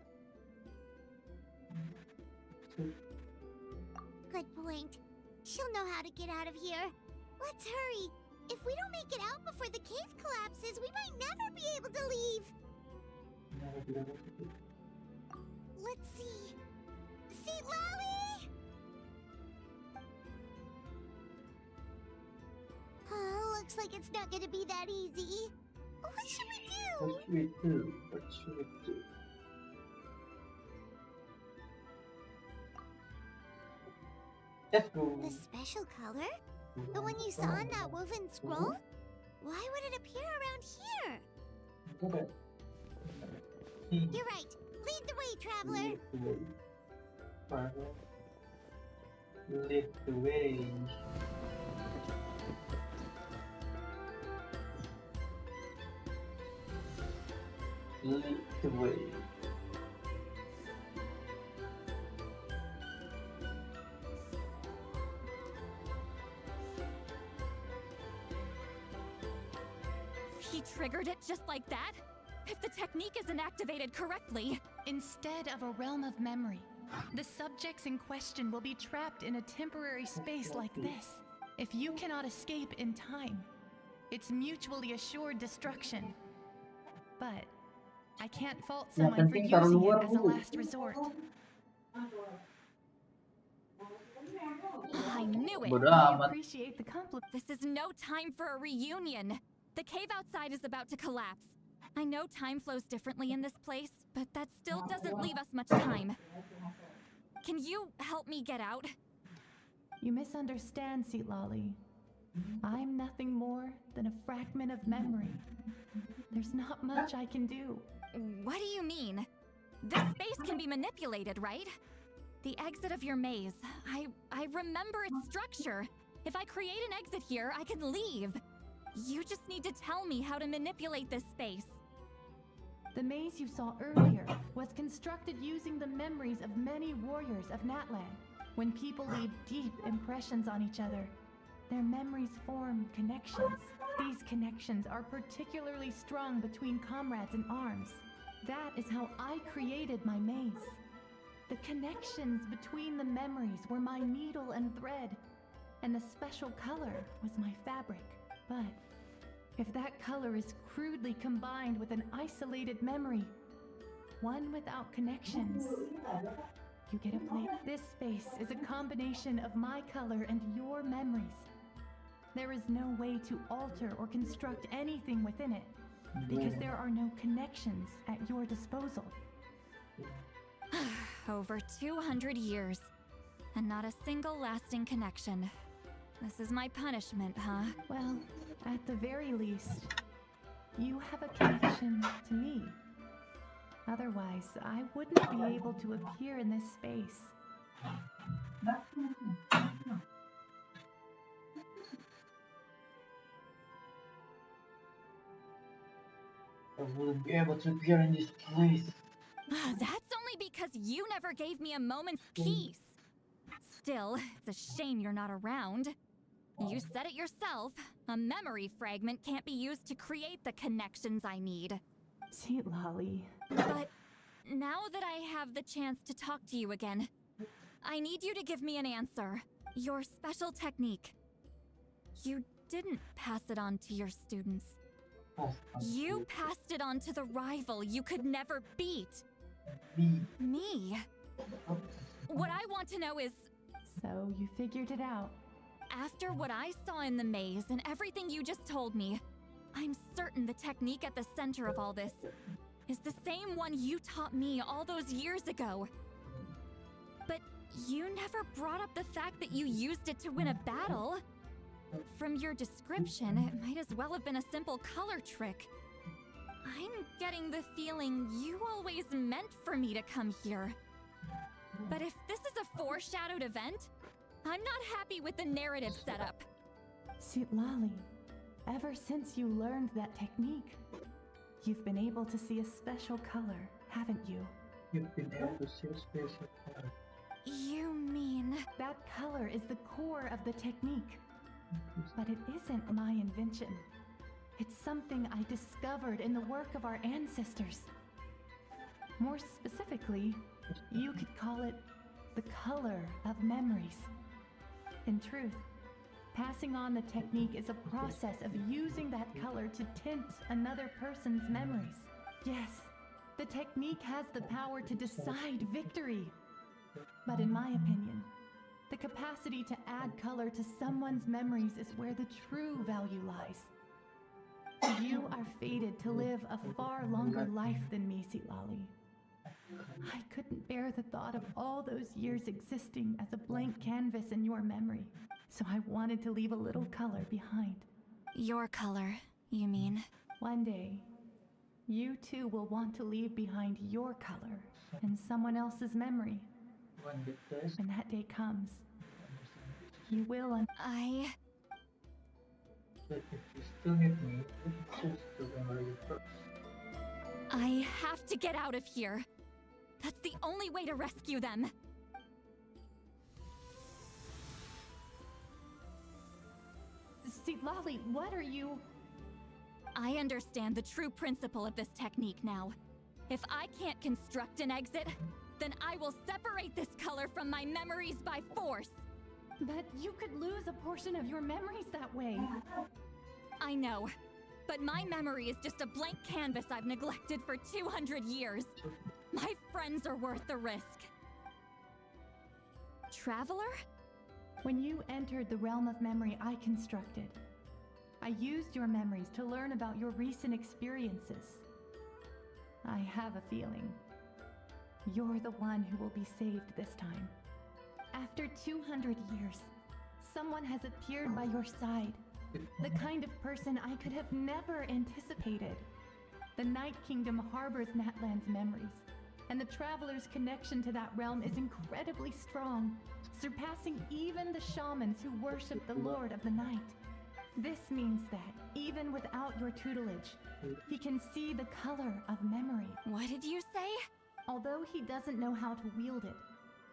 Good point. She'll know how to get out of here. Let's hurry. If we don't make it out before the cave collapses, we might never be able to leave. Let's see. Seat Lally! Looks like it's not gonna be that easy. What should we do? What should we do? What should we do? Let's go. The special color? The one you saw in that woven scroll? Why would it appear around here? You're right. Lead the way, traveler. Lead the way. Lead the way. He triggered it just like that? If the technique isn't activated correctly... Instead of a realm of memory, the subjects in question will be trapped in a temporary space like this. If you cannot escape in time, it's mutually assured destruction. But I can't fault someone for using it as a last resort. I knew it! I appreciate the compliment. This is no time for a reunion. The cave outside is about to collapse. I know time flows differently in this place, but that still doesn't leave us much time. Can you help me get out? You misunderstand, Seatlali. I'm nothing more than a fragment of memory. There's not much I can do. What do you mean? This space can be manipulated, right? The exit of your maze. I remember its structure. If I create an exit here, I can leave. You just need to tell me how to manipulate this space. The maze you saw earlier was constructed using the memories of many warriors of Natlan. When people leave deep impressions on each other, their memories form connections. These connections are particularly strong between comrades in arms. That is how I created my maze. The connections between the memories were my needle and thread, and the special color was my fabric. But if that color is crudely combined with an isolated memory, one without connections, you get a plate. This space is a combination of my color and your memories. There is no way to alter or construct anything within it, because there are no connections at your disposal. Over 200 years, and not a single lasting connection. This is my punishment, huh? Well, at the very least, you have a connection to me. Otherwise, I wouldn't be able to appear in this space. I wouldn't be able to appear in this place. That's only because you never gave me a moment's peace. Still, it's a shame you're not around. You said it yourself. A memory fragment can't be used to create the connections I need. Sweet Lolly. But now that I have the chance to talk to you again, I need you to give me an answer. Your special technique. You didn't pass it on to your students. You passed it on to the rival you could never beat. Me. What I want to know is... So you figured it out. After what I saw in the maze and everything you just told me, I'm certain the technique at the center of all this is the same one you taught me all those years ago. But you never brought up the fact that you used it to win a battle. From your description, it might as well have been a simple color trick. I'm getting the feeling you always meant for me to come here. But if this is a foreshadowed event, I'm not happy with the narrative setup. Sweet Lolly, ever since you learned that technique, you've been able to see a special color, haven't you? You've been able to see a special color. You mean... That color is the core of the technique. But it isn't my invention. It's something I discovered in the work of our ancestors. More specifically, you could call it the color of memories. In truth, passing on the technique is a process of using that color to tint another person's memories. Yes, the technique has the power to decide victory. But in my opinion, the capacity to add color to someone's memories is where the true value lies. You are fated to live a far longer life than me, Lolly. I couldn't bear the thought of all those years existing as a blank canvas in your memory, so I wanted to leave a little color behind. Your color, you mean? One day, you too will want to leave behind your color in someone else's memory. When that day comes, you will But if you still need me, you can choose to remember you first. I have to get out of here. That's the only way to rescue them. See, Lolly, what are you... I understand the true principle of this technique now. If I can't construct an exit, then I will separate this color from my memories by force. But you could lose a portion of your memories that way. I know, but my memory is just a blank canvas I've neglected for 200 years. My friends are worth the risk. Traveler? When you entered the realm of memory I constructed, I used your memories to learn about your recent experiences. I have a feeling you're the one who will be saved this time. After 200 years, someone has appeared by your side. The kind of person I could have never anticipated. The Night Kingdom harbors Natlan's memories, and the traveler's connection to that realm is incredibly strong, surpassing even the shamans who worship the Lord of the Night. This means that, even without your tutelage, he can see the color of memory. What did you say? Although he doesn't know how to wield it,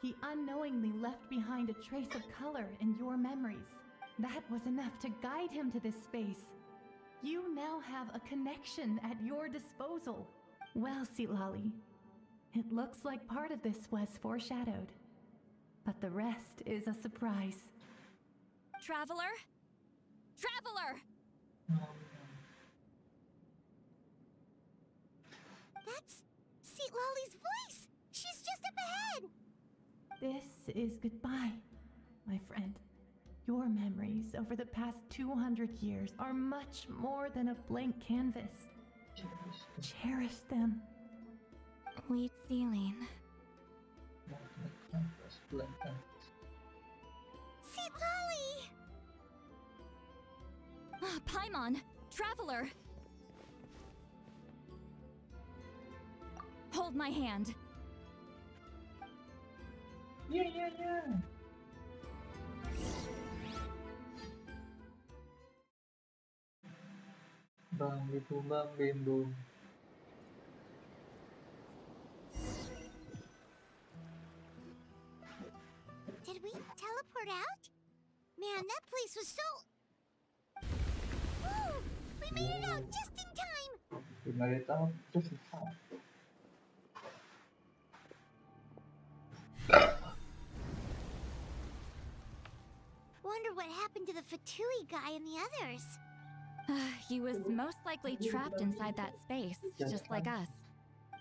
he unknowingly left behind a trace of color in your memories. That was enough to guide him to this space. You now have a connection at your disposal. Well, Lolly, It looks like part of this was foreshadowed, but the rest is a surprise. Traveler? Traveler! That's Seat Lolly's voice! She's just up ahead! This is goodbye, my friend. Your memories over the past 200 years are much more than a blank canvas. Cherish them. Wheat ceiling. Seat Lolly! Paimon! Traveler! Hold my hand. Yeah. Bang itu bang bim. Did we teleport out? Man, that place was so... Woo! We made it out just in time! We made it out just in time. Wonder what happened to the Fatui guy and the others. He was most likely trapped inside that space, just like us.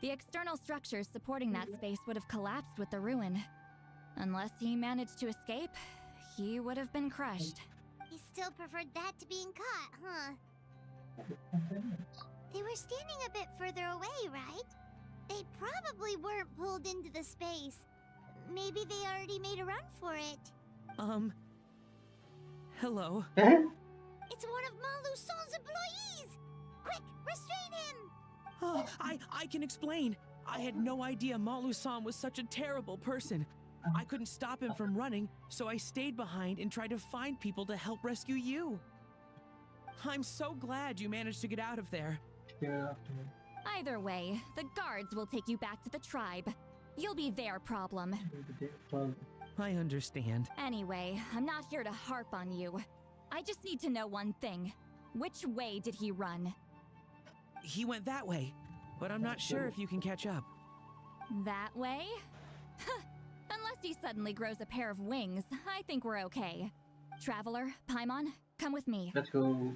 The external structures supporting that space would have collapsed with the ruin. Unless he managed to escape, he would have been crushed. He still preferred that to being caught, huh? They were standing a bit further away, right? They probably weren't pulled into the space. Maybe they already made a run for it. Hello? It's one of Maluson's employees! Quick, restrain him! Oh, I can explain. I had no idea Malu-san was such a terrible person. I couldn't stop him from running, so I stayed behind and tried to find people to help rescue you. I'm so glad you managed to get out of there. Either way, the guards will take you back to the tribe. You'll be their problem. I understand. Anyway, I'm not here to harp on you. I just need to know one thing. Which way did he run? He went that way, but I'm not sure if you can catch up. That way? Unless he suddenly grows a pair of wings, I think we're okay. Traveler, Paimon, come with me. Let's go.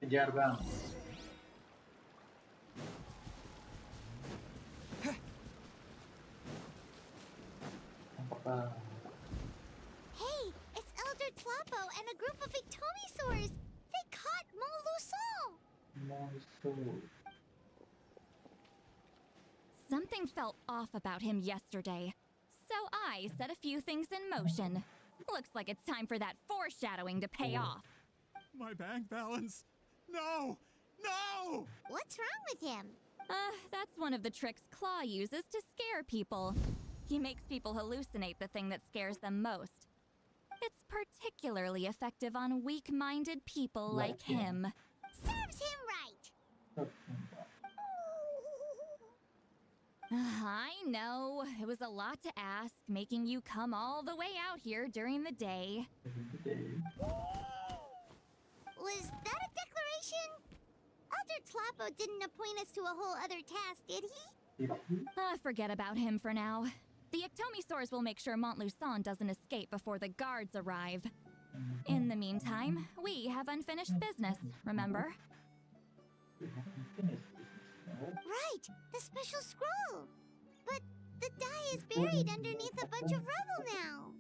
Kejar bang. Hey, it's Elder Tlapo and a group of Ictomisaurs! They caught Maluson! Something felt off about him yesterday, so I set a few things in motion. Looks like it's time for that foreshadowing to pay off. My bank balance! No! No! What's wrong with him? That's one of the tricks Claw uses to scare people. He makes people hallucinate the thing that scares them most. It's particularly effective on weak-minded people like him. Serves him right! I know, it was a lot to ask, making you come all the way out here during the day. Was that a declaration? Elder Tlapo didn't appoint us to a whole other task, did he? Forget about him for now. The Ictomisaurs will make sure Montluçon doesn't escape before the guards arrive. In the meantime, we have unfinished business, remember? Right, the special scroll. But the die is buried underneath a bunch of rubble now.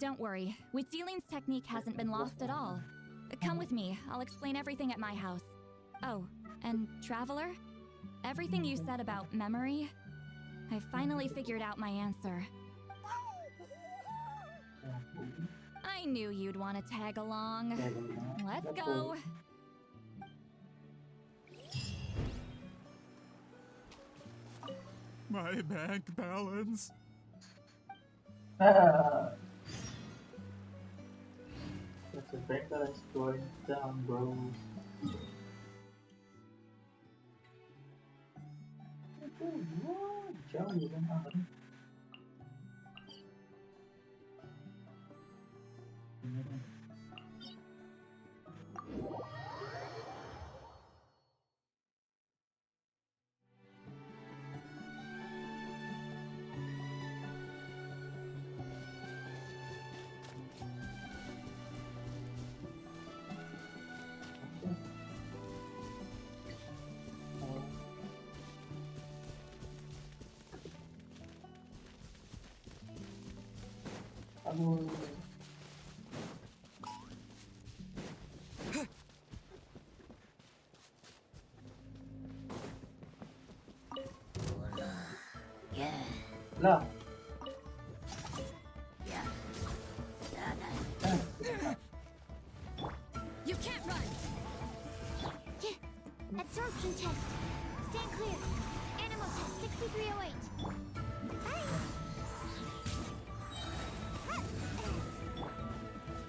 Don't worry, Witziling's technique hasn't been lost at all. Come with me, I'll explain everything at my house. Oh, and Traveler? Everything you said about memory, I finally figured out my answer. I knew you'd want to tag along. Let's go. My bank balance. That's a bank balance going down, bro. Jauh ya kan? Aduh. Lah. You can't run. Absorption test. Stand clear. Animal test 6308.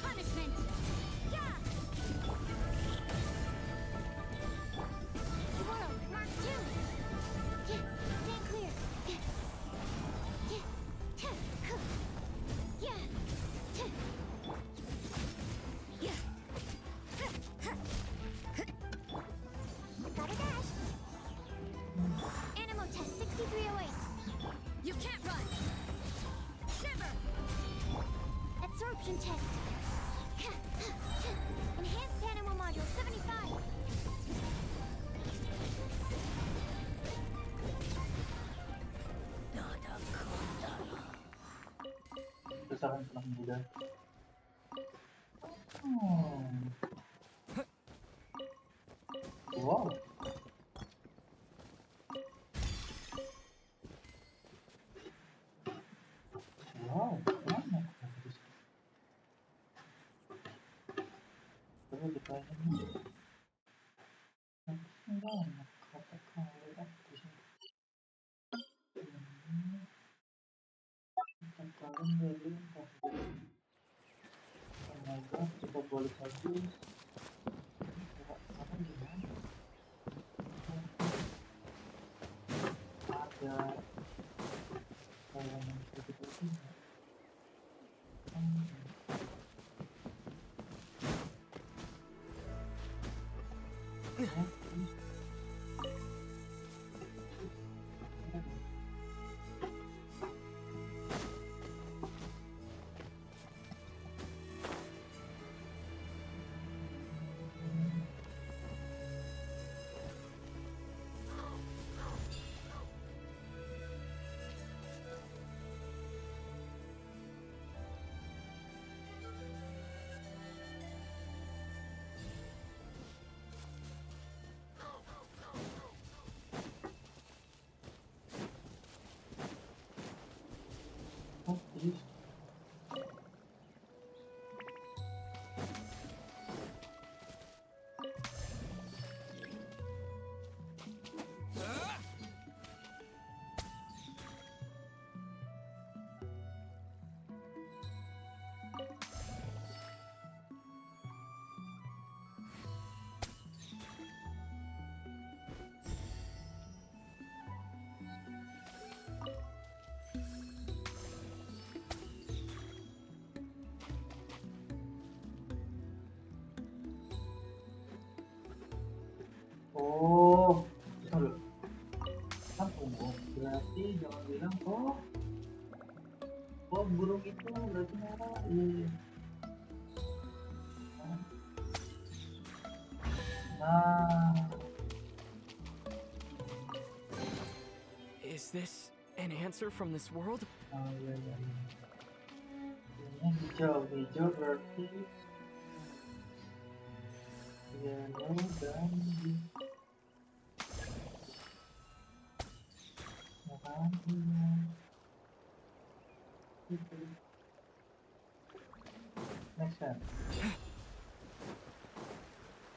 Punishment. Yeah. Swirl, Mark 2. Yeah. Stand clear. Yeah. Yeah. Yeah. Yeah. Gotta dash. Animal test 6308. You can't run. Shiver. Absorption test. Enhanced animal module 75. Kesaran tulang muda. Wow. Wow, mana? Coba ditanya nih. Banyak kata-kata di sini. Kata-kata dari tenaga coba balik lagi. Apa gimana? Ada yang sedikit lagi. Oh, sorry. Kan umum berarti jangan bilang oh burung itu berarti merah. Iya. Nah. Is this an answer from this world? Oh iya iya. Ini hijau berarti yellow dan next time.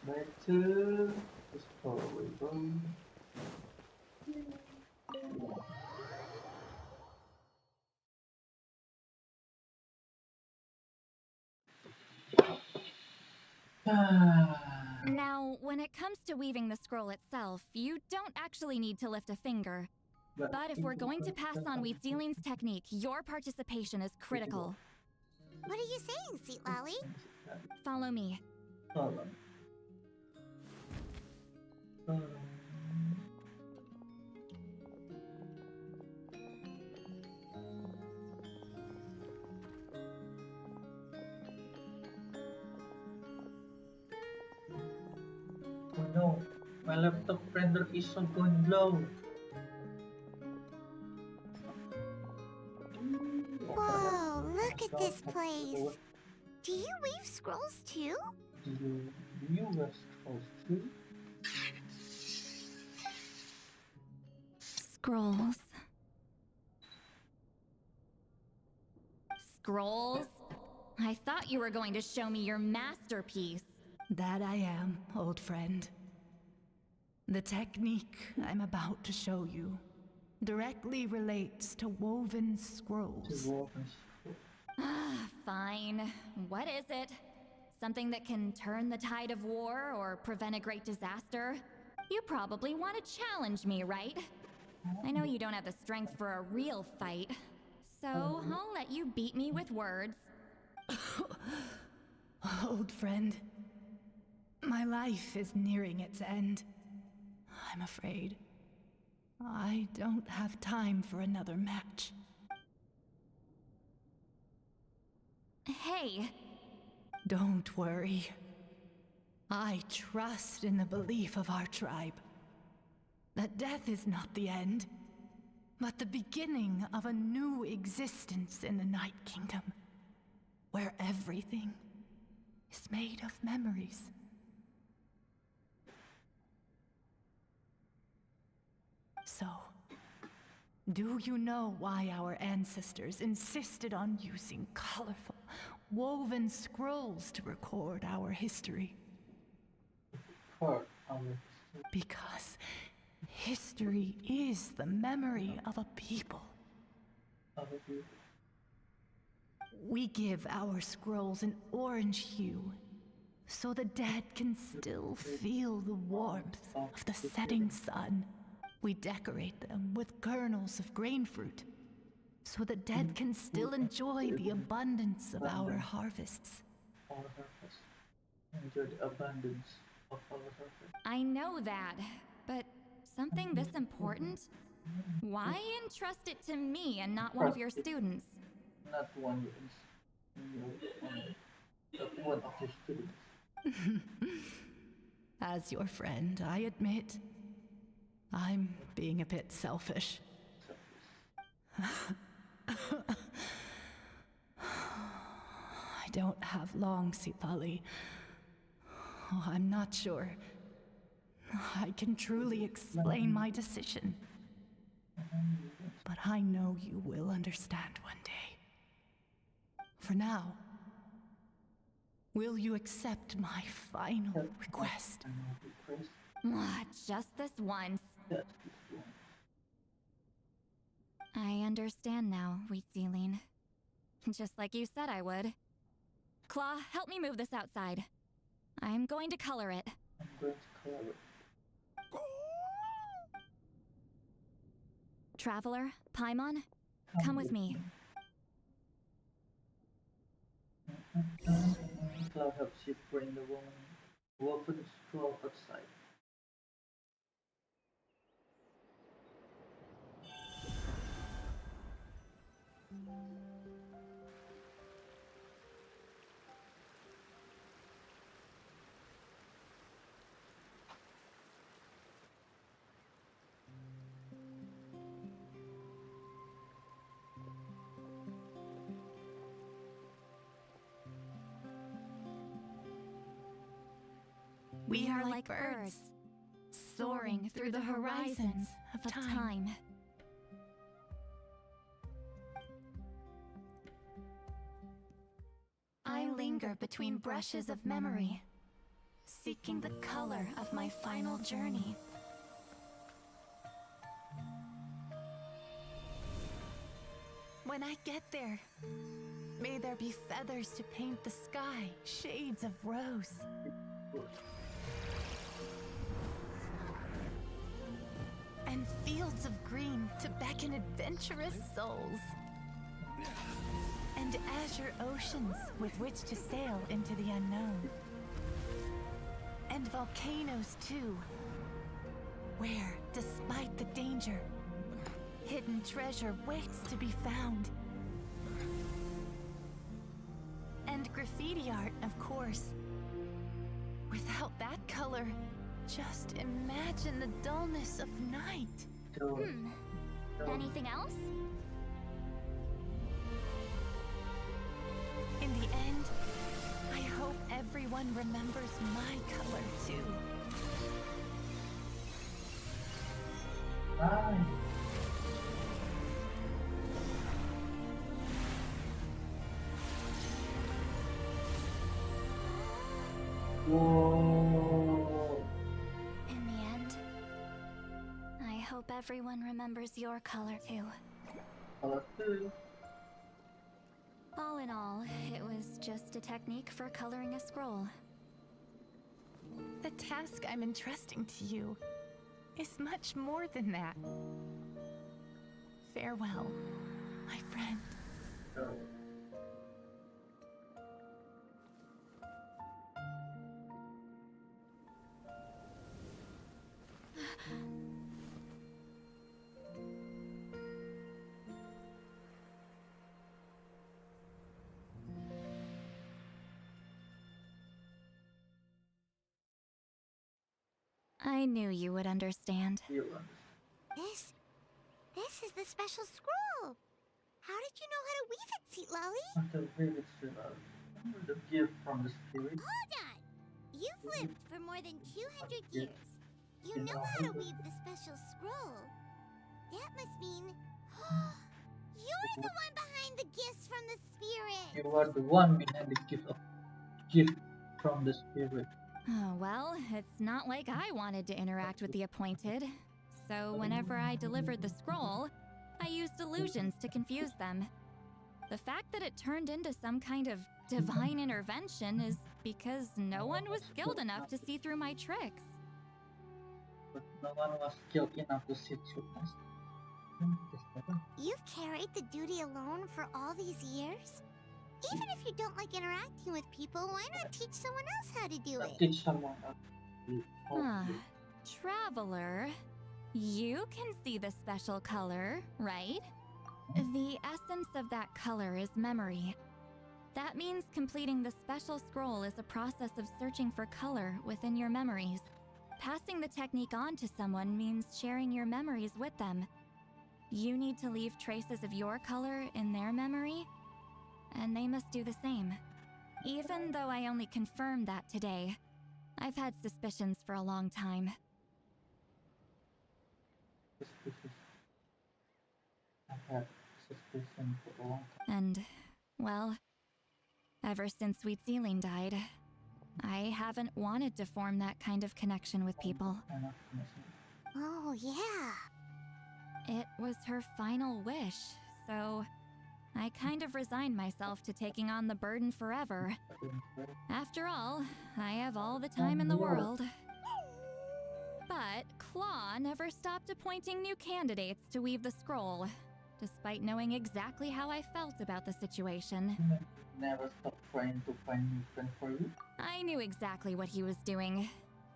Back to the story. Now, when it comes to weaving the scroll itself, you don't actually need to lift a finger. But if we're going to pass on Weave Dealing's technique, your participation is critical. What are you saying, Sweet Lolly? Follow me. Oh no, my laptop render is so going low. Whoa, look at this this place. Do you weave scrolls too? Do you weave scrolls too? Scrolls. Scrolls? I thought you were going to show me your masterpiece. That I am, old friend. The technique I'm about to show you directly relates to woven scrolls. Fine. What is it? Something that can turn the tide of war or prevent a great disaster? You probably want to challenge me, right? I know you don't have the strength for a real fight, so I'll let you beat me with words. Old friend, my life is nearing its end. I'm afraid I don't have time for another match. Hey! Don't worry. I trust in the belief of our tribe that death is not the end, but the beginning of a new existence in the Night Kingdom, where everything is made of memories. So, do you know why our ancestors insisted on using colorful, woven scrolls to record our history? Because history is the memory of a people. We give our scrolls an orange hue, so the dead can still feel the warmth of the setting sun. We decorate them with kernels of grain fruit, so the dead can still enjoy the abundance of our harvests. Enjoy the abundance of our harvest. I know that, but something this important? Why entrust it to me and not one of your students? Not one of your students. As your friend, I admit, I'm being a bit selfish. I don't have long, Sipali. Oh, I'm not sure I can truly explain my decision. But I know you will understand one day. For now, will you accept my final request? Just this once. I understand now, Wheat Sealing. Just like you said I would. Claw, help me move this outside. I'm going to color it. Traveler, Paimon, come with me. Cloud helps you bring the woven scroll outside. We are like birds, soaring through the horizons of time. I linger between brushes of memory, seeking the color of my final journey. When I get there, may there be feathers to paint the sky, shades of rose. And fields of green to beckon adventurous souls. And azure oceans with which to sail into the unknown. And volcanoes too, where, despite the danger, hidden treasure waits to be found. And graffiti art, of course. Without that color, just imagine the dullness of night. Anything else? everyone remembers my color too. Nice. Whoa. In the end, I hope everyone remembers your color too. Color too. All in all, it was just a technique for coloring a scroll. The task I'm entrusting to you is much more than that. Farewell, my friend. Oh. I knew you would understand. This is the special scroll. How did you know how to weave it, Seat Lolly? The weave it, the gift from the spirit. Hold on. You've lived for more than 200 years. You know how to weave the special scroll. That must mean you're the one behind the gifts from the spirit. You are the one behind the gift from the spirit. Oh, well, it's not like I wanted to interact with the appointed. So whenever I delivered the scroll, I used illusions to confuse them. The fact that it turned into some kind of divine intervention is because no one was skilled enough to see through my tricks. But no one was skilled enough to see through us. You've carried the duty alone for all these years? Even if you don't like interacting with people, why not teach someone else how to do it? Teach someone else. Traveler, you can see the special color, right? The essence of that color is memory. That means completing the special scroll is a process of searching for color within your memories. Passing the technique on to someone means sharing your memories with them. You need to leave traces of your color in their memory, and they must do the same. Even though I only confirmed that today, I've had suspicions for a long time. I've had suspicion for a long time. And, well, ever since Sweet Celine died, I haven't wanted to form that kind of connection with people. Oh, yeah. It was her final wish, so I kind of resigned myself to taking on the burden forever. After all, I have all the time in the world. But Claw never stopped appointing new candidates to weave the scroll, despite knowing exactly how I felt about the situation. Never stopped trying to find new friends for you? I knew exactly what he was doing.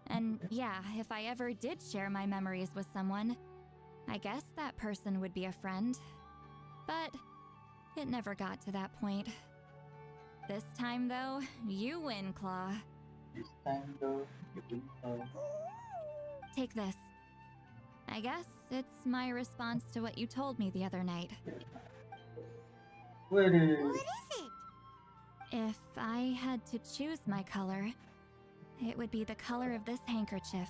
And yeah, if I ever did share my memories with someone, I guess that person would be a friend. But it never got to that point. This time, though, you win, Claw. This time, though, you win, Claw. Take this. I guess it's my response to what you told me the other night. What is it? If I had to choose my color, it would be the color of this handkerchief.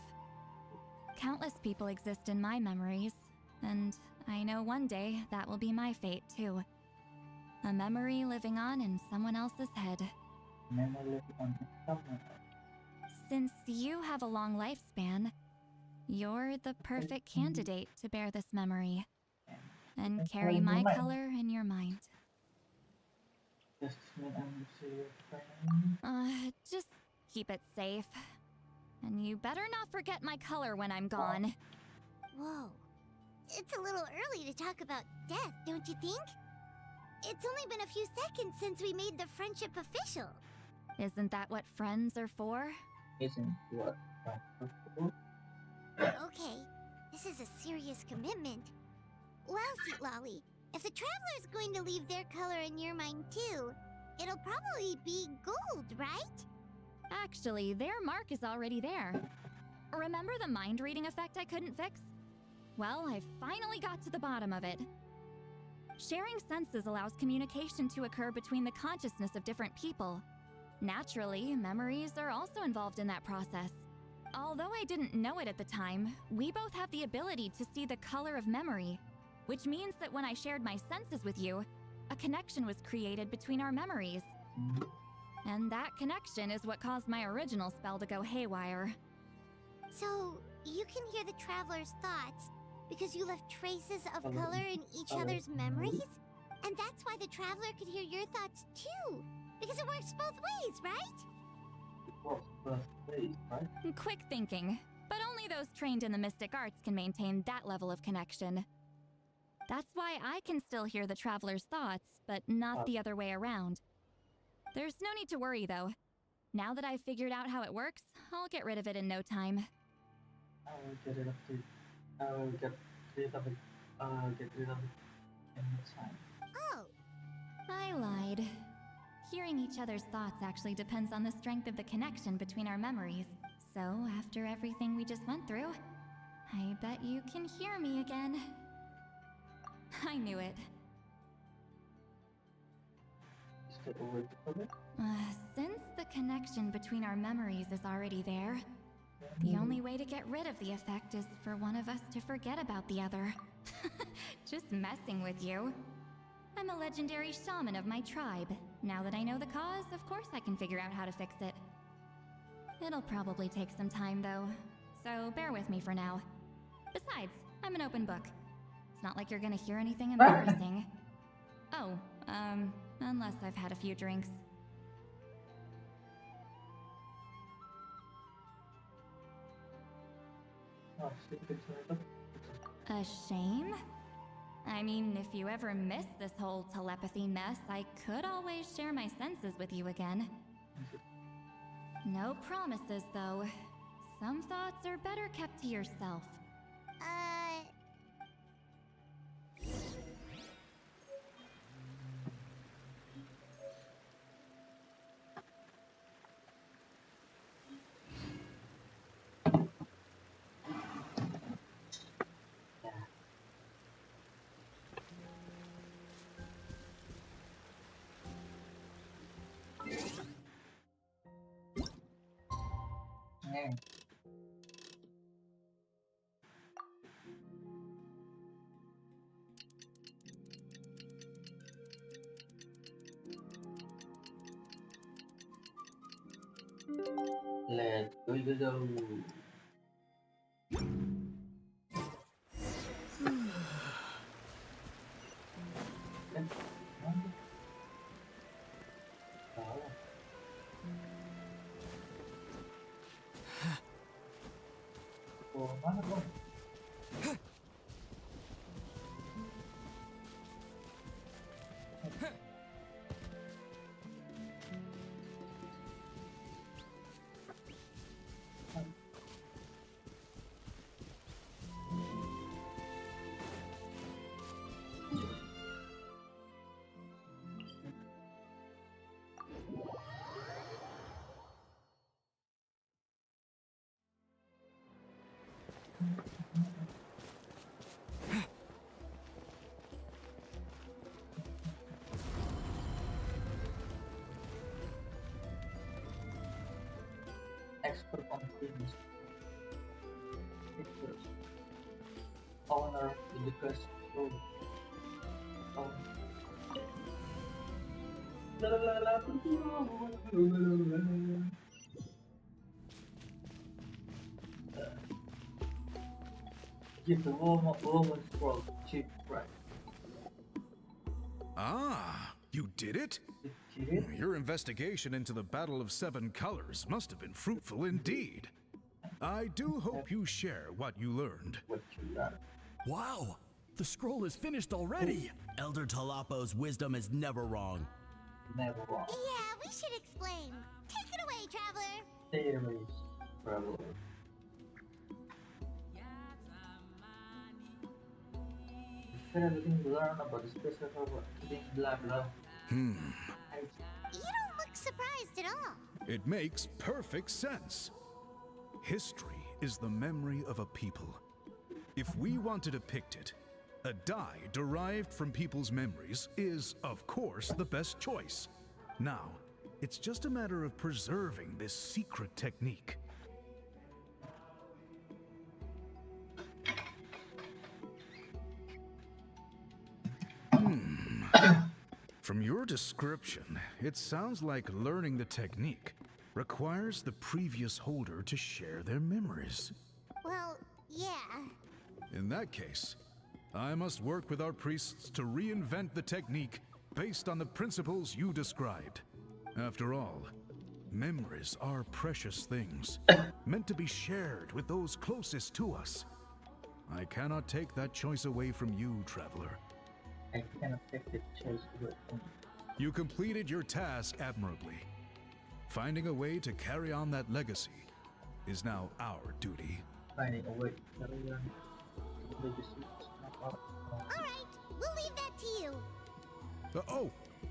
Countless people exist in my memories, and I know one day that will be my fate, too. A memory living on in someone else's head. Memory living on in someone else. Since you have a long lifespan, you're the perfect candidate to bear this memory and carry my color in your mind. Does this mean I'm your friend? Just keep it safe. And you better not forget my color when I'm gone. Whoa. It's a little early to talk about death, don't you think? It's only been a few seconds since we made the friendship official. Isn't that what friends are for? Isn't what friends are for? Okay, this is a serious commitment. Well, Sweet Lolly, if the Traveler's going to leave their color in your mind too, it'll probably be gold, right? Actually, their mark is already there. Remember the mind reading effect I couldn't fix? Well, I finally got to the bottom of it. Sharing senses allows communication to occur between the consciousness of different people. Naturally, memories are also involved in that process. Although I didn't know it at the time, we both have the ability to see the color of memory, which means that when I shared my senses with you, a connection was created between our memories. And that connection is what caused my original spell to go haywire. So, you can hear the traveler's thoughts because you left traces of color in each other's memories? And that's why the traveler could hear your thoughts too, because it works both ways, right? It works both ways, right? Quick thinking, but only those trained in the mystic arts can maintain that level of connection. That's why I can still hear the traveler's thoughts, but not the other way around. There's no need to worry, though. Now that I've figured out how it works, I'll get rid of it in no time. I will get rid of it. I will get rid of it. Get rid of it in no time. Oh! I lied. Hearing each other's thoughts actually depends on the strength of the connection between our memories. So, after everything we just went through, I bet you can hear me again. I knew it. Since the connection between our memories is already there, the only way to get rid of the effect is for one of us to forget about the other. Just messing with you. I'm a legendary shaman of my tribe. Now that I know the cause, of course I can figure out how to fix it. It'll probably take some time though, so bear with me for now. Besides, I'm an open book. It's not like you're gonna hear anything embarrassing. Oh, unless I've had a few drinks. A shame? I mean, if you ever miss this whole telepathy mess, I could always share my senses with you again. No promises, though. Some thoughts are better kept to yourself. Let's go. Expert on things. Pictures. Owner in the quest room. Give the woman scroll cheap price. Ah, you did it? Your investigation into the Battle of Seven Colors must have been fruitful indeed. I do hope you share what you learned. Wow! The scroll is finished already! Elder Talapo's wisdom is never wrong. Never wrong. Yeah, we should explain. Take it away, traveler. Take it away, traveler. Share everything you learn about the specific thing, blah blah. You don't look surprised at all. It makes perfect sense. History is the memory of a people. If we want to depict it, a die derived from people's memories is, of course, the best choice. Now, It's just a matter of preserving this secret technique. From your description, it sounds like learning the technique requires the previous holder to share their memories. Well, yeah. In that case, I must work with our priests to reinvent the technique based on the principles you described. After all, memories are precious things, meant to be shared with those closest to us. I cannot take that choice away from you, traveler. I cannot take the choice away from you. You completed your task admirably. Finding a way to carry on that legacy is now our duty. Finding a way to carry on the legacy is not our Alright, we'll leave that to you. Oh,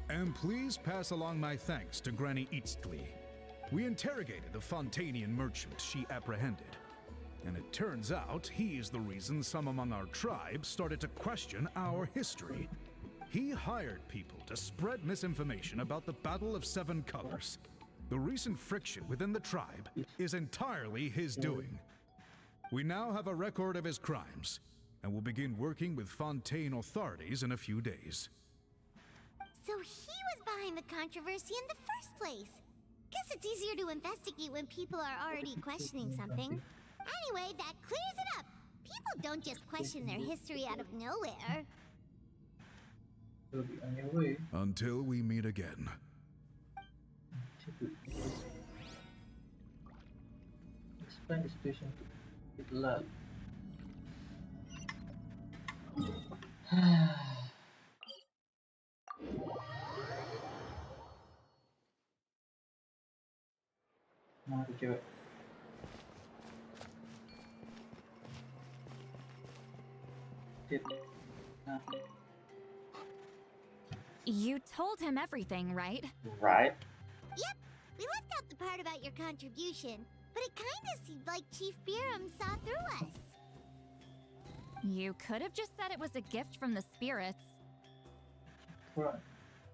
and please pass along my thanks to Granny Eastly. We interrogated the Fontanian merchant she apprehended, and it turns out he is the reason some among our tribe started to question our history. He hired people to spread misinformation about the Battle of Seven Colors. The recent friction within the tribe is entirely his doing. We now have a record of his crimes, and will begin working with Fontaine authorities in a few days. So he was behind the controversy in the first place. Guess it's easier to investigate when people are already questioning something. Anyway, that clears it up. People don't just question their history out of nowhere. You'll be on your way. Until we meet again. Explain the situation to kuylah. Nah, cewek. Nah. You told him everything, right? Right. Yep, we left out the part about your contribution, but it kinda seemed like Chief Biram saw through us. You could have just said it was a gift from the spirits. Right.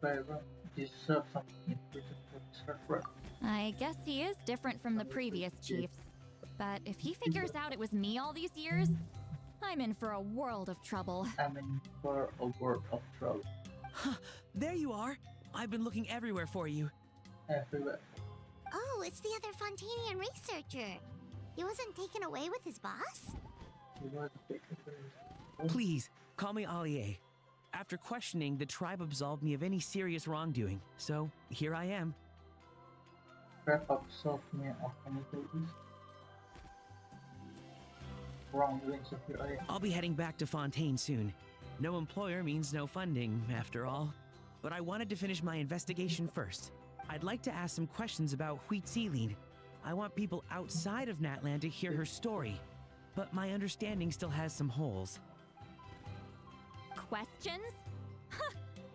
Byron deserves something in return for his hard work. I guess he is different from the previous chiefs. But if he figures out it was me all these years, I'm in for a world of trouble. I'm in for a world of trouble. There you are. I've been looking everywhere for you. Everywhere. Oh, it's the other Fontanian researcher. He wasn't taken away with his boss? He was taken from his... Please, call me Allier. After questioning, the tribe absolved me of any serious wrongdoing. So, here I am. Wrap up me of any wrongdoings of your eye. I'll be heading back to Fontaine soon. No employer means no funding, after all. But I wanted to finish my investigation first. I'd like to ask some questions about Huitzilin. I want people outside of Natlan to hear her story, but my understanding still has some holes. Questions?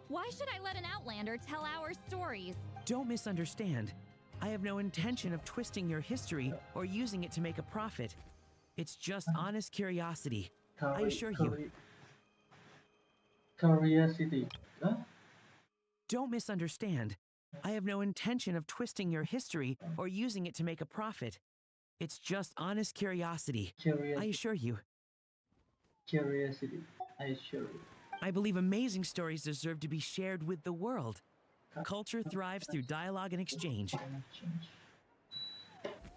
Why should I let an Outlander tell our stories? Don't misunderstand. I have no intention of twisting your history or using it to make a profit. It's just honest curiosity. I assure you. Curiosity. Huh? Don't misunderstand. I have no intention of twisting your history or using it to make a profit. It's just honest curiosity. I assure you. Curiosity. I assure you. I believe amazing stories deserve to be shared with the world. Culture thrives through dialogue and exchange.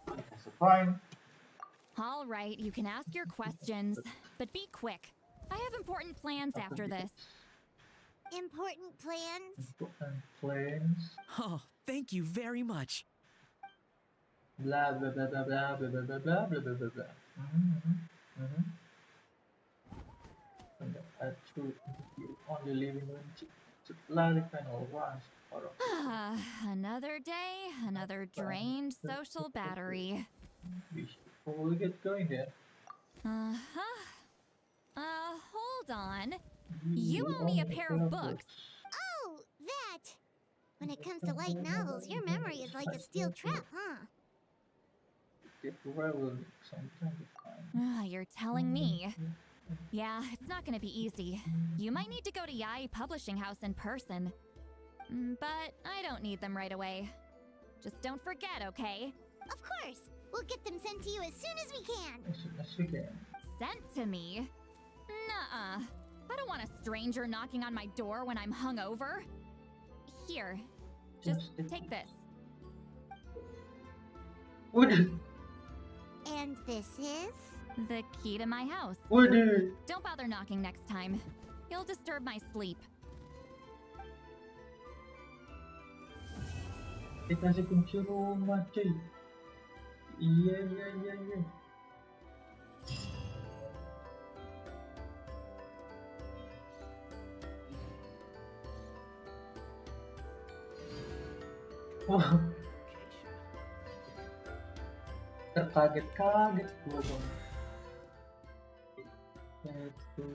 That's fine. All right, you can ask your questions, but be quick. I have important plans after this. Important plans? Important plans? Oh, thank you very much. Blah blah blah blah blah blah blah blah blah blah blah blah. Only living room final runs. Another day, another drained social battery. We should probably get going there. Hold on. You owe me a pair of books. Oh, that! When it comes to light novels, your memory is like a steel trap, huh? You're telling me. Yeah, it's not gonna be easy. You might need to go to Yai Publishing House in person. But I don't need them right away. Just don't forget, okay? Of course! We'll get them sent to you as soon as we can! As soon as we can. Sent to me? Nuh-uh. I don't want a stranger knocking on my door when I'm hungover. Here, just take this. And this is? The key to my house. Don't bother knocking next time. You'll disturb my sleep. Dikasih kunci rumah, cuy. Iya. Wah. Terkaget-kaget gua dong. Itu.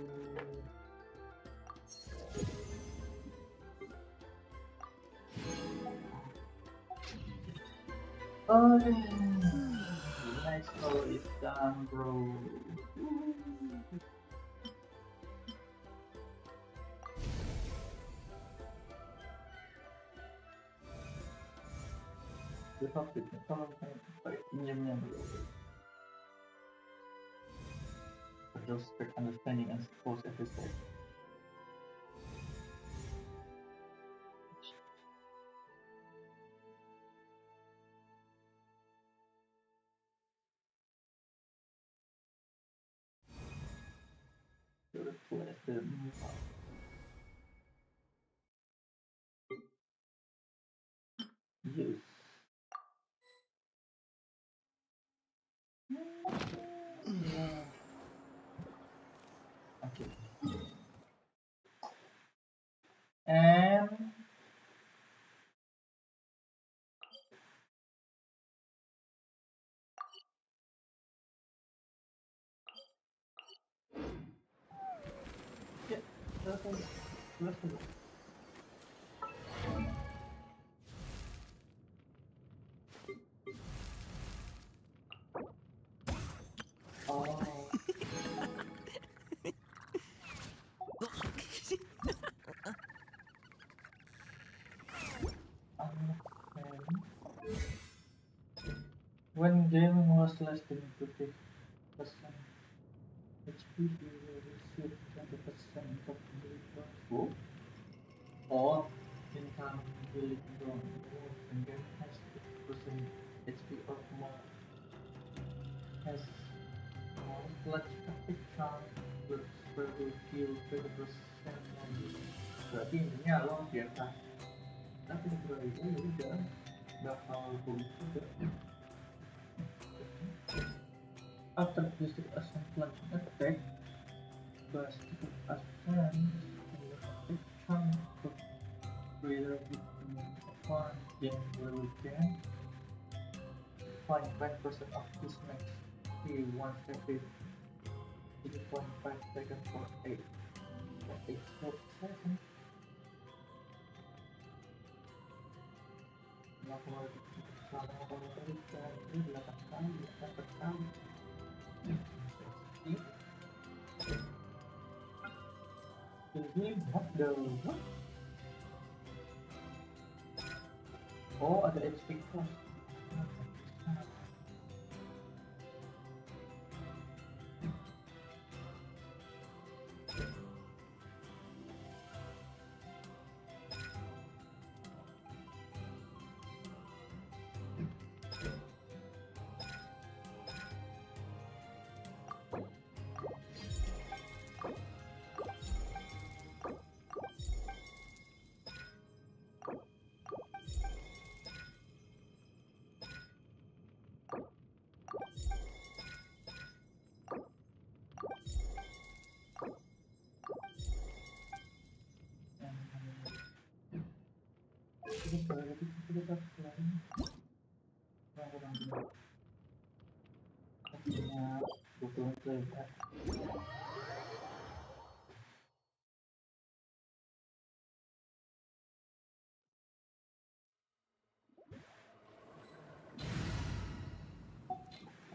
Oh, nice slow it down, bro. Good topic. Tolong pinjamnya dulu. Those strict understanding and suppose every step. Yes. Okay. And yeah, let's go. Oh. When gaming was less than 50%, HP you will receive 20% income bonus. Whoa. Or income ability bonus. When gaming has 50% HP or more, has more clutch traffic chance with further fuel 20% lagi. Berarti intinya lo biasa. Tapi kalau itu ya udah bakal bagus juga. After using a plunging attack, burst to ascend in the attack chunk of greater upon gain level gain. Find 5% of this max P once every 3.5 seconds for 8 short seconds. Melakukan selama kali 8 kali, 8 kali. What the what? Oh, ada HP cost.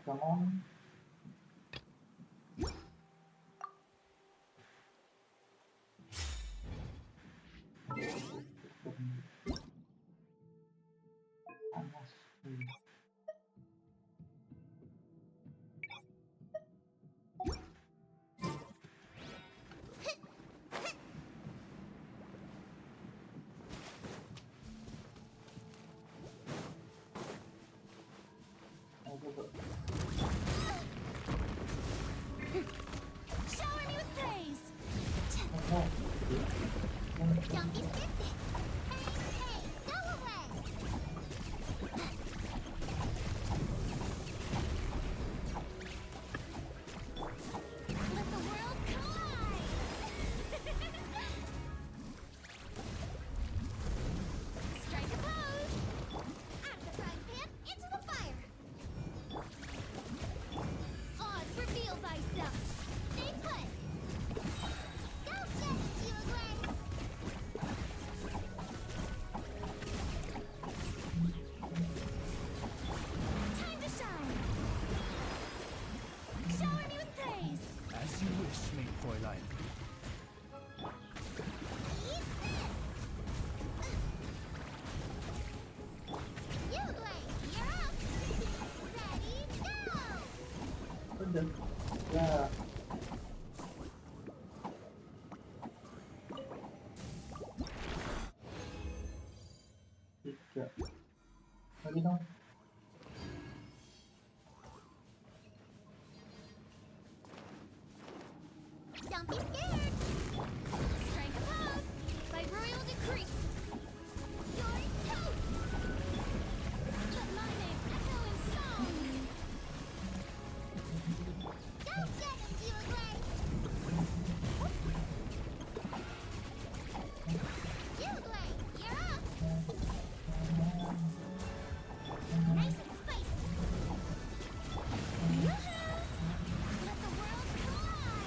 Come on. Panas. udah. Ya. Tiga. Lagi dong. Don't be scared. Strike a pose by royal decree. You're toast. Let my name echo in song. Don't get into a grave. Jubilee, you're up. Nice and spicy. Yoo-hoo! Let the world collide.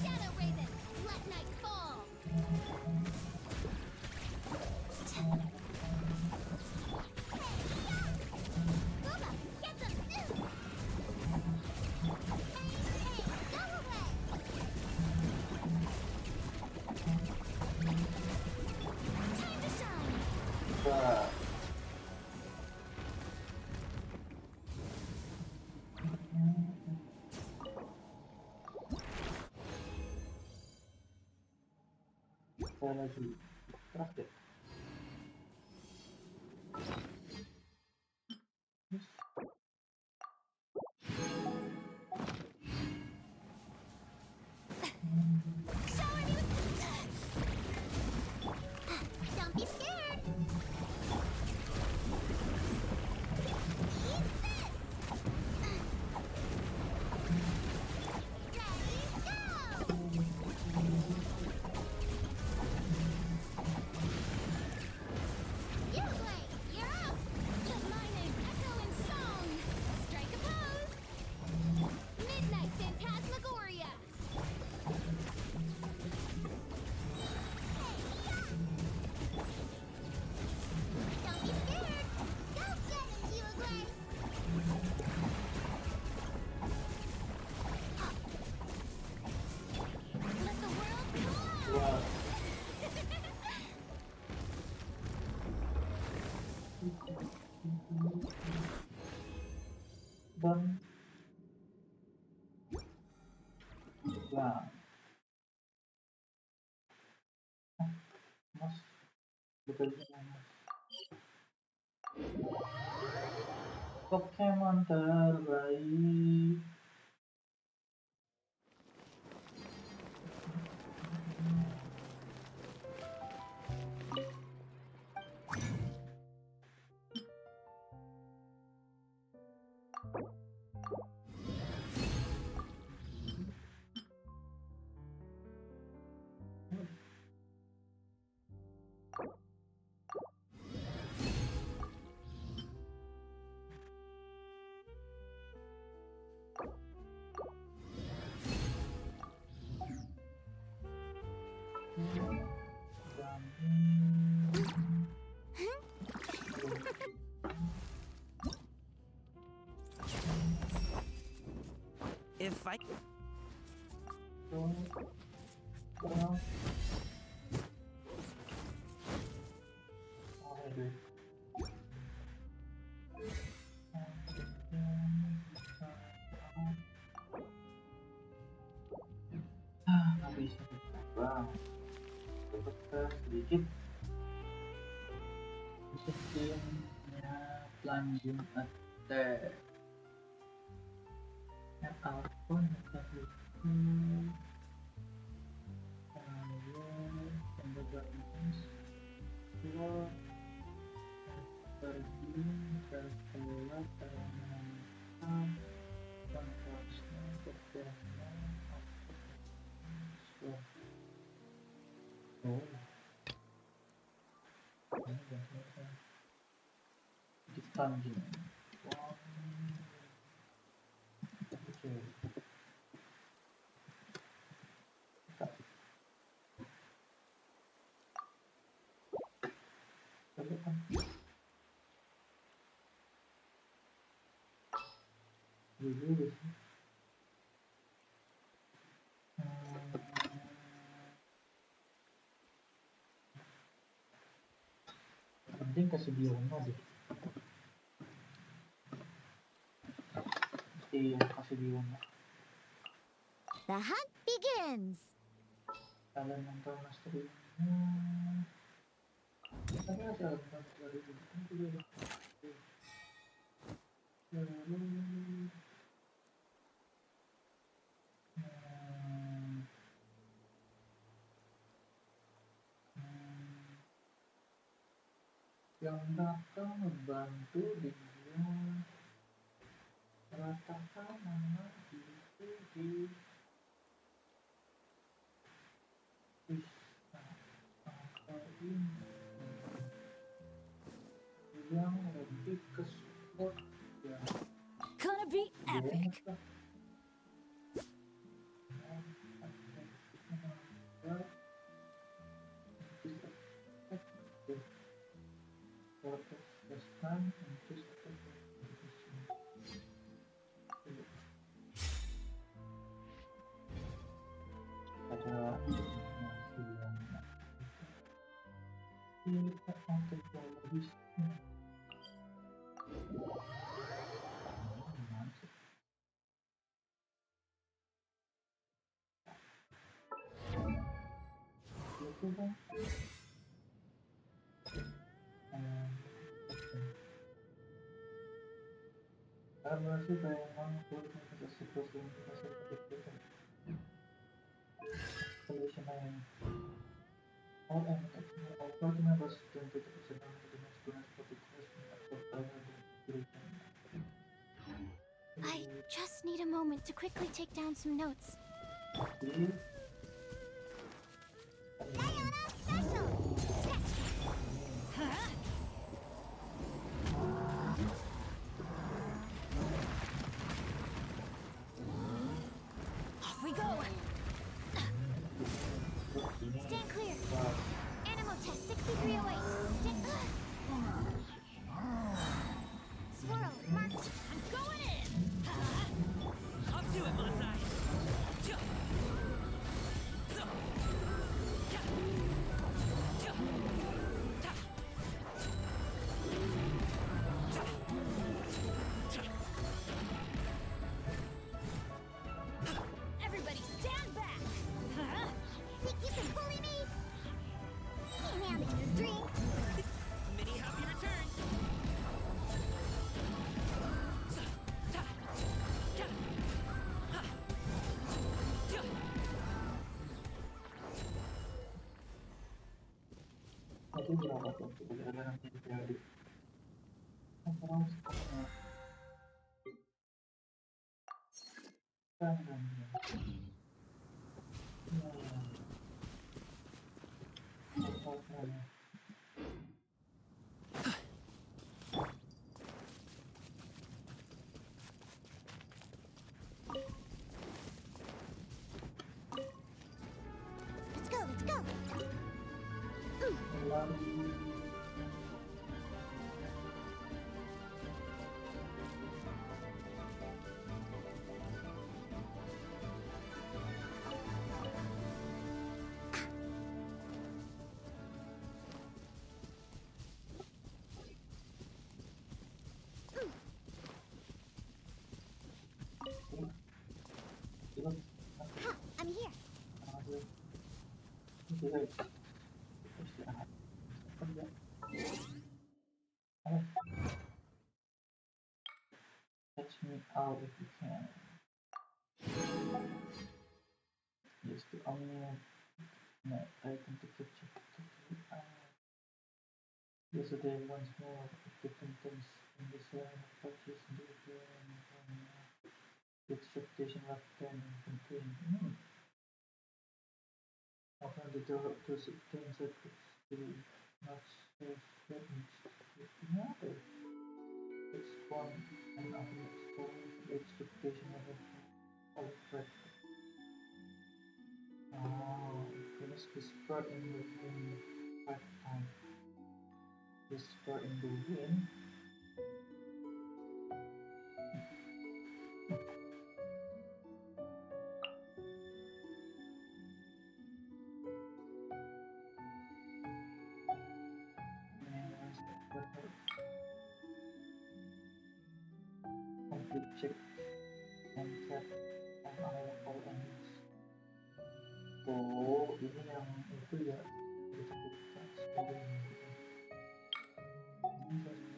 Shadow Raven, let night fall. Coba, get some. Hey, go away. Time to shine. Wah. Saya lagi terakhir. Showing you. Don't be scared. Eat this. Ready, go. Jubilee, you're up. Let my name echo in song. Strike a pose. Midnight Phantasmagoria. Don't be scared. Don't get into a grave. Let the world collide. Wah. Dan ya, mas bekerja mas. Pokemon terbaik. If I... Nggak bisa dicoba. Coba sedikit. Sistemnya plunging attack. Apapun itu. Pergi setelah termenang kontrasnya bekerja oh ini biasanya di plunging oke dulu penting kasih Biono deh kasih di rumah. The hunt begins. Kalian nonton streamnya. Ada dari ini. Yang bakal membantu dia ratakan nama itu di angka ini yang lebih ke support ya. Gonna be epic. Karena sih memang kulitnya tidak seperti yang all party members don't take a sedang dengan experience for the question I just need a moment to quickly take down some notes. Diana Special! Huh? Off we go! Stand clear. Animal test 6308. Swirl, marked. I'm going in! Up to it, Monsai! Everybody stand back! Think you can bully me? Hey, now that you're drink. Many happy returns! Itu berapa tuh? Kira-kira nanti jadi orang Let's go, let's go. Ha, I'm here. Catch me out if you can. Yes, the only net item to catch you out. Yesterday, once more, different things in the zone of touches and the expectation of them and contain. Open the door to things that could still not serve another. It's one and often exposed the expectation of a threat. Finish whisper in the wind 5 times. Whisper in the wind. Complete check. that on our enemies. Oh, ini yang itu ya. Kita buka sekarang. Ini sebenarnya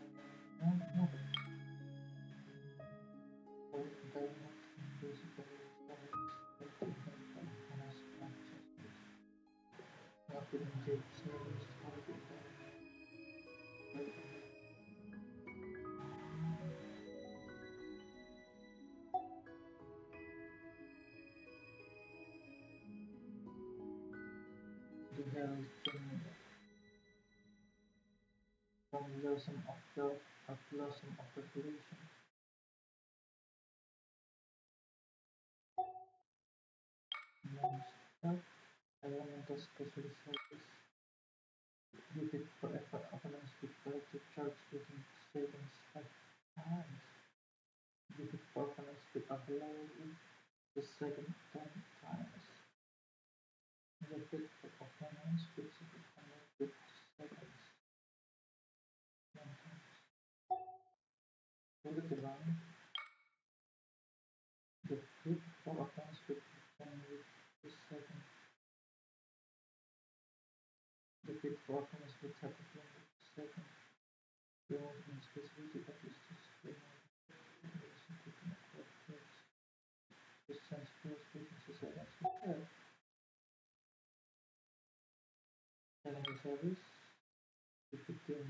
some of the pollution. Elemental special service. Give it forever opponents with collective charge within savings 5 times. Give it for opponents with ability the second 10 times. Give it for opponents with seconds. 1 times. Hold it around. Give it for opponents with the second. Give it for opponents with second. Remove insecurity that is this transfers frequency settings with enemy service. Ikutin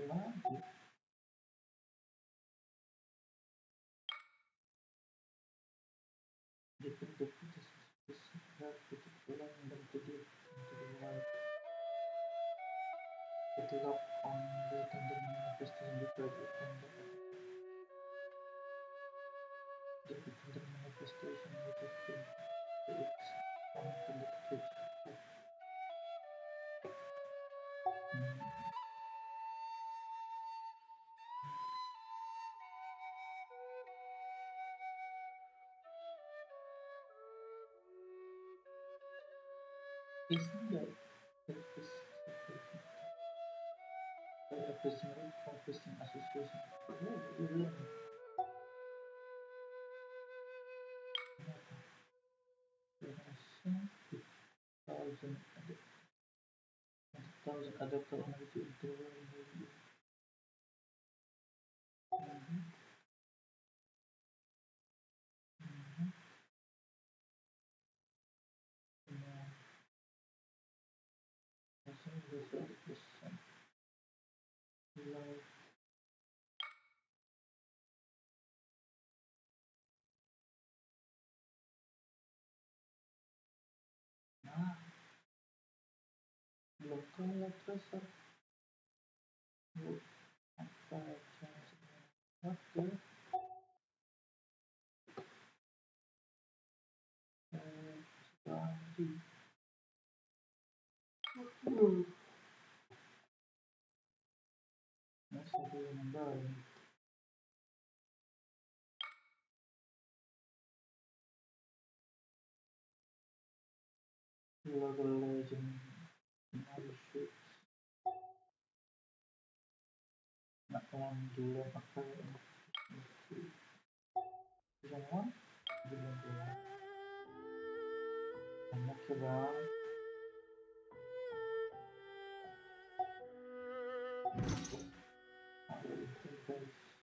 lagi. Defeat the pulang dan kedip into the wild. Put it up on the tender manifestation before the tender. Defeat the manifestation with the king. It's on the cage. Isn't that a prisoner from prison association? Oh, you learn. Thousand adapter energy into local treasure. Apa what the Bambi. Masih ada yang baru. Local legend. Malaysia. Nak lang dulu pakai Season 1 Bulan 2 Banyak ya bang.